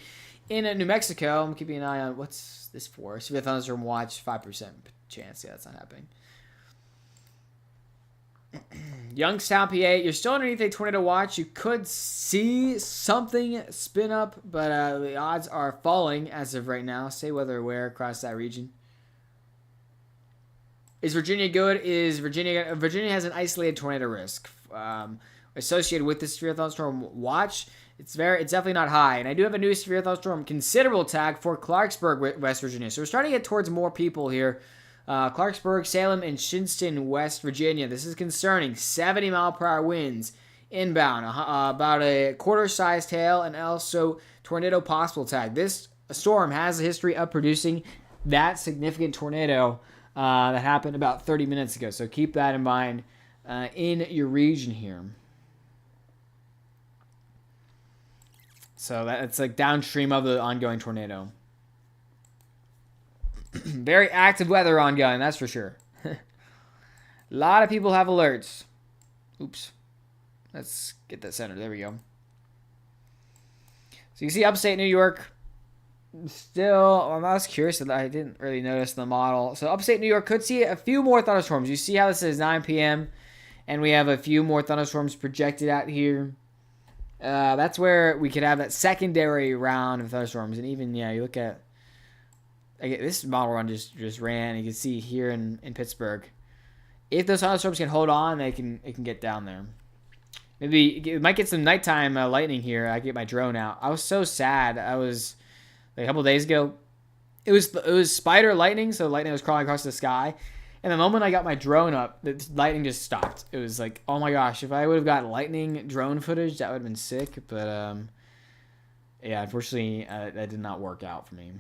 in New Mexico. I'm keeping an eye on what's this for. Severe thunderstorm watch, 5% chance. Yeah, that's not happening. Youngstown, PA. You're still underneath a tornado watch. You could see something spin up, but the odds are falling as of right now. Stay weather aware across that region. Is Virginia good? Virginia has an isolated tornado risk associated with the severe thunderstorm watch. It's definitely not high. And I do have a new severe thunderstorm considerable tag for Clarksburg, West Virginia. So we're starting to get towards more people here. Clarksburg, Salem, and Shinston, West Virginia. This is concerning. 70-mile-per-hour winds inbound. About a quarter-sized hail and also tornado possible tag. This storm has a history of producing that significant tornado that happened about 30 minutes ago. So keep that in mind in your region here. So that's like downstream of the ongoing tornado. Very active weather ongoing, that's for sure. A lot of people have alerts. Oops. Let's get that centered. There we go. So you see upstate New York. Still, I was curious that I didn't really notice the model. So upstate New York could see a few more thunderstorms. You see how this is 9 p.m. and we have a few more thunderstorms projected out here. That's where we could have that secondary round of thunderstorms. And even, yeah, you look at this model run just ran. You can see here in Pittsburgh. If those thunderstorms can hold on, it can get down there. Maybe it might get some nighttime lightning here. I get my drone out. I was so sad. I was like, a couple of days ago. It was spider lightning, so lightning was crawling across the sky. And the moment I got my drone up, the lightning just stopped. It was like, oh my gosh, if I would have got lightning drone footage, that would have been sick. But yeah, unfortunately, that did not work out for me.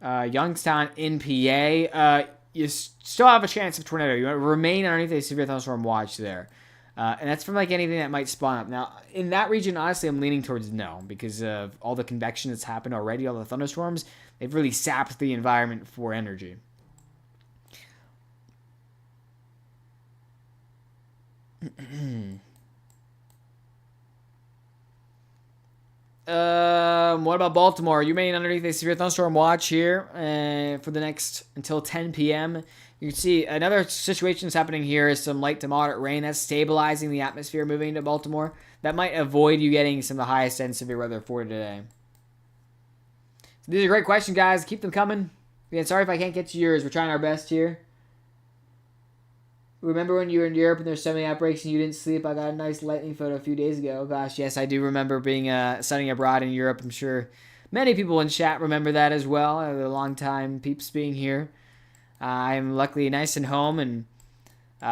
Youngstown in PA. You still have a chance of tornado. You remain underneath a severe thunderstorm watch there. And that's from like anything that might spawn up. Now, in that region, honestly, I'm leaning towards no because of all the convection that's happened already, all the thunderstorms. They've really sapped the environment for energy. What about Baltimore? You remain underneath a severe thunderstorm watch here for the next until 10 p.m. You can see another situation that's happening here is some light to moderate rain that's stabilizing the atmosphere moving into Baltimore. That might avoid you getting some of the highest end severe weather for today. So these are great questions, guys. Keep them coming. Again, sorry if I can't get to yours. We're trying our best here. Remember when you were in Europe and there's so many outbreaks and you didn't sleep? I got a nice lightning photo a few days ago. Gosh, yes, I do remember being studying abroad in Europe. I'm sure many people in chat remember that as well. A long time peeps being here. I'm luckily nice and home and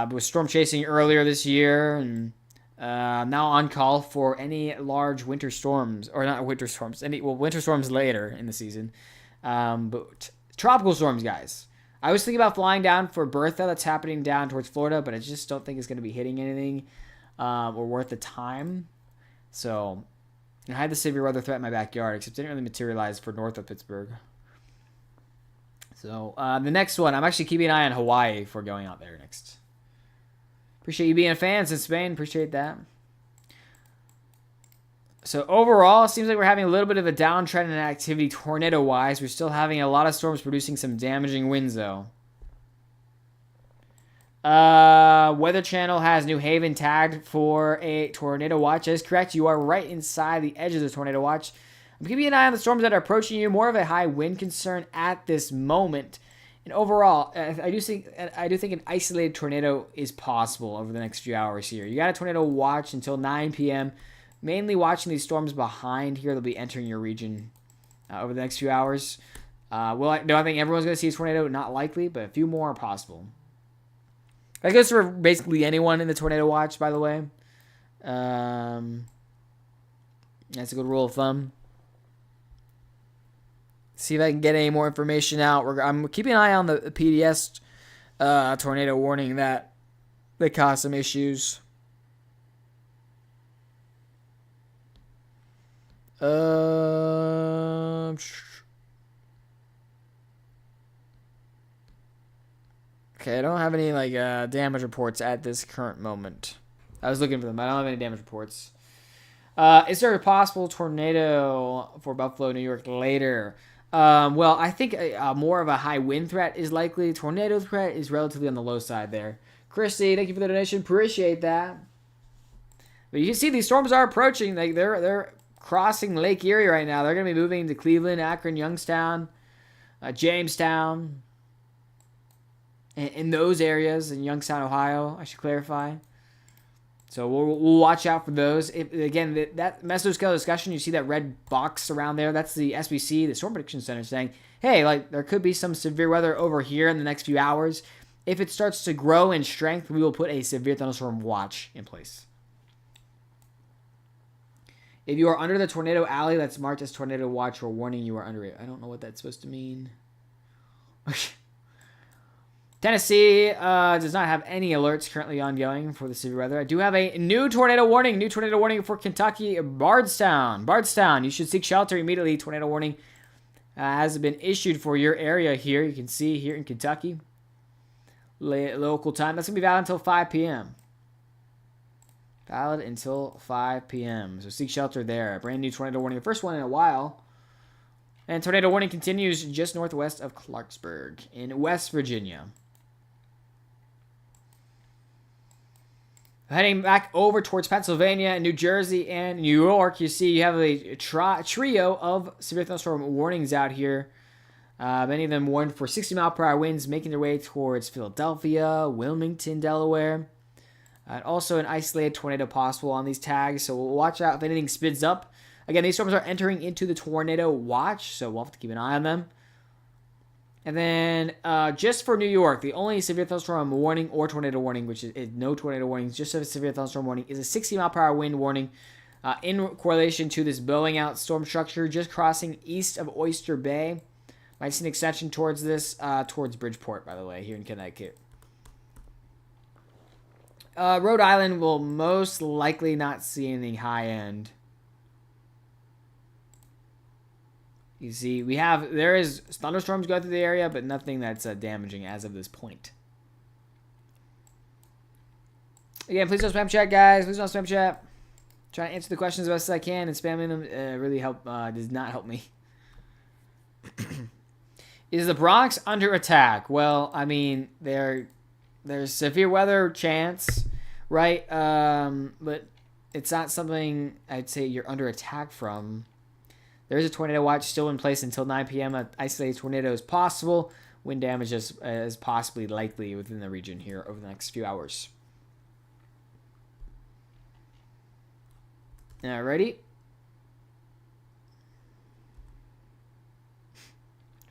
was storm chasing earlier this year and now on call for any large winter storms, or not winter storms, winter storms later in the season. But tropical storms, guys. I was thinking about flying down for Bertha that's happening down towards Florida, but I just don't think it's going to be hitting anything or worth the time. So I had the severe weather threat in my backyard, except it didn't really materialize for north of Pittsburgh. So the next one, I'm actually keeping an eye on Hawaii for going out there next. Appreciate you being a fan in Spain. Appreciate that. So overall, it seems like we're having a little bit of a downtrend in activity tornado-wise. We're still having a lot of storms producing some damaging winds, though. Weather Channel has New Haven tagged for a tornado watch. That is correct. You are right inside the edge of the tornado watch. I'm keeping an eye on the storms that are approaching you. More of a high wind concern at this moment. And overall, I do think an isolated tornado is possible over the next few hours here. You got a tornado watch until 9 p.m., mainly watching these storms behind here. They'll be entering your region over the next few hours. Do I think everyone's going to see a tornado? Not likely, but a few more are possible. That goes for basically anyone in the tornado watch, by the way. That's a good rule of thumb. See if I can get any more information out. I'm keeping an eye on the PDS tornado warning that caused some issues. Okay, I don't have any damage reports at this current moment. I was looking for them. I don't have any damage reports. Is there a possible tornado for Buffalo, New York later? Well, I think more of a high wind threat is likely. Tornado threat is relatively on the low side there. Christy, thank you for the donation. Appreciate that. But you can see these storms are approaching. They're crossing Lake Erie right now. They're going to be moving to Cleveland, Akron, Youngstown, Jamestown, in those areas, in Youngstown, Ohio, I should clarify. So we'll watch out for those. Again, that mesoscale discussion, you see that red box around there, that's the SPC, the Storm Prediction Center, saying, hey, there could be some severe weather over here in the next few hours. If it starts to grow in strength, we will put a severe thunderstorm watch in place. If you are under the tornado alley that's marked as tornado watch or warning, you are under it. I don't know what that's supposed to mean. Tennessee does not have any alerts currently ongoing for the severe weather. I do have a new tornado warning. New tornado warning for Kentucky, Bardstown. Bardstown, you should seek shelter immediately. Tornado warning has been issued for your area here. You can see here in Kentucky. Local time. That's going to be valid until 5 p.m. Valid until 5 p.m. So seek shelter there. A brand new tornado warning. The first one in a while. And tornado warning continues just northwest of Clarksburg in West Virginia. Heading back over towards Pennsylvania, New Jersey, and New York, you see you have a trio of severe thunderstorm warnings out here. Many of them warned for 60-mile-per-hour winds making their way towards Philadelphia, Wilmington, Delaware. And also an isolated tornado possible on these tags, so we'll watch out if anything speeds up. Again, these storms are entering into the tornado watch, so we'll have to keep an eye on them. And then just for New York, the only severe thunderstorm warning or tornado warning, which is no tornado warnings, just a severe thunderstorm warning, is a 60-mile-per-hour wind warning in correlation to this blowing out storm structure just crossing east of Oyster Bay. Might see an extension towards this, towards Bridgeport, by the way, here in Connecticut. Rhode Island will most likely not see anything high end. You see, there is thunderstorms going through the area, but nothing that's damaging as of this point. Again, please don't spam chat, guys. Please don't spam chat. Trying to answer the questions as best as I can, and spamming them really does not help me. Is the Bronx under attack? Well, I mean, there's severe weather chance, right? But it's not something I'd say you're under attack from. There is a tornado watch still in place until 9 p.m. An isolated tornado is possible. Wind damage is possibly likely within the region here over the next few hours. Alrighty.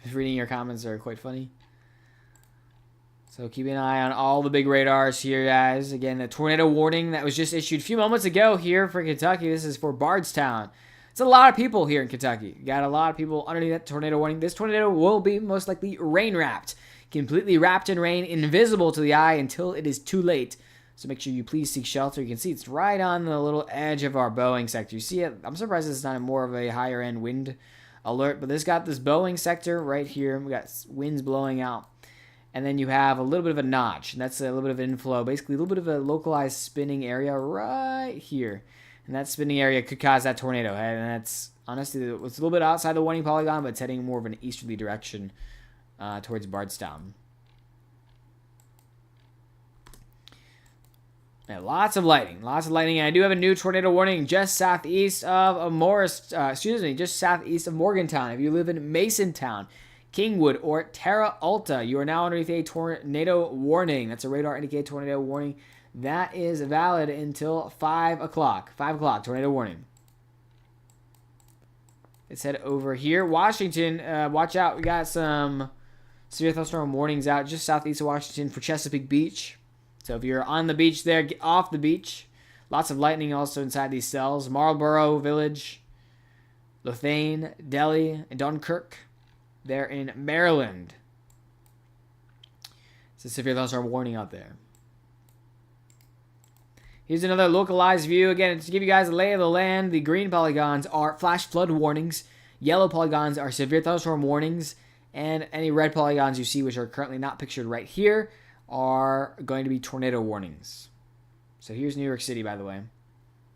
Just reading your comments are quite funny. So keep an eye on all the big radars here, guys. Again, a tornado warning that was just issued a few moments ago here for Kentucky. This is for Bardstown. It's a lot of people here in Kentucky. Got a lot of people underneath that tornado warning. This tornado will be most likely rain-wrapped. Completely wrapped in rain, invisible to the eye until it is too late. So make sure you please seek shelter. You can see it's right on the little edge of our Boeing sector. You see it? I'm surprised it's not more of a higher-end wind alert. But this got this Boeing sector right here. We got winds blowing out. And then you have a little bit of a notch. And that's a little bit of inflow. Basically, a little bit of a localized spinning area right here. And that spinning area could cause that tornado. And that's, honestly, it's a little bit outside the warning polygon, but it's heading more of an easterly direction towards Bardstown. Yeah, lots of lightning. And I do have a new tornado warning just southeast of just southeast of Morgantown. If you live in Masontown, Kingwood, or Terra Alta, you are now underneath a tornado warning. That's a radar indicated tornado warning. That is valid until 5 o'clock. 5 o'clock, tornado warning. Let's head over here. Washington, watch out. We got some severe thunderstorm warnings out just southeast of Washington for Chesapeake Beach. So if you're on the beach there, get off the beach. Lots of lightning also inside these cells. Marlborough Village, Lothane, Delhi, and Dunkirk. They're in Maryland. It's a severe thunderstorm warning out there. Here's another localized view. Again, to give you guys a lay of the land, the green polygons are flash flood warnings. Yellow polygons are severe thunderstorm warnings. And any red polygons you see, which are currently not pictured right here, are going to be tornado warnings. So here's New York City, by the way.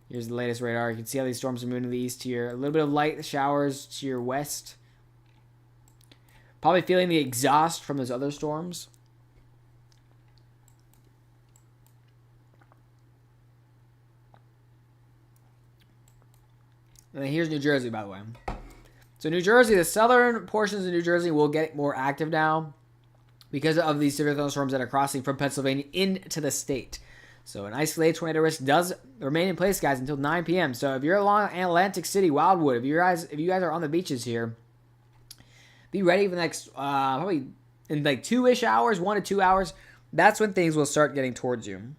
Here's the latest radar. You can see how these storms are moving to the east here. A little bit of light showers to your west. Probably feeling the exhaust from those other storms. And then here's New Jersey, by the way. So New Jersey, the southern portions of New Jersey will get more active now because of these severe thunderstorms that are crossing from Pennsylvania into the state. So an isolated tornado risk does remain in place, guys, until 9 p.m. So if you're along Atlantic City, Wildwood, if you guys are on the beaches here, be ready for the next probably in like 2-ish hours, 1 to 2 hours. That's when things will start getting towards you.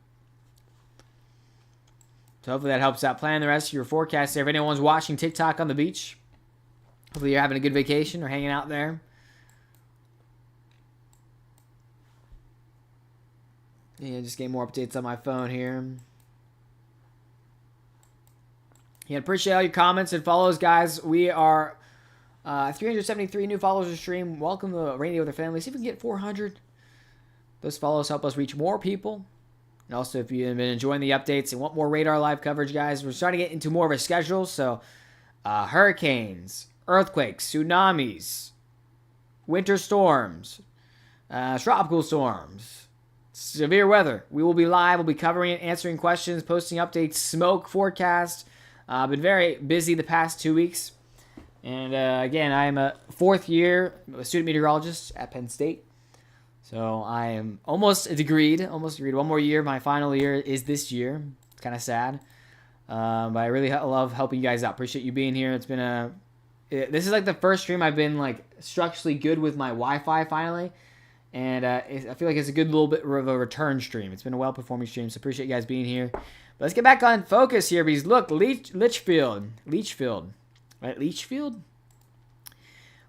So hopefully that helps out plan the rest of your forecast there. If anyone's watching TikTok on the beach, hopefully you're having a good vacation or hanging out there. Yeah, just getting more updates on my phone here. Yeah, appreciate all your comments and follows, guys. We are 373 new followers to stream. Welcome to Rainy with our family. See if we can get 400. Those follows help us reach more people. And also, if you've been enjoying the updates and want more radar live coverage, guys, we're starting to get into more of a schedule. So, hurricanes, earthquakes, tsunamis, winter storms, tropical storms, severe weather. We will be live. We'll be covering it, answering questions, posting updates, smoke forecast. Been very busy the past 2 weeks. And again, I'm a fourth year student meteorologist at Penn State. So I am almost degreed. One more year. My final year is this year. It's kind of sad. But I really love helping you guys out. Appreciate you being here. It's been this is like the first stream I've been like structurally good with my Wi-Fi finally. And I feel like it's a good little bit of a return stream. It's been a well-performing stream, so appreciate you guys being here. But let's get back on focus here because look, Leachfield. Right, Leachfield?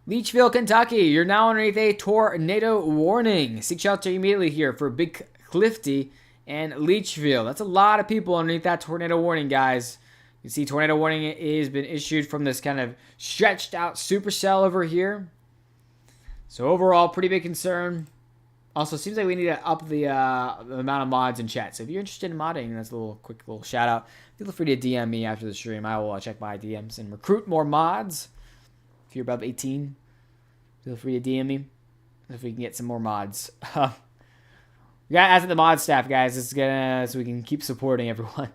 Leechville, Kentucky. You're now underneath a tornado warning. Seek shelter immediately here for Big Clifty and Leechville. That's a lot of people underneath that tornado warning, guys. You see tornado warning has been issued from this kind of stretched out supercell over here. So overall, pretty big concern. Also, seems like we need to up the amount of mods in chat. So if you're interested in modding, that's a little quick little shout out. Feel free to DM me after the stream. I will check my DMs and recruit more mods. If you're above 18, feel free to DM me if we can get some more mods. We got to ask the mod staff, guys. It's gonna so we can keep supporting everyone.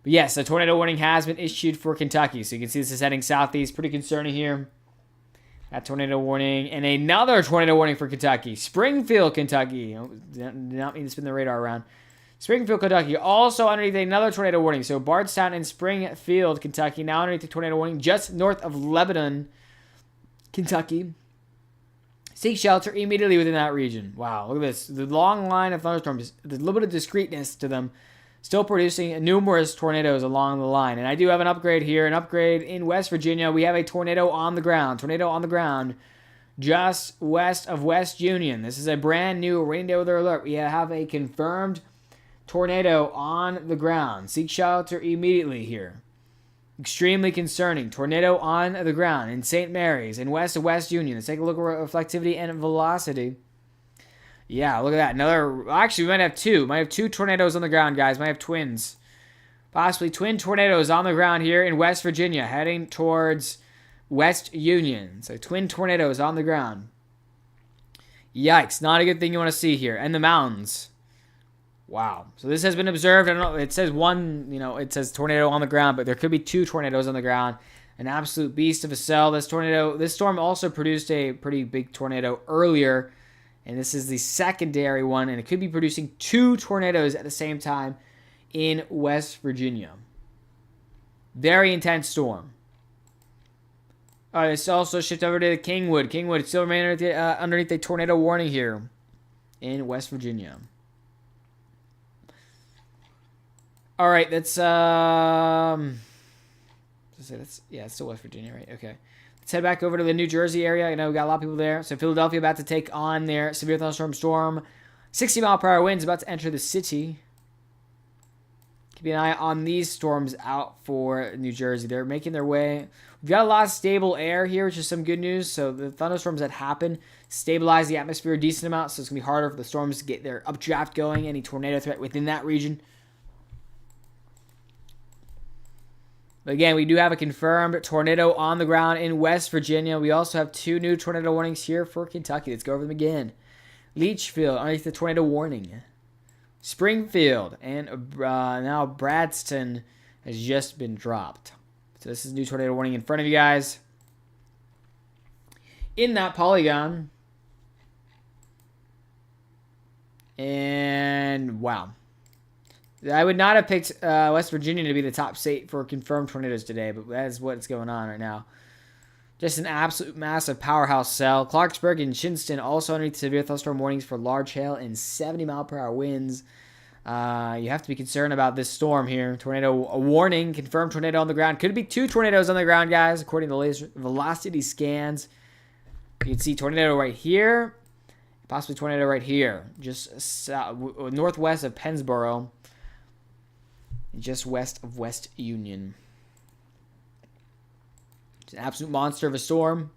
But yes, a tornado warning has been issued for Kentucky. So you can see this is heading southeast. Pretty concerning here. That tornado warning. And another tornado warning for Kentucky. Springfield, Kentucky. Oh, did not mean to spin the radar around. Springfield, Kentucky. Also underneath another tornado warning. So Bardstown and Springfield, Kentucky. Now underneath the tornado warning. Just north of Lebanon, Kentucky. Seek shelter immediately within that region. Wow, look at this. The long line of thunderstorms. There's a little bit of discreteness to them. Still producing numerous tornadoes along the line. And I do have an upgrade here. An upgrade in West Virginia. We have a tornado on the ground. Tornado on the ground just west of West Union. This is a brand new rainbow alert. We have a confirmed tornado on the ground. Seek shelter immediately here. Extremely concerning. Tornado on the ground in St. Mary's in west of West Union. Let's take a look at reflectivity and velocity. Yeah, look at that. Another. Actually, we might have two. Might have two tornadoes on the ground, guys. Might have twins. Possibly twin tornadoes on the ground here in West Virginia, heading towards West Union. So twin tornadoes on the ground. Yikes. Not a good thing you want to see here. And the mountains. Wow. So this has been observed. I don't know. It says one, it says tornado on the ground, but there could be two tornadoes on the ground. An absolute beast of a cell. This storm also produced a pretty big tornado earlier. And this is the secondary one, and it could be producing two tornadoes at the same time in West Virginia. Very intense storm. All right, let's also shift over to Kingwood. Kingwood still remains underneath a tornado warning here in West Virginia. All right, it's still West Virginia, right? Okay. Let's head back over to the New Jersey area. I know we got a lot of people there. So Philadelphia about to take on their severe thunderstorm storm. 60-mile-per-hour winds about to enter the city. Keep an eye on these storms out for New Jersey. They're making their way. We've got a lot of stable air here, which is some good news. So the thunderstorms that happen stabilize the atmosphere a decent amount. So it's going to be harder for the storms to get their updraft going. Any tornado threat within that region. But again, we do have a confirmed tornado on the ground in West Virginia. We also have two new tornado warnings here for Kentucky. Let's go over them again. Leechville, underneath the tornado warning. Springfield, and now Bradstown has just been dropped. So this is a new tornado warning in front of you guys. In that polygon. And wow. I would not have picked West Virginia to be the top state for confirmed tornadoes today, but that is what's going on right now. Just an absolute massive powerhouse cell. Clarksburg and Shinston also underneath severe thunderstorm warnings for large hail and 70-mile-per-hour winds. You have to be concerned about this storm here. Tornado warning, confirmed tornado on the ground. Could be two tornadoes on the ground, guys, according to the latest velocity scans. You can see tornado right here, possibly tornado right here, just northwest of Pennsboro. Just west of West Union. It's an absolute monster of a storm.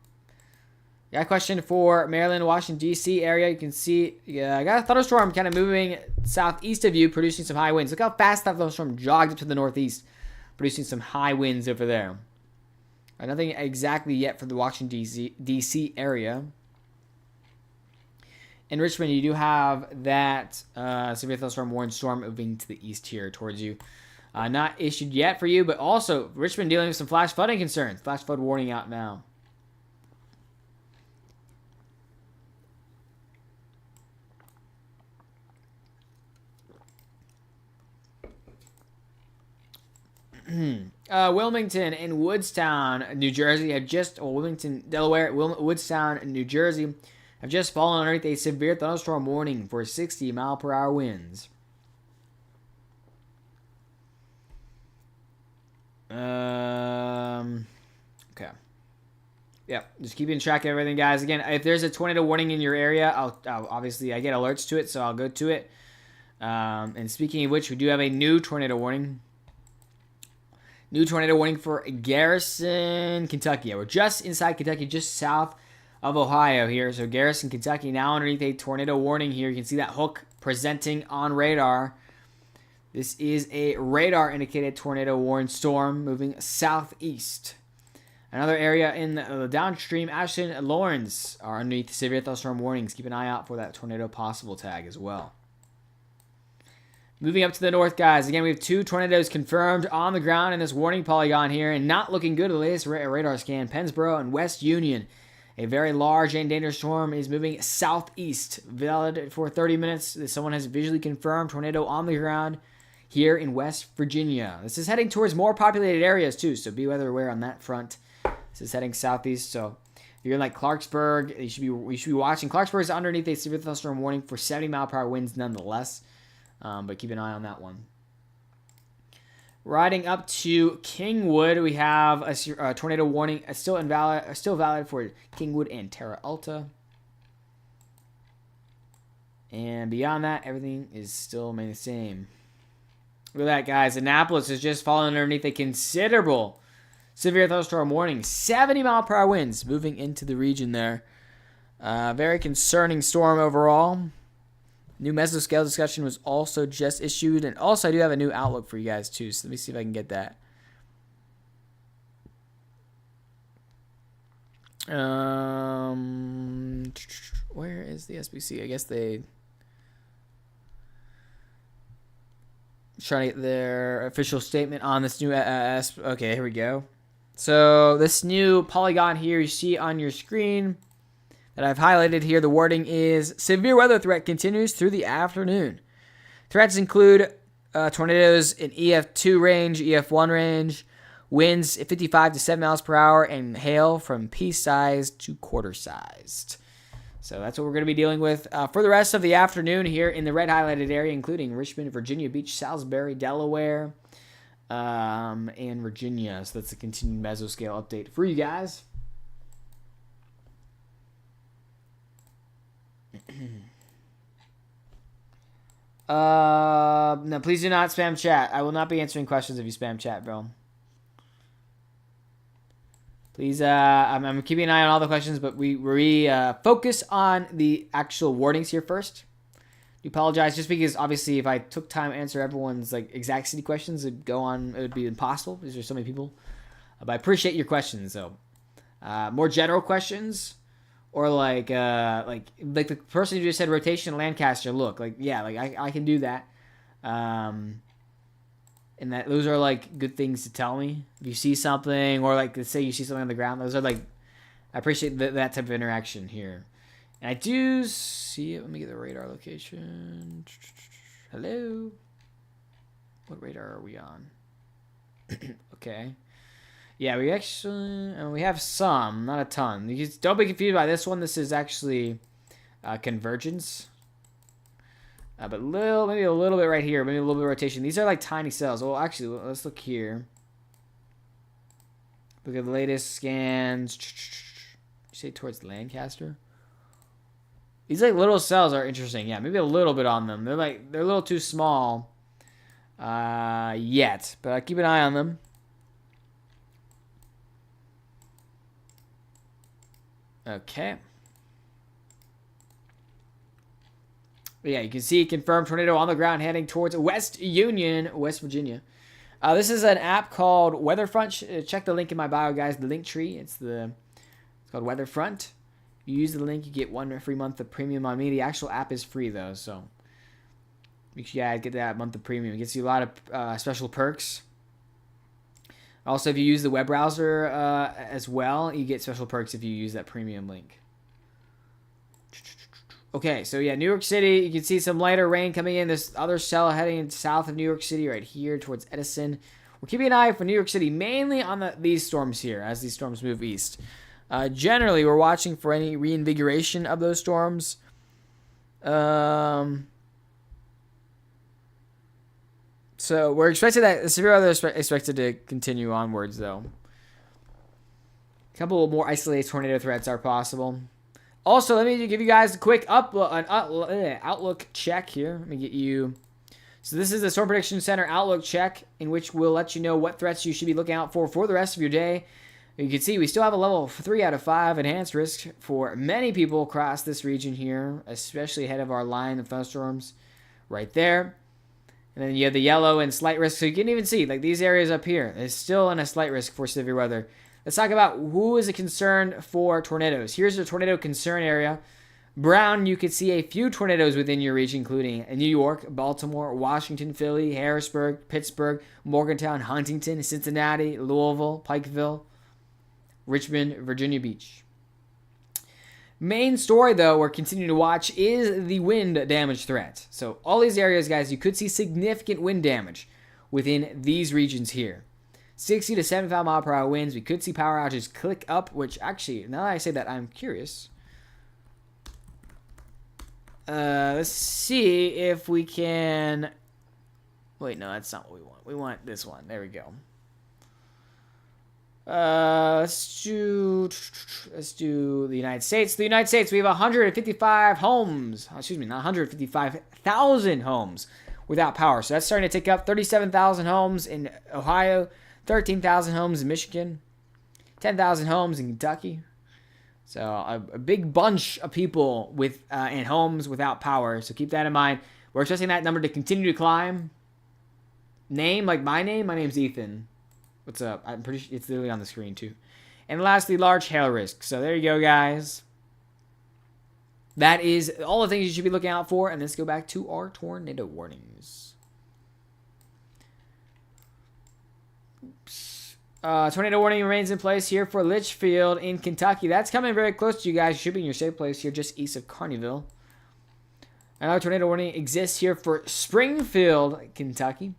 Got a question for Maryland, Washington, D.C. area. You can see, I got a thunderstorm kind of moving southeast of you, producing some high winds. Look how fast that thunderstorm jogged up to the northeast, producing some high winds over there. Nothing exactly yet for the Washington, D.C. area. In Richmond, you do have that severe thunderstorm warning storm moving to the east here towards you. Not issued yet for you, but also Richmond dealing with some flash flooding concerns. Flash flood warning out now. Wilmington and Woodstown, New Jersey have just, Wilmington, Delaware, Woodstown, New Jersey have just fallen underneath a severe thunderstorm warning for 60-mile-per-hour winds. Okay. Yep, just keeping track of everything, guys. Again, if there's a tornado warning in your area, I'll obviously I get alerts to it, so I'll go to it. And speaking of which, we do have a new tornado warning. New tornado warning for Garrison, Kentucky. Yeah, we're just inside Kentucky, just south of Ohio here. So Garrison, Kentucky, now underneath a tornado warning here. You can see that hook presenting on radar. This is a radar-indicated tornado warning storm moving southeast. Another area in the downstream, Ashland and Lawrence are underneath severe thunderstorm warnings. Keep an eye out for that tornado possible tag as well. Moving up to the north, guys. Again, we have 2 tornadoes confirmed on the ground in this warning polygon here, and not looking good. The latest radar scan, Pennsboro and West Union. A very large and dangerous storm is moving southeast. Valid for 30 minutes. Someone has visually confirmed tornado on the ground here in West Virginia. This is heading towards more populated areas too, so be weather aware on that front. This is heading southeast, so if you're in like Clarksburg, we should be watching. Clarksburg is underneath a severe thunderstorm warning for 70-mile-per-hour winds nonetheless, but keep an eye on that one. Riding up to Kingwood, we have a tornado warning still valid for Kingwood and Terra Alta. And beyond that, everything is still remaining the same. Look at that, guys. Annapolis is just falling underneath a considerable severe thunderstorm warning. 70-mile-per-hour winds moving into the region there. Very concerning storm overall. New mesoscale discussion was also just issued. And also, I do have a new outlook for you guys, too. So let me see if I can get that. Where is the SBC? I guess they... trying to get their official statement on this new okay, here we go. So this new polygon here you see on your screen that I've highlighted here, the wording is severe weather threat continues through the afternoon. Threats include tornadoes in EF2 range, EF1 range, winds at 55 to 7 miles per hour, and hail from pea-sized to quarter-sized. So that's what we're going to be dealing with for the rest of the afternoon here in the red highlighted area, including Richmond, Virginia Beach, Salisbury, Delaware, and Virginia. So that's a continued mesoscale update for you guys. No, please do not spam chat. I will not be answering questions if you spam chat, bro. Please, I'm keeping an eye on all the questions, but we focus on the actual wordings here first. I apologize, just because obviously if I took time to answer everyone's like exact city questions, it would be impossible because there's so many people. But I appreciate your questions, though. More general questions, or like the person who just said rotation Lancaster. Look, like yeah, like I can do that. And that those are like good things to tell me if you see something, or like let's say you see something on the ground. Those are like, I appreciate that type of interaction here. And I do see it. Let me get the radar location. Hello. What radar are we on? Okay. Yeah, we have some, not a ton. You don't be confused by this one. This is actually convergence. But maybe a little bit right here, maybe a little bit of rotation. These are like tiny cells. Well, actually, let's look here. Look at the latest scans. You say towards Lancaster? These like little cells are interesting. Yeah, maybe a little bit on them. They're a little too small yet, but keep an eye on them. Okay. But yeah, you can see confirmed tornado on the ground heading towards West Union, West Virginia. This is an app called Weatherfront. Check the link in my bio, guys. The link tree. It's called Weatherfront. If you use the link, you get 1 free month of premium on me. The actual app is free though, so make sure you guys get that month of premium. It gets you a lot of special perks. Also, if you use the web browser as well, you get special perks if you use that premium link. Okay, so yeah, New York City, you can see some lighter rain coming in. This other cell heading south of New York City right here towards Edison. We're keeping an eye for New York City, mainly on these storms here as these storms move east. Generally, we're watching for any reinvigoration of those storms. So we're expecting that severe weather is expected to continue onwards, though. A couple more isolated tornado threats are possible. Also, let me give you guys a quick outlook check here. Let me get you. So this is the Storm Prediction Center outlook check, in which we'll let you know what threats you should be looking out for the rest of your day. You can see we still have a level 3 out of 5 enhanced risk for many people across this region here, especially ahead of our line of thunderstorms right there. And then you have the yellow and slight risk, so you can even see like these areas up here is still in a slight risk for severe weather. Let's talk about who is a concern for tornadoes. Here's the tornado concern area. Brown, you could see a few tornadoes within your region, including New York, Baltimore, Washington, Philly, Harrisburg, Pittsburgh, Morgantown, Huntington, Cincinnati, Louisville, Pikeville, Richmond, Virginia Beach. Main story, though, we're continuing to watch is the wind damage threat. So all these areas, guys, you could see significant wind damage within these regions here. 60 to 75 mile per hour winds. We could see power outages click up, which actually, now that I say that, I'm curious. Let's see if we can... Wait, no, that's not what we want. We want this one. There we go. Let's do the United States. The United States, we have 155 homes. Excuse me, not 155,000 homes without power. So that's starting to tick up. 37,000 homes in Ohio, 13,000 homes in Michigan, 10,000 homes in Kentucky. So a big bunch of people with in homes without power. So keep that in mind. We're expecting that number to continue to climb. Name, like my name. My name's Ethan. What's up? I'm pretty sure it's literally on the screen too. And lastly, large hail risk. So there you go, guys. That is all the things you should be looking out for. And let's go back to our tornado warnings. Oops. Tornado warning remains in place here for Litchfield in Kentucky. That's coming very close to you guys. You should be in your safe place here just east of Carneyville. Another tornado warning exists here for Springfield, Kentucky.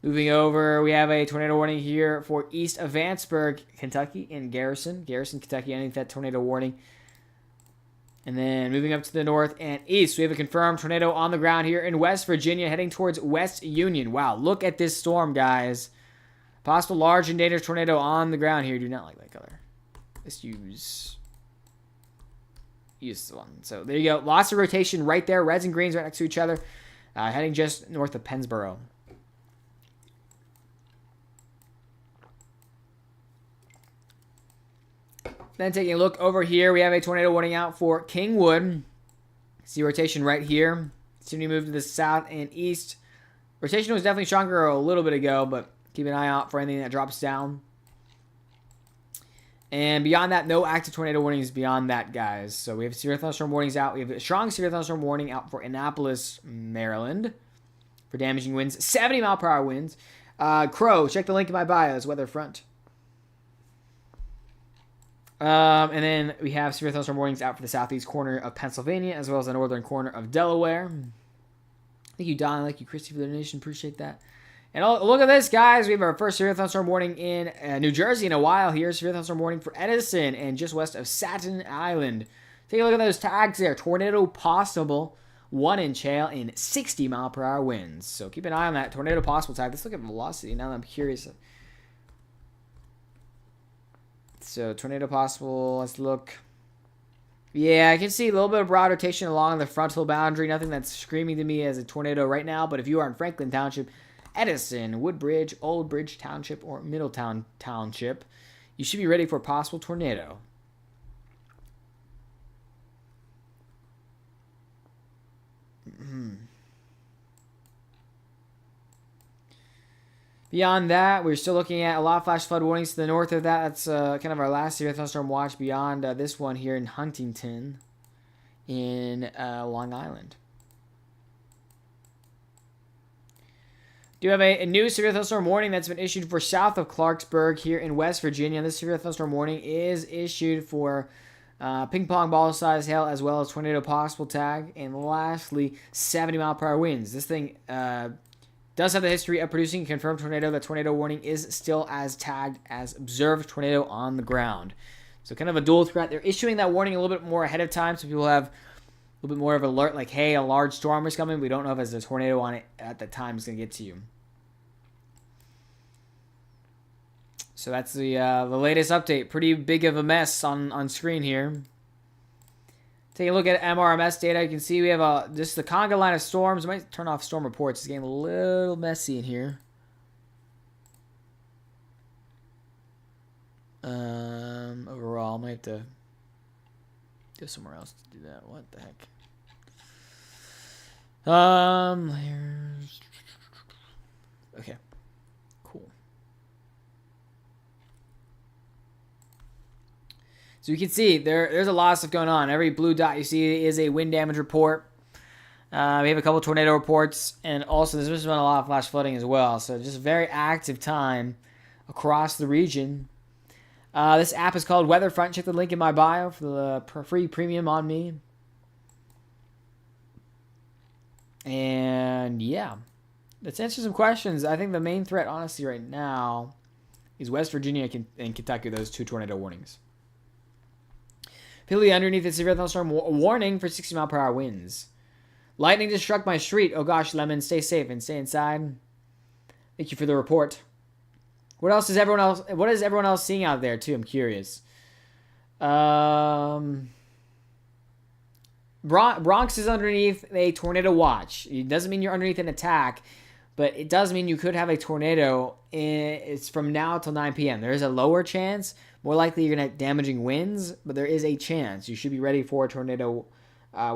Moving over, we have a tornado warning here for east of Vanceburg, Kentucky, in Garrison, Kentucky, underneath that tornado warning. And then moving up to the north and east, we have a confirmed tornado on the ground here in West Virginia, heading towards West Union. Wow, look at this storm, guys. Possible large and dangerous tornado on the ground here. Do not like that color. Let's use this one. So there you go. Lots of rotation right there. Reds and greens right next to each other. Heading just north of Pennsboro. Then taking a look over here, we have a tornado warning out for Kingwood. See rotation right here. Soon you move to the south and east. Rotation was definitely stronger a little bit ago, but keep an eye out for anything that drops down. And beyond that, no active tornado warnings beyond that, guys. So we have severe thunderstorm warnings out. We have a strong severe thunderstorm warning out for Annapolis, Maryland, for damaging winds, 70 mile per hour winds. Crow, check the link in my bio. It's weather front. And then we have severe thunderstorm warnings out for the southeast corner of Pennsylvania, as well as the northern corner of Delaware. Thank you, Don. Thank you, Christy, for the donation. Appreciate that. And look at this, guys. We have our first severe thunderstorm warning in New Jersey in a while here. Severe thunderstorm warning for Edison and just west of Staten Island. Take a look at those tags there. Tornado possible. 1-inch hail in 60 mile per hour winds. So keep an eye on that tornado possible tag. Let's look at velocity now that I'm curious. So tornado possible, let's look. Yeah, I can see a little bit of broad rotation along the frontal boundary. Nothing that's screaming to me as a tornado right now. But if you are in Franklin Township, Edison, Woodbridge, Old Bridge Township, or Middletown Township, you should be ready for a possible tornado. Beyond that, we're still looking at a lot of flash flood warnings to the north of that. That's kind of our last severe thunderstorm watch beyond this one here in Huntington in Long Island. Do have a new severe thunderstorm warning that's been issued for south of Clarksburg here in West Virginia. This severe thunderstorm warning is issued for ping pong ball size hail as well as tornado possible tag. And lastly, 70 mile per hour winds. This thing does have the history of producing a confirmed tornado. The tornado warning is still as tagged as observed tornado on the ground. So kind of a dual threat. They're issuing that warning a little bit more ahead of time so people have a little bit more of an alert like, hey, a large storm is coming. We don't know if there's a tornado on it at the time is going to get to you. So that's the latest update. Pretty big of a mess on screen here. Take a look at MRMS data. You can see we have just the conga line of storms. I might turn off storm reports. It's getting a little messy in here. Overall, I might have to go somewhere else to do that. What the heck? Layers. Okay, cool. So you can see there's a lot of stuff going on. Every blue dot you see is a wind damage report. We have a couple tornado reports, and also there's been a lot of flash flooding as well. So just a very active time across the region. This app is called Weatherfront. Check the link in my bio for the free premium on me. And yeah, let's answer some questions. I think the main threat, honestly, right now is West Virginia and Kentucky, those 2 tornado warnings. Philly underneath the severe thunderstorm warning for 60-mile-per-hour winds. Lightning just struck my street. Oh gosh, Lemon, stay safe and stay inside. Thank you for the report. What is everyone else seeing out there too? I'm curious. Bronx is underneath a tornado watch. It doesn't mean you're underneath an attack, but it does mean you could have a tornado. It's from now till 9 p.m. There is a lower chance. More likely you're going to have damaging winds, but there is a chance. You should be ready for a tornado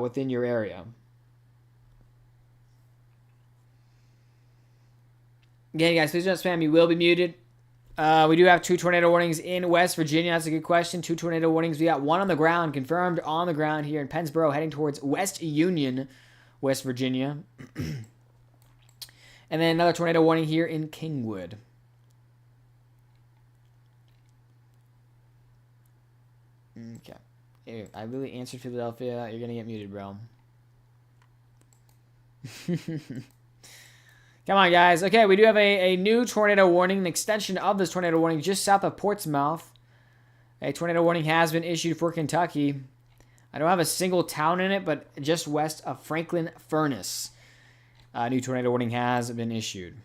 within your area. Again, guys, please don't spam. You will be muted. We do have 2 tornado warnings in West Virginia. That's a good question. 2 tornado warnings. We got 1 on the ground, confirmed on the ground here in Pennsboro, heading towards West Union, West Virginia. And then another tornado warning here in Kingwood. Okay. Hey, I really answered Philadelphia. You're going to get muted, bro. Come on, guys. Okay, we do have a new tornado warning, an extension of this tornado warning just south of Portsmouth. A tornado warning has been issued for Kentucky. I don't have a single town in it, but just west of Franklin Furnace. A new tornado warning has been issued.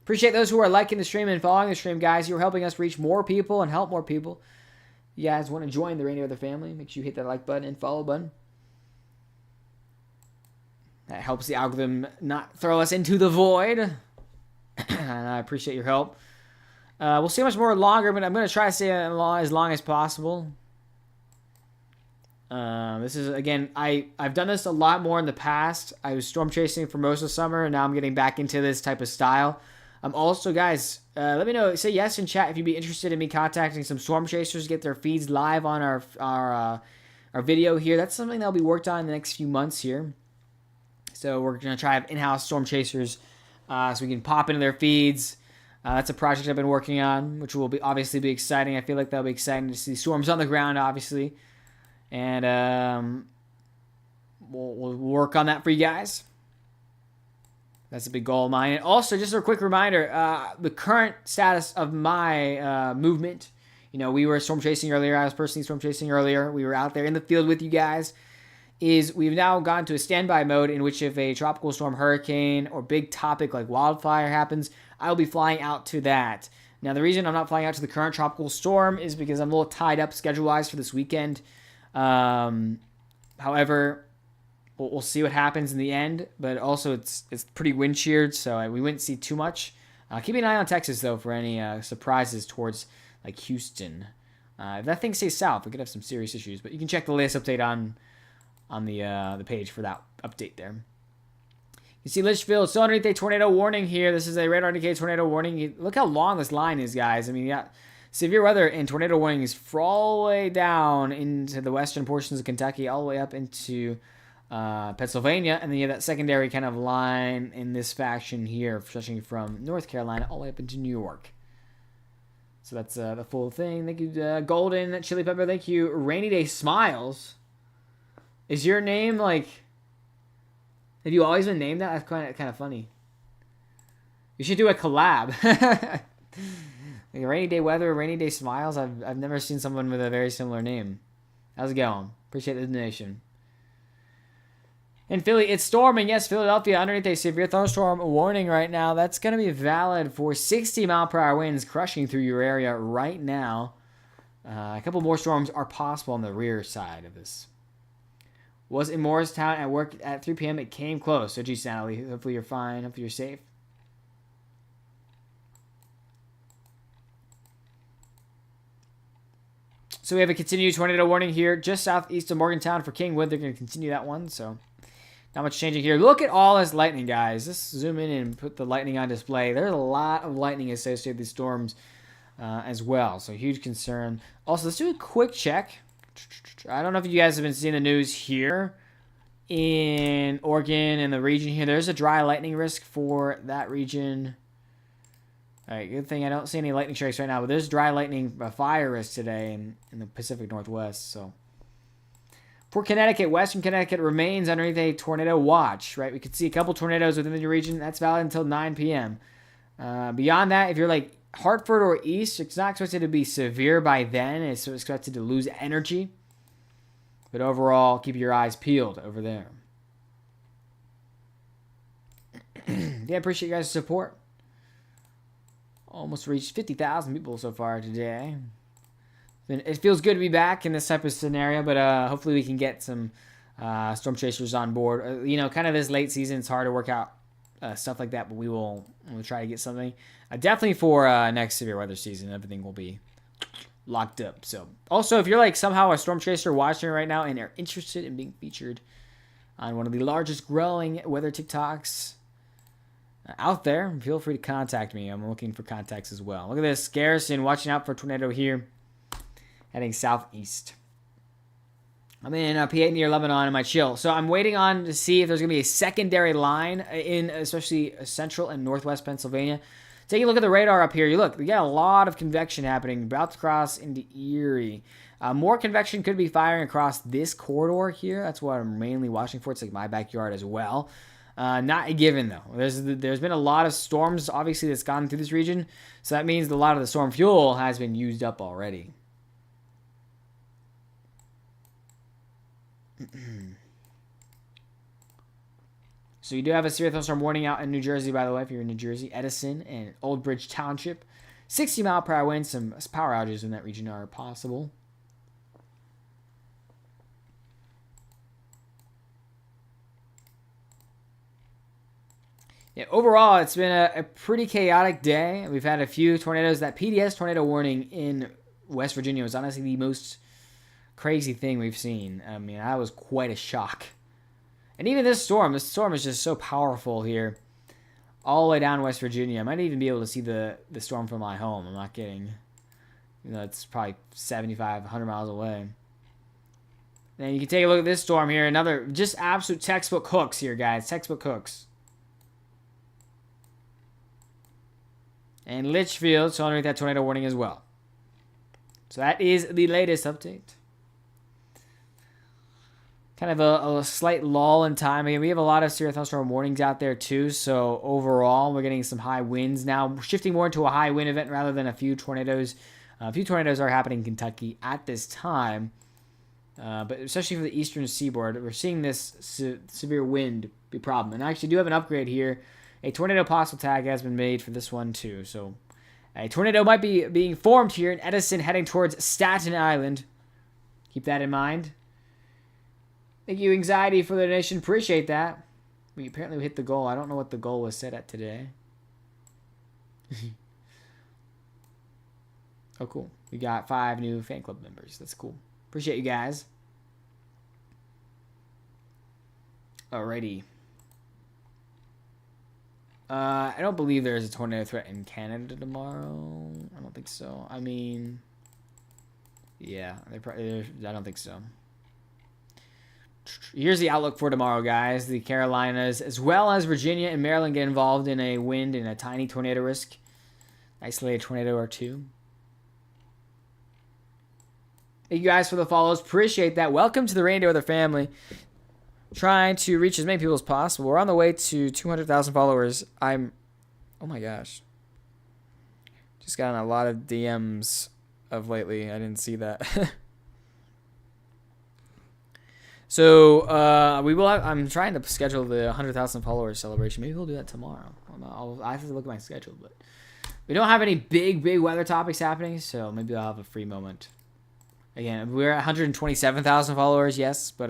Appreciate those who are liking the stream and following the stream, guys. You're helping us reach more people and help more people. If you guys want to join the Rainy Weather family, make sure you hit that like button and follow button. That helps the algorithm not throw us into the void. And I appreciate your help. We'll see how much more longer, but I'm going to try to stay as long as possible. This is, again, I've done this a lot more in the past. I was storm chasing for most of the summer, and now I'm getting back into this type of style. Also, guys, let me know. Say yes in chat if you'd be interested in me contacting some storm chasers, get their feeds live on our video here. That's something that'll be worked on in the next few months here. So we're going to try to have in-house storm chasers so we can pop into their feeds. That's a project I've been working on, which will obviously be exciting. I feel like that'll be exciting to see storms on the ground, obviously. And we'll work on that for you guys. That's a big goal of mine. And also, just a quick reminder, the current status of my movement. You know, we were storm chasing earlier. I was personally storm chasing earlier. We were out there in the field with you guys. We've now gone to a standby mode in which if a tropical storm, hurricane, or big topic like wildfire happens, I'll be flying out to that. Now, the reason I'm not flying out to the current tropical storm is because I'm a little tied up schedule-wise for this weekend. However, we'll see what happens in the end, but also it's pretty wind sheared, so we wouldn't see too much. Keep an eye on Texas, though, for any surprises towards like Houston. If that thing stays south, we could have some serious issues, but you can check the latest update on the page for that update there. You see Litchfield, still underneath a tornado warning here. This is a radar indicated tornado warning. Look how long this line is, guys. I mean, you got severe weather and tornado warnings all the way down into the western portions of Kentucky, all the way up into Pennsylvania, and then you have that secondary kind of line in this faction here, stretching from North Carolina all the way up into New York. So that's the full thing. Thank you, Golden Chili Pepper. Thank you, Rainy Day Smiles. Is your name like? Have you always been named that? That's kind of funny. You should do a collab. Like Rainy Day Weather, Rainy Day Smiles. I've never seen someone with a very similar name. How's it going? Appreciate the donation. In Philly, it's storming. Yes, Philadelphia underneath a severe thunderstorm warning right now. That's going to be valid for 60-mile-per-hour winds crushing through your area right now. A couple more storms are possible on the rear side of this. Was in Morristown at work at 3 p.m. It came close. So, geez, Natalie, hopefully you're fine. Hopefully you're safe. So we have a continued tornado warning here just southeast of Morgantown for Kingwood. They're going to continue that one, so not much changing here. Look at all this lightning, guys. Let's zoom in and put the lightning on display. There's a lot of lightning associated with these storms as well, so huge concern. Also, let's do a quick check. I don't know if you guys have been seeing the news here in Oregon and the region here. There's a dry lightning risk for that region. All right, good thing I don't see any lightning strikes right now, but there's dry lightning fire risk today in the Pacific Northwest. So for Connecticut, Western Connecticut remains underneath a tornado watch, right? We could see a couple tornadoes within the region. That's valid until 9 p.m. Beyond that, if you're like Hartford or East, it's not expected to be severe by then. It's expected to lose energy. But overall, keep your eyes peeled over there. Yeah, appreciate you guys' support. Almost reached 50,000 people so far today. It feels good to be back in this type of scenario, but hopefully we can get some storm chasers on board. Kind of this late season, it's hard to work out stuff like that, but we'll try to get something. Definitely for next severe weather season, everything will be locked up. So, also, if you're like somehow a storm chaser watching right now and are interested in being featured on one of the largest growing weather TikToks out there, feel free to contact me. I'm looking for contacts as well. Look at this. Garrison watching out for a tornado here, heading southeast. I'm in P8 near Lebanon in my chill. So I'm waiting on to see if there's going to be a secondary line in especially central and northwest Pennsylvania. Taking a look at the radar up here, you got a lot of convection happening, about to cross into Erie. More convection could be firing across this corridor here. That's what I'm mainly watching for. It's like my backyard as well. Not a given, though. There's been a lot of storms, obviously, that's gone through this region. So that means a lot of the storm fuel has been used up already. So you do have a severe thunderstorm warning out in New Jersey, by the way, if you're in New Jersey. Edison and Old Bridge Township. 60-mile-per-hour winds. Some power outages in that region are possible. Yeah, overall, it's been a pretty chaotic day. We've had a few tornadoes. That PDS tornado warning in West Virginia was honestly the most crazy thing we've seen. I mean, that was quite a shock. And even this storm is just so powerful here. All the way down West Virginia. I might even be able to see the storm from my home. I'm not kidding. It's probably 75, 100 miles away. And you can take a look at this storm here. Another just absolute textbook hooks here, guys. Textbook hooks. And Litchfield, so underneath that tornado warning as well. So that is the latest update. Kind of a slight lull in time. I mean, we have a lot of severe thunderstorm warnings out there too. So overall, we're getting some high winds now. We're shifting more into a high wind event rather than a few tornadoes. A few tornadoes are happening in Kentucky at this time. But especially for the eastern seaboard, we're seeing this severe wind be a problem. And I actually do have an upgrade here. A tornado possible tag has been made for this one too. So a tornado might be being formed here in Edison heading towards Staten Island. Keep that in mind. Thank you, Anxiety, for the donation. Appreciate that. Apparently we hit the goal. I don't know what the goal was set at today. Oh, cool. We got 5 new fan club members. That's cool. Appreciate you guys. Alrighty. I don't believe there's a tornado threat in Canada tomorrow. I don't think so. I mean, yeah, I don't think so. Here's the outlook for tomorrow, guys. The Carolinas, as well as Virginia and Maryland, get involved in a wind and a tiny tornado risk. Isolated tornado or two. Thank you guys for the follows. Appreciate that. Welcome to the Reindeer Weather family. Trying to reach as many people as possible. We're on the way to 200,000 followers. Oh my gosh. Just gotten a lot of DMs of lately. I didn't see that. So we will have, I'm trying to schedule the 100,000 followers celebration. Maybe we'll do that tomorrow. I have to look at my schedule, but we don't have any big weather topics happening, so maybe I'll have a free moment. Again, we're at 127,000 followers, yes, but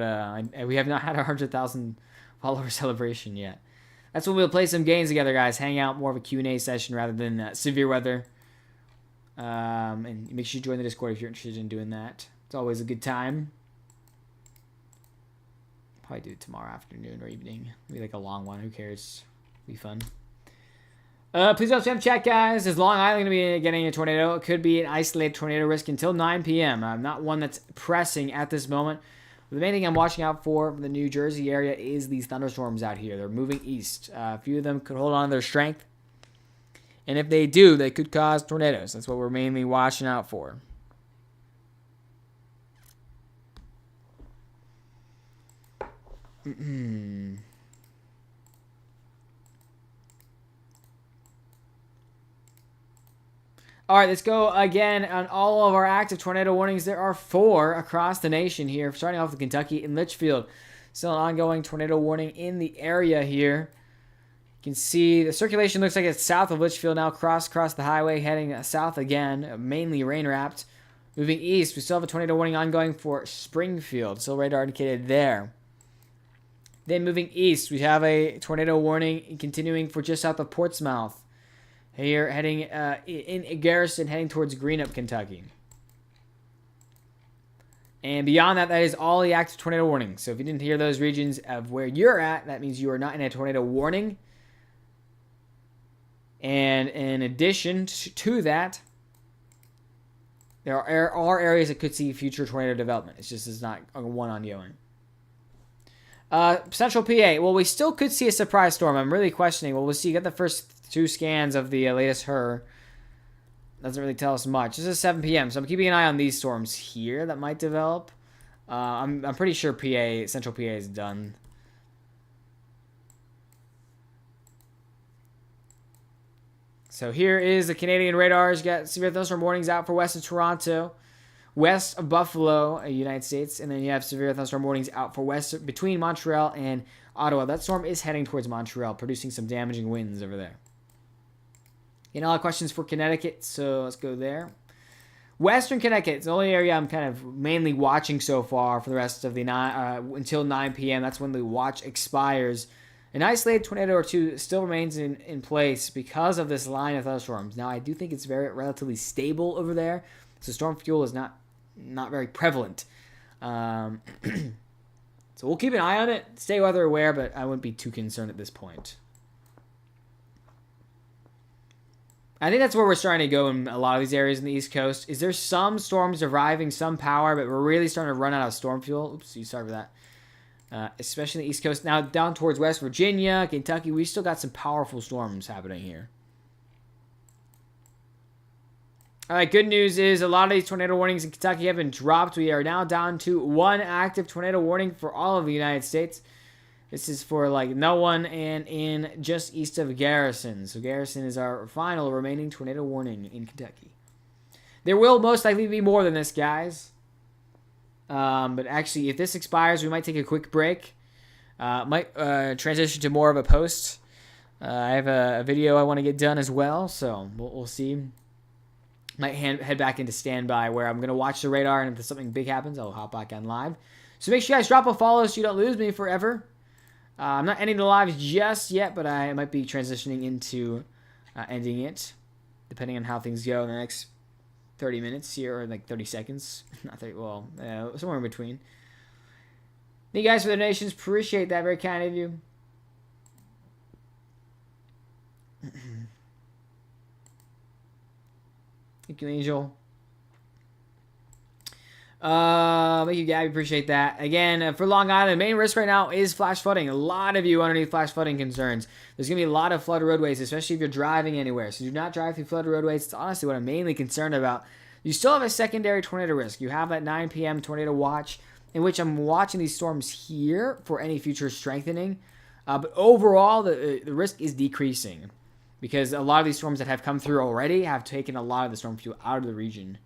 we have not had a 100,000 follower celebration yet. That's when we'll play some games together, guys. Hang out, more of a Q&A session rather than severe weather. And make sure you join the Discord if you're interested in doing that. It's always a good time. Probably do it tomorrow afternoon or evening. Maybe like a long one. Who cares? It'll be fun. Please don't spam chat, guys. Is Long Island going to be getting a tornado? It could be an isolated tornado risk until 9 p.m. Not one that's pressing at this moment. The main thing I'm watching out for the New Jersey area is these thunderstorms out here. They're moving east. A few of them could hold on to their strength. And if they do, they could cause tornadoes. That's what we're mainly watching out for. All right, let's go again on all of our active tornado warnings. There are 4 across the nation here, starting off with Kentucky and Litchfield. Still an ongoing tornado warning in the area here. You can see the circulation looks like it's south of Litchfield now, across the highway, heading south again, mainly rain-wrapped. Moving east, we still have a tornado warning ongoing for Springfield. Still radar indicated there. Then moving east, we have a tornado warning continuing for just south of Portsmouth. Here, heading in Garrison, heading towards Greenup, Kentucky. And beyond that, that is all the active tornado warnings. So if you didn't hear those regions of where you're at, that means you are not in a tornado warning. And in addition to that, there are areas that could see future tornado development. It's not one ongoing. Central PA. Well, we still could see a surprise storm. I'm really questioning. Well, we'll see. You got the first 2 scans of the latest HRRR. Doesn't really tell us much. This is 7 p.m., so I'm keeping an eye on these storms here that might develop. I'm pretty sure Central PA is done. So here is the Canadian radars. Got severe thunderstorm warnings out for west of Toronto, west of Buffalo, United States, and then you have severe thunderstorm warnings out for west between Montreal and Ottawa. That storm is heading towards Montreal, producing some damaging winds over there. You know, a lot of questions for Connecticut, so let's go there. Western Connecticut is the only area I'm kind of mainly watching so far for the rest of the until 9 p.m. That's when the watch expires. An isolated tornado or 2 still remains in place because of this line of thunderstorms. Now, I do think it's relatively stable over there, so storm fuel is not very prevalent. So we'll keep an eye on it, stay weather aware, but I wouldn't be too concerned at this point. I think that's where we're starting to go in a lot of these areas in the East Coast. Is there some storms arriving, some power, but we're really starting to run out of storm fuel. Oops, sorry for that. Especially in the East Coast. Now down towards West Virginia, Kentucky, we still got some powerful storms happening here. All right, good news is a lot of these tornado warnings in Kentucky have been dropped. We are now down to 1 active tornado warning for all of the United States. This is for like no one and in just east of Garrison. So Garrison is our final remaining tornado warning in Kentucky. There will most likely be more than this, guys. But actually, if this expires, we might take a quick break. Might transition to more of a post. I have a video I want to get done as well, so we'll see. Might head back into standby where I'm going to watch the radar, and if something big happens, I'll hop back on live. So make sure you guys drop a follow so you don't lose me forever. I'm not ending the live just yet, but I might be transitioning into ending it, depending on how things go in the next 30 minutes here, or like 30 seconds. Not 30, well, somewhere in between. Thank you guys for the donations. Appreciate that. Very kind of you. Thank you, Angel. Thank you, Gabby. Appreciate that. Again, for Long Island, the main risk right now is flash flooding. A lot of you underneath flash flooding concerns. There's going to be a lot of flooded roadways, especially if you're driving anywhere. So do not drive through flooded roadways. It's honestly what I'm mainly concerned about. You still have a secondary tornado risk. You have that 9 p.m. tornado watch, in which I'm watching these storms here for any future strengthening. But overall, the risk is decreasing because a lot of these storms that have come through already have taken a lot of the storm fuel out of the region.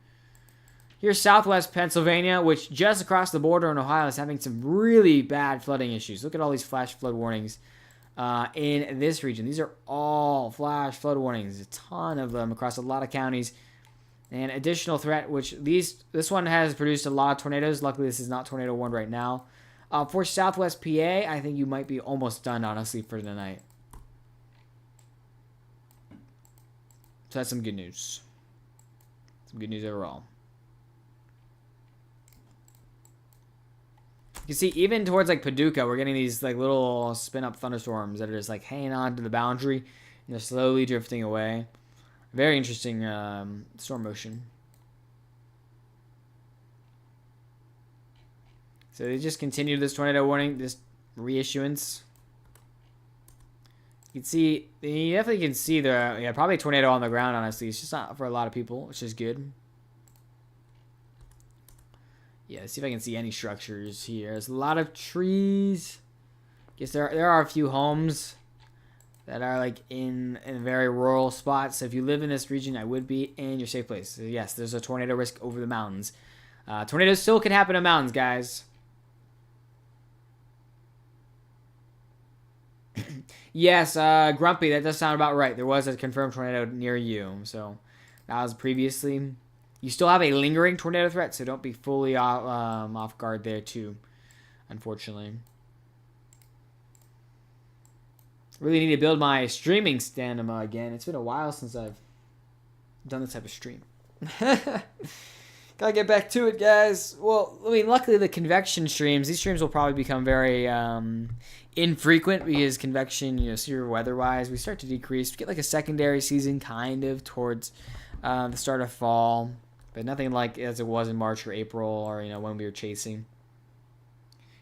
Here's southwest Pennsylvania, which just across the border in Ohio is having some really bad flooding issues. Look at all these flash flood warnings in this region. These are all flash flood warnings. A ton of them across a lot of counties. And additional threat, which this one has produced a lot of tornadoes. Luckily, this is not tornado warned right now. For southwest PA, I think you might be almost done, honestly, for the night. So that's some good news. Some good news overall. You can see even towards like Paducah, we're getting these like little spin-up thunderstorms that are just like hanging on to the boundary, and they're slowly drifting away. Very interesting storm motion. So they just continued this tornado warning, this reissuance. You can see, you definitely can see the, probably a tornado on the ground, honestly. It's just not for a lot of people, which is good. Yeah, let's see if I can see any structures here. There's a lot of trees. Guess there are a few homes that are like in very rural spots. So if you live in this region, I would be in your safe place. So yes, there's a tornado risk over the mountains. Tornadoes still can happen in mountains, guys. Yes, Grumpy, that does sound about right. There was a confirmed tornado near you. So that was previously. You still have a lingering tornado threat, so don't be fully off guard there too, unfortunately. Really need to build my streaming stamina again. It's been a while since I've done this type of stream. Gotta get back to it, guys. Well, I mean, luckily the convection streams, these streams will probably become very infrequent because convection, severe weather-wise, we start to decrease. We get like a secondary season kind of towards the start of fall, but nothing like as it was in March or April or, when we were chasing.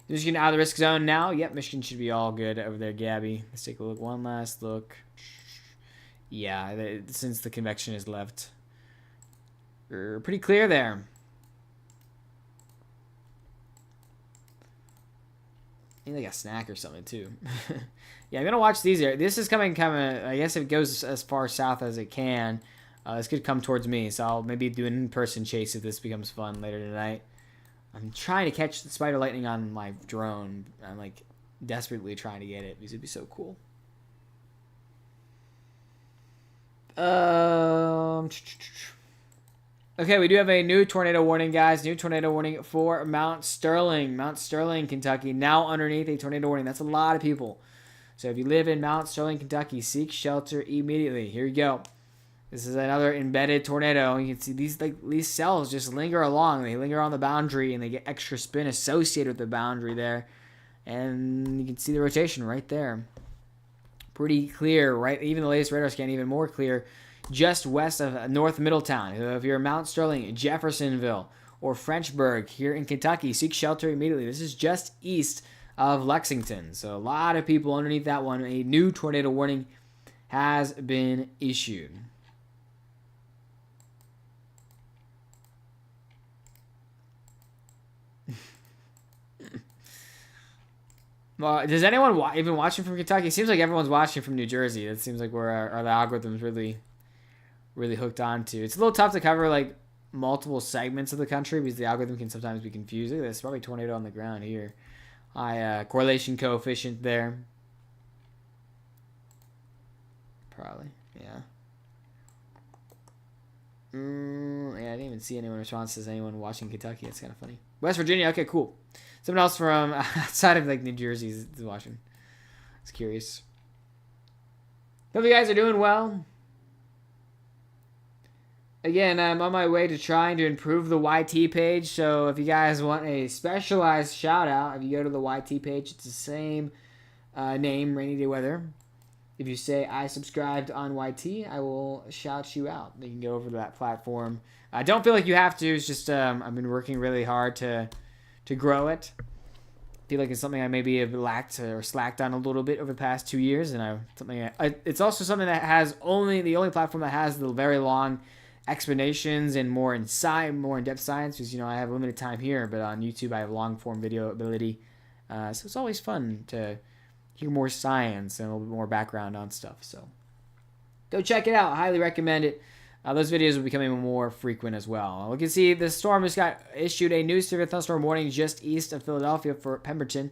Michigan out of the risk zone now. Yep, Michigan should be all good over there, Gabby. Let's take a look. One last look. Yeah, since the convection is left. We're pretty clear there. I think like a snack or something, too. Yeah, I'm going to watch these here. This is coming, I guess it goes as far south as it can. This could come towards me, so I'll maybe do an in-person chase if this becomes fun later tonight. I'm trying to catch the spider lightning on my drone. I'm like desperately trying to get it because it'd be so cool. Okay, we do have a new tornado warning, guys. New tornado warning for Mount Sterling. Mount Sterling, Kentucky. Now underneath a tornado warning. That's a lot of people. So if you live in Mount Sterling, Kentucky, seek shelter immediately. Here you go. This is another embedded tornado. You can see these cells just linger along. They linger on the boundary, and they get extra spin associated with the boundary there. And you can see the rotation right there. Pretty clear, right? Even the latest radar scan, even more clear, just west of North Middletown. So if you're in Mount Sterling, Jeffersonville, or Frenchburg here in Kentucky, seek shelter immediately. This is just east of Lexington. So a lot of people underneath that one. A new tornado warning has been issued. Does anyone even watching from Kentucky? It seems like everyone's watching from New Jersey. It seems like where our algorithm's really hooked on to. It's a little tough to cover like multiple segments of the country because the algorithm can sometimes be confusing. There's probably tornado on the ground here. High correlation coefficient there. Probably, yeah. Yeah, I didn't even see anyone response. Says anyone watching Kentucky. It's kind of funny. West Virginia. Okay, cool. Someone else from outside of like New Jersey is watching. I was curious. Hope you guys are doing well. Again, I'm on my way to trying to improve the YT page. So if you guys want a specialized shout out, if you go to the YT page, it's the same name, Rainy Day Weather. If you say I subscribed on YT, I will shout you out. You can go over to that platform. I don't feel like you have to. It's just I've been working really hard to grow it. I feel like it's something I maybe have lacked or slacked on a little bit over the past 2 years, and it's also something that has the only platform that has the very long explanations and more in-depth science, because I have limited time here, but on YouTube I have long form video ability, so it's always fun to hear more science and a little bit more background on stuff. So go check it out. I highly recommend it. Those videos will be becoming more frequent as well. We can see the storm just got issued a new severe thunderstorm warning just east of Philadelphia for Pemberton,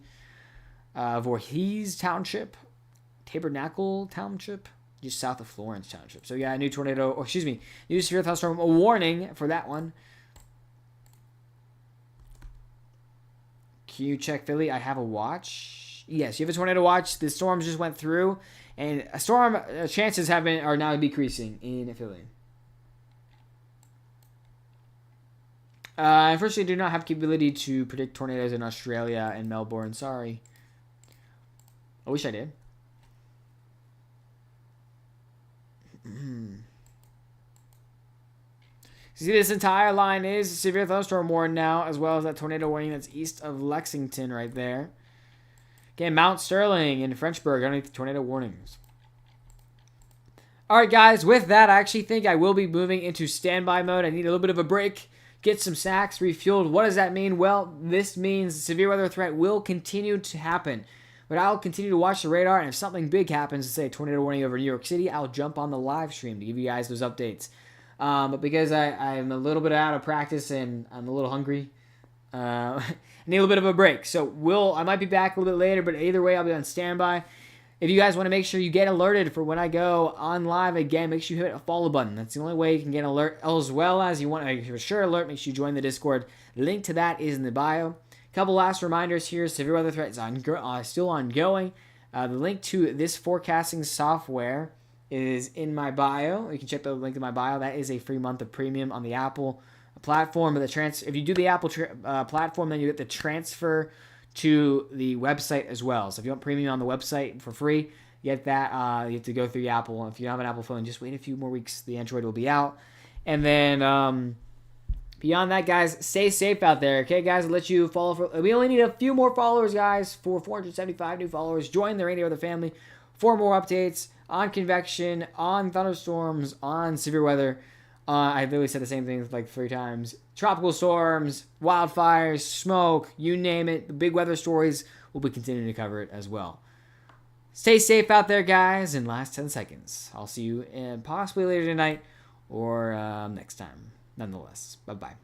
Voorhees Township, Tabernacle Township, just south of Florence Township. So yeah, a new tornado, or excuse me, new severe thunderstorm warning for that one. Can you check Philly? I have a watch. Yes, you have a tornado watch. The storms just went through, and storm chances are now decreasing in Philly. Unfortunately, I do not have capability to predict tornadoes in Australia and Melbourne. Sorry. I wish I did. See, this entire line is severe thunderstorm warning now, as well as that tornado warning that's east of Lexington right there. Again, Mount Sterling and Frenchburg underneath the tornado warnings. All right, guys, with that, I actually think I will be moving into standby mode. I need a little bit of a break, get some snacks, refueled. What does that mean? Well, this means severe weather threat will continue to happen. But I'll continue to watch the radar, and if something big happens, say a tornado warning over New York City, I'll jump on the live stream to give you guys those updates. But because I'm a little bit out of practice and I'm a little hungry, I need a little bit of a break. So I might be back a little bit later, but either way, I'll be on standby. If you guys want to make sure you get alerted for when I go on live again, make sure you hit a follow button. That's the only way you can get an alert, as well as you want a for sure alert, make sure you join the Discord. Link to that is in the bio. Couple last reminders here. Severe weather threat is still ongoing. The link to this forecasting software is in my bio. You can check the link in my bio. That is a free month of premium on the Apple platform. But if you do the Apple platform, then you get the transfer to the website as well. So if you want premium on the website for free, you get that. You have to go through the Apple. If you don't have an Apple phone, just wait a few more weeks. The Android will be out. And then beyond that, guys, stay safe out there. Okay, guys, I'll let you follow. We only need a few more followers, guys, for 475 new followers. Join the Radio Weather family for more updates on convection, on thunderstorms, on severe weather. I literally said the same things like 3 times. Tropical storms, wildfires, smoke, you name it. The big weather stories, we'll be continuing to cover it as well. Stay safe out there, guys, in last 10 seconds. I'll see you possibly later tonight or next time. Nonetheless, bye-bye.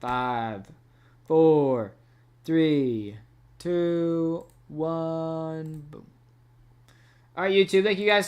5, 4, 3, 2, 1, boom. All right, YouTube, thank you guys